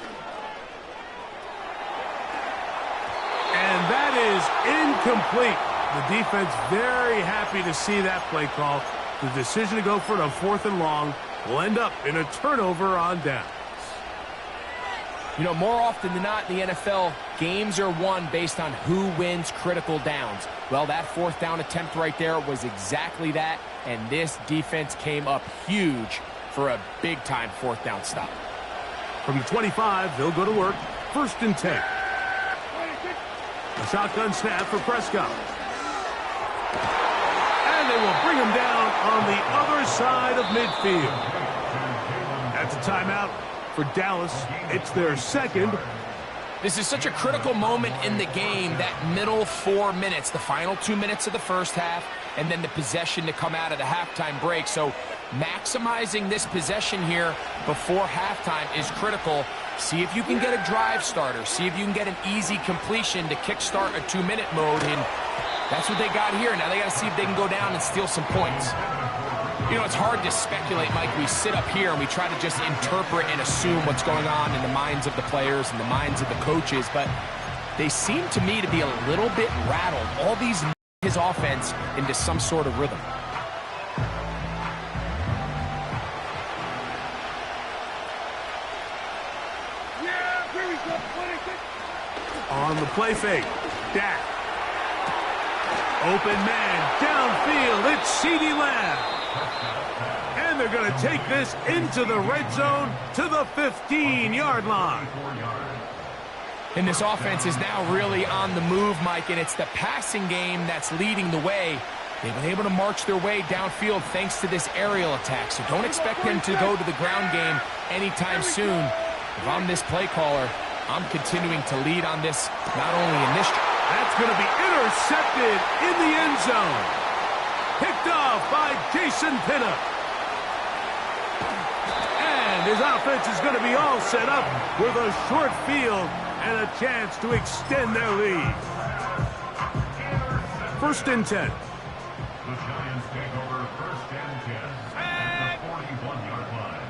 And that is incomplete. The defense very happy to see that play call. The decision to go for it on fourth and long will end up in a turnover on downs. You know, more often than not in the NFL, games are won based on who wins critical downs. Well, that fourth down attempt right there was exactly that, and this defense came up huge for a big-time fourth down stop. From the 25, they'll go to work. First and 10. A shotgun snap for Prescott. And they will bring him down on the other side of midfield. That's a timeout for Dallas. It's their second. This is such a critical moment in the game, that middle 4 minutes, the final 2 minutes of the first half, and then the possession to come out of the halftime break. So maximizing this possession here before halftime is critical. See if you can get a drive starter. See if you can get an easy completion to kickstart a 2-minute mode, and that's what they got here. Now they got to see if they can go down and steal some points. You know, it's hard to speculate, Mike. We sit up here and we try to just interpret and assume what's going on in the minds of the players and the minds of the coaches, but they seem to me to be a little bit rattled. All these his offense into some sort of rhythm. On the play fake, Dak. Open man, downfield, it's CeeDee Lamb. And they're going to take this into the red zone to the 15-yard line. And this offense is now really on the move, Mike, and it's the passing game that's leading the way. They've been able to march their way downfield thanks to this aerial attack, so don't expect them to go to the ground game anytime soon. If I'm this play caller, I'm continuing to lead on this, not only in this. That's going to be intercepted in the end zone. Picked off by Jason Pinnock. And his offense is going to be all set up with a short field and a chance to extend their lead. First and 10. The Giants take over first and 10 at the 41-yard line.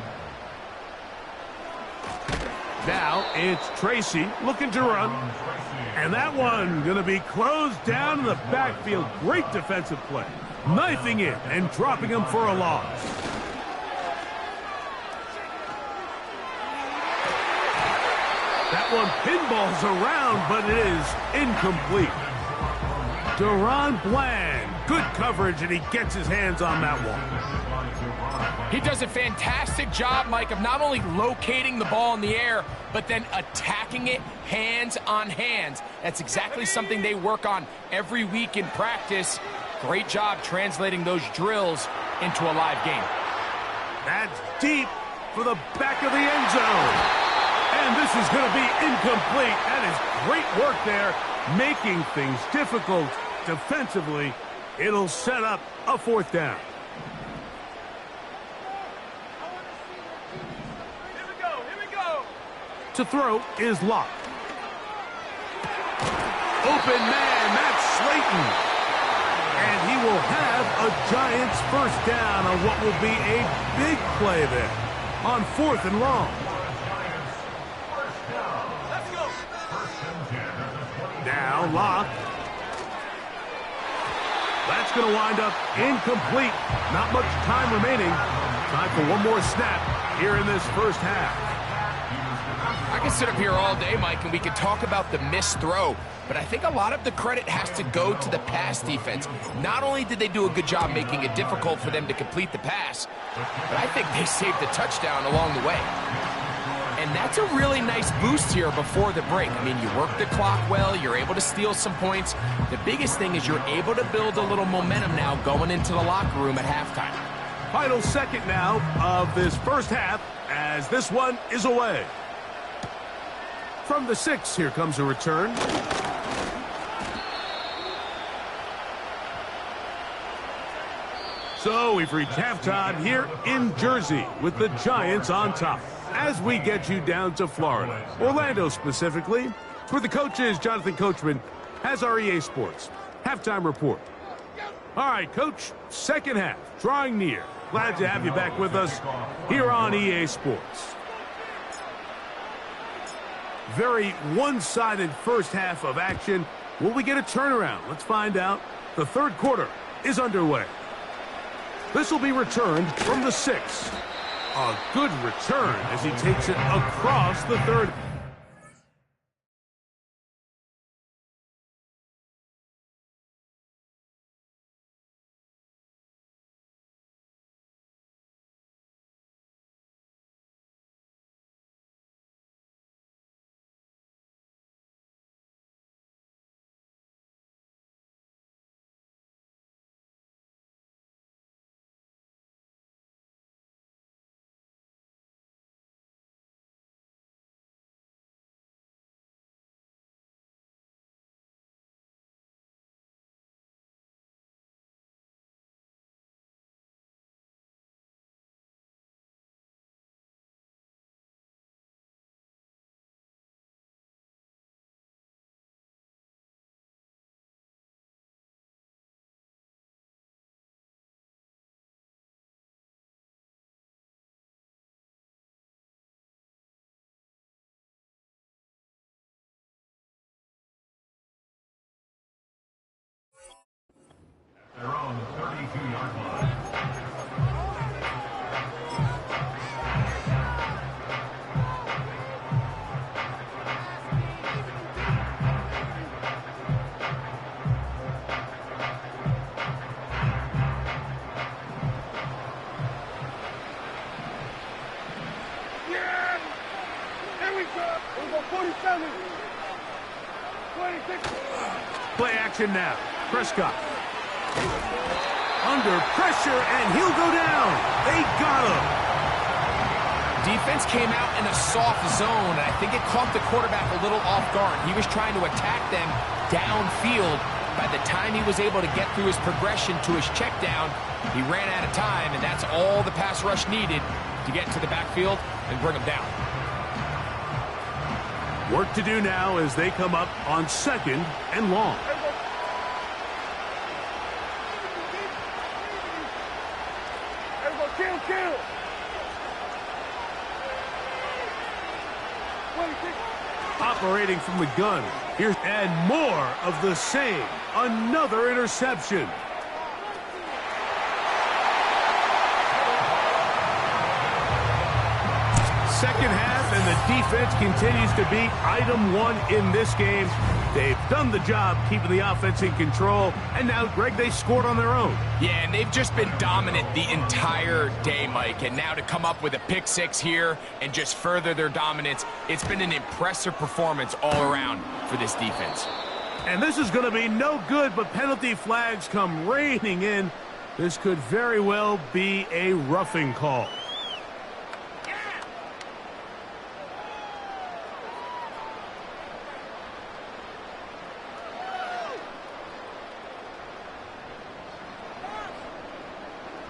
Now it's Tracy looking to run. And that one going to be closed down in the backfield. Great defensive play. Knifing it and dropping him for a loss. That one pinballs around, but it is incomplete. Deron Bland, good coverage, and he gets his hands on that one. He does a fantastic job, Mike, of not only locating the ball in the air, but then attacking it hands on hands. That's exactly something they work on every week in practice. Great job translating those drills into a live game. That's deep for the back of the end zone. And this is going to be incomplete. That is great work there, making things difficult defensively. It'll set up a fourth down. To throw is locked. Open man, that's Slayton. And he will have a Giants first down on what will be a big play there on fourth and long. Now locked. That's going to wind up incomplete. Not much time remaining. Time for one more snap here in this first half. I can sit up here all day, Mike, and we can talk about the missed throw, but I think a lot of the credit has to go to the pass defense. Not only did they do a good job making it difficult for them to complete the pass, but I think they saved the touchdown along the way. And that's a really nice boost here before the break. I mean, you work the clock well, you're able to steal some points. The biggest thing is you're able to build a little momentum now going into the locker room at halftime. Final second now of this first half as this one is away. From the 6, here comes a return. So we've reached halftime here in Jersey with the Giants on top. As we get you down to Florida, Orlando specifically, where the coach is, Jonathan Coachman, has our EA Sports halftime report. All right, Coach, second half, drawing near. Glad to have you back with us here on EA Sports. Very one-sided first half of action. Will we get a turnaround? Let's find out. The third quarter is underway. This will be returned from the 6. A good return as he takes it across the 30. Their own 32-yard line. Yeah! Here we go! We go 47. 26. Play action now. Prescott. Under pressure, and he'll go down. They got him. Defense came out in a soft zone, and I think it caught the quarterback a little off guard. He was trying to attack them downfield. By the time he was able to get through his progression to his check down, he ran out of time, and that's all the pass rush needed to get to the backfield and bring him down. Work to do now as they come up on 2nd and long. Kill. Operating from the gun. Here's and more of the same. Another interception. Second half, and the defense continues to be item one in this game. They've done the job keeping the offense in control, and now, Greg, they scored on their own. Yeah, and they've just been dominant the entire day, Mike, and now to come up with a pick 6 here and just further their dominance, it's been an impressive performance all around for this defense. And this is going to be no good, but penalty flags come raining in. This could very well be a roughing call.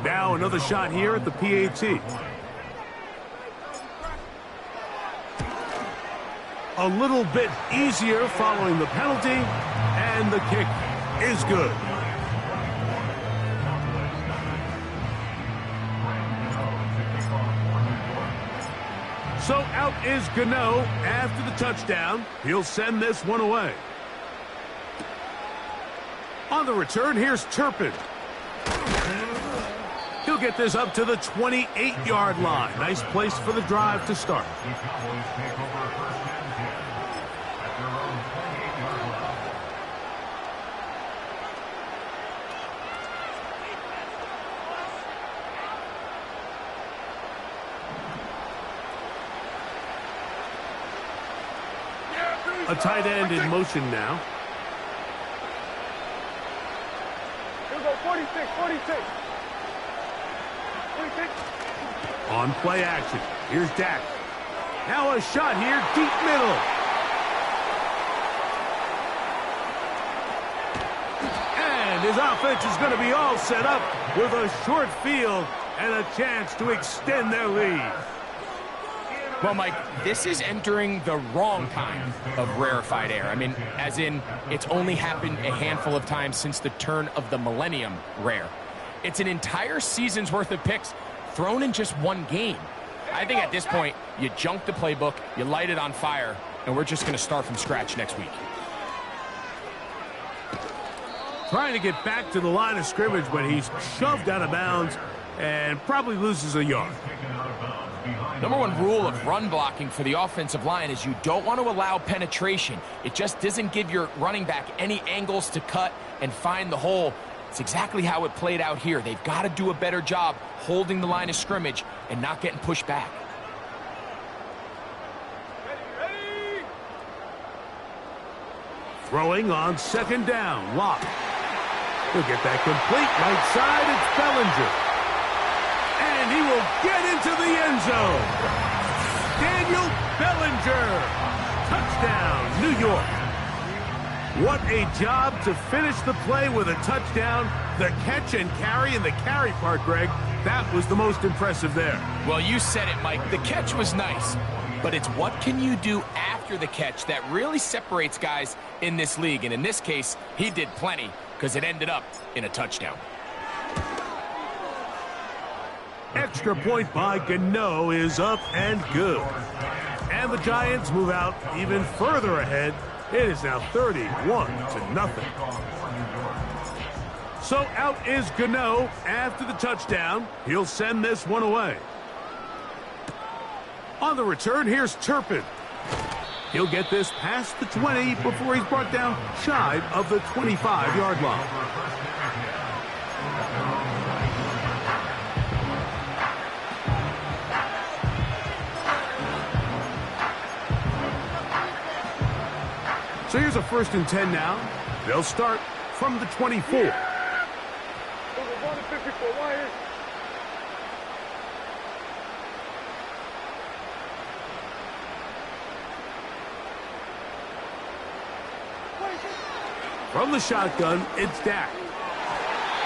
Now another shot here at the PAT. A little bit easier following the penalty, and the kick is good. So out is Gano after the touchdown. He'll send this one away. On the return, here's Turpin. He'll get this up to the 28-yard line. Nice place for the drive to start. The Cowboys take over 1st and 10 at their own 28-yard line. A tight end in motion now. Here we go, 46. On play action, here's Dak. Now a shot here, deep middle. And And his offense is going to be all set up with a short field and a chance to extend their lead. Well, Mike, this is entering the wrong kind of rarefied air. I mean, as in, it's only happened a handful of times since the turn of the millennium rare. It's an entire season's worth of picks thrown in just one game. I think at this point, you junk the playbook, you light it on fire, and we're just going to start from scratch next week. Trying to get back to the line of scrimmage, but he's shoved out of bounds and probably loses a yard. Number one rule of run blocking for the offensive line is you don't want to allow penetration. It just doesn't give your running back any angles to cut and find the hole. It's exactly how it played out here. They've got to do a better job holding the line of scrimmage and not getting pushed back. Throwing on second down, Locke. He'll get that complete right side. It's Bellinger. And he will get into the end zone. Daniel Bellinger. Touchdown, New York. What a job to finish the play with a touchdown. The catch and carry, and the carry part, Greg, that was the most impressive there. Well, you said it, Mike. The catch was nice, but it's what can you do after the catch that really separates guys in this league. And in this case, he did plenty because it ended up in a touchdown. Extra point by Gano is up and good. And the Giants move out even further ahead. It is now 31-0. So out is Gano after the touchdown. He'll send this one away. On the return, here's Turpin. He'll get this past the 20 before he's brought down shy of the 25-yard line. So here's a 1st and 10 now. They'll start from the 24. From the shotgun, it's Dak.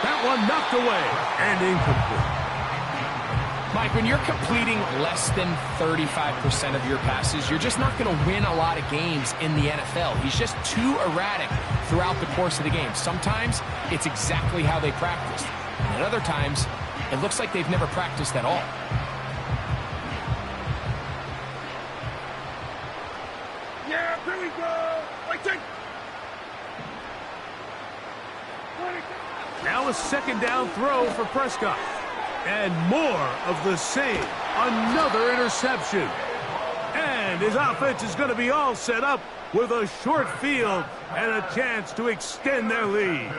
That one knocked away and incomplete. Mike, when you're completing less than 35% of your passes, you're just not going to win a lot of games in the NFL. He's just too erratic throughout the course of the game. Sometimes it's exactly how they practiced. And at other times, it looks like they've never practiced at all. Yeah, here we go. Wait, take. Now a 2nd down throw for Prescott. And more of the same. Another interception. And his offense is going to be all set up with a short field and a chance to extend their lead.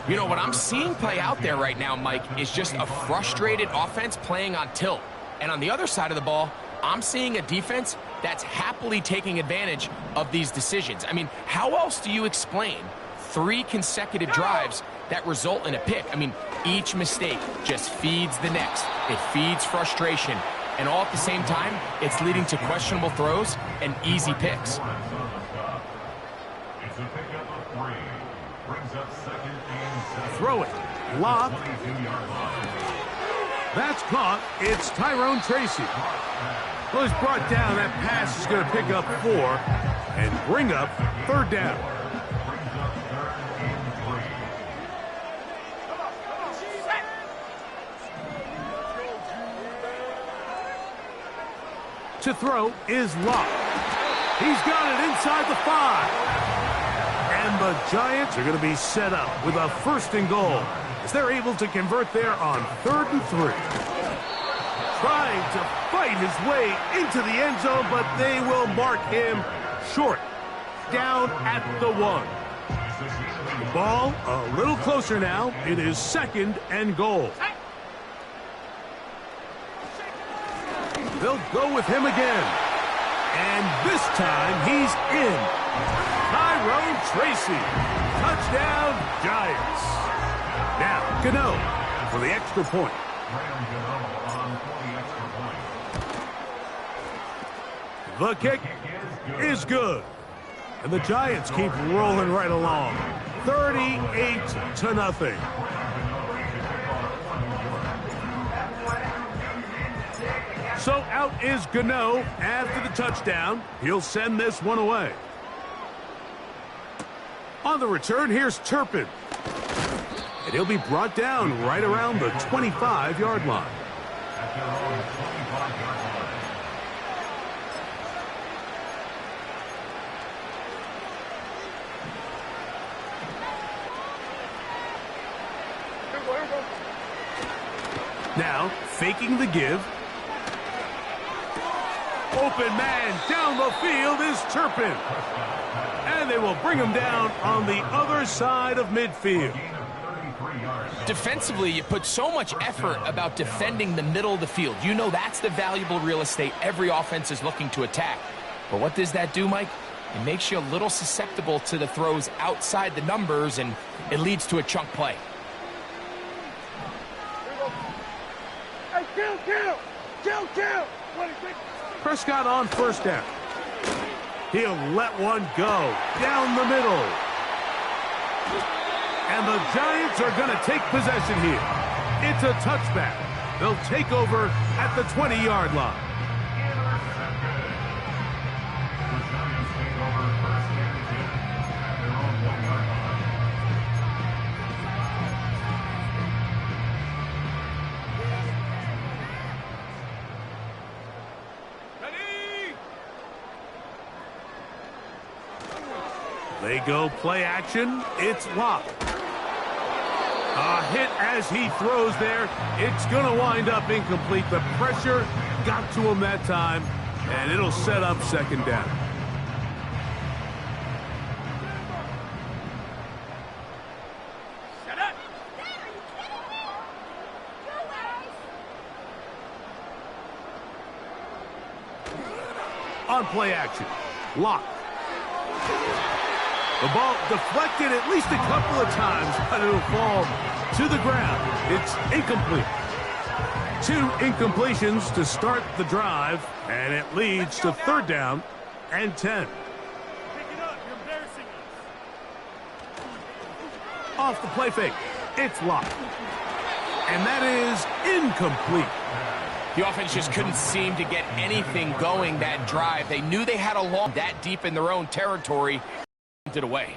You know, what I'm seeing play out there right now, Mike, is just a frustrated offense playing on tilt. And on the other side of the ball, I'm seeing a defense that's happily taking advantage of these decisions. I mean, how else do you explain 3 consecutive drives that result in a pick? I mean, each mistake just feeds the next. It feeds frustration. And all at the same time, it's leading to questionable throws and easy picks. It's a pickup of 3. Brings up 2nd and 7. Throw it. Lob. That's caught. It's Tyrone Tracy. Well, he's brought down. That pass is going to pick up 4 and bring up 3rd down. To throw is Locke. He's got it inside the 5. And the Giants are going to be set up with a 1st and goal as they're able to convert there on 3rd and 3. Trying to fight his way into the end zone, but they will mark him short. Down at the 1. The ball a little closer now. It is 2nd and goal. They'll go with him again. And this time he's in. Tyrone Tracy. Touchdown, Giants. Now, Gano for the extra point. The kick is good. And the Giants keep rolling right along. 38-0. So out is Gano after the touchdown. He'll send this one away. On the return, here's Turpin. And he'll be brought down right around the 25-yard line. Now, faking the give. Open man down the field is Turpin. And they will bring him down on the other side of midfield. Defensively, you put so much effort about defending the middle of the field. You know that's the valuable real estate every offense is looking to attack. But what does that do, Mike? It makes you a little susceptible to the throws outside the numbers, and it leads to a chunk play. Hey, kill! Prescott on first down. He'll let one go down the middle. And the Giants are going to take possession here. It's a touchback. They'll take over at the 20-yard line. They go play action. It's locked. A hit as he throws there. It's going to wind up incomplete. The pressure got to him that time, and it'll set up second down. Shut up! On play action. Locked. The ball deflected at least a couple of times, but it'll fall to the ground. It's incomplete. 2 incompletions to start the drive, and it leads to third down and 10. Pick it up, you're embarrassing us. Off the play fake. It's locked. And that is incomplete. The offense just couldn't seem to get anything going that drive. They knew they had a long that deep in their own territory. It away.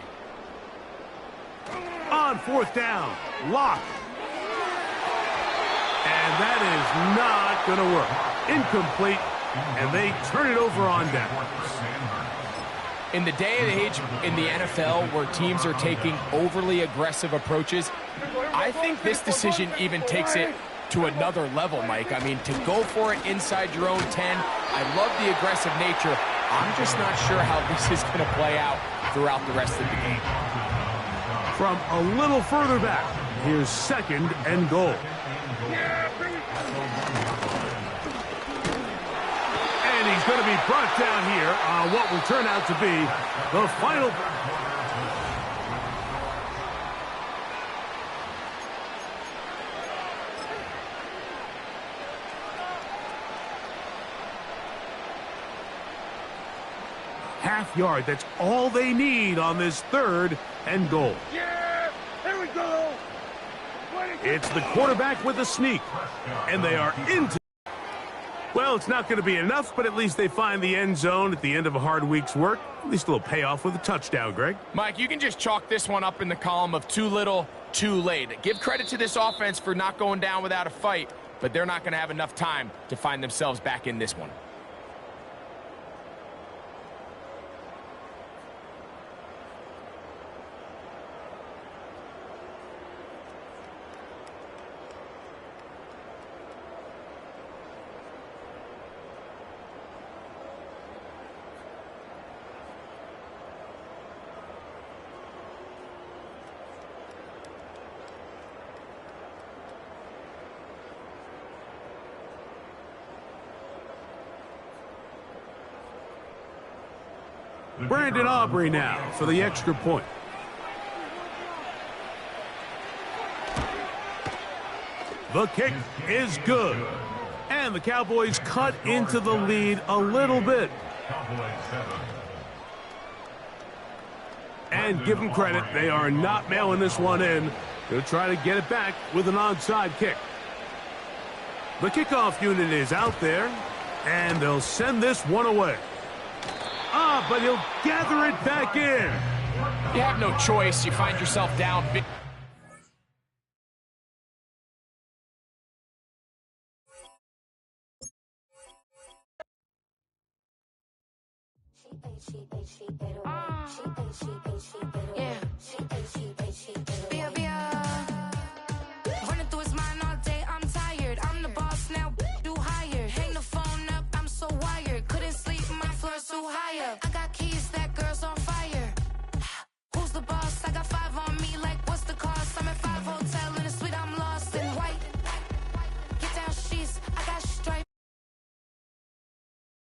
On fourth down, locked. And that is not going to work. Incomplete, and they turn it over on down. In the day and age in the NFL where teams are taking overly aggressive approaches, I think this decision even takes it to another level, Mike. I mean, to go for it inside your own 10, I love the aggressive nature. I'm just not sure how this is going to play out throughout the rest of the game. From a little further back, here's second and goal. And he's going to be brought down here on what will turn out to be the final. Half yard, that's all they need on this third and goal. Yeah, here we go. It's the quarterback with a sneak, and they are into. Well, it's not going to be enough, but at least they find the end zone at the end of a hard week's work. At least a little payoff with a touchdown, Greg. Mike, you can just chalk this one up in the column of too little, too late. Give credit to this offense for not going down without a fight, but they're not going to have enough time to find themselves back in this one. Brandon Aubrey now for the extra point. The kick is good. And the Cowboys cut into the lead a little bit. And give them credit, they are not mailing this one in. They'll try to get it back with an onside kick. The kickoff unit is out there, and they'll send this one away. But he'll gather it back in. You have no choice. You find yourself down. Yeah.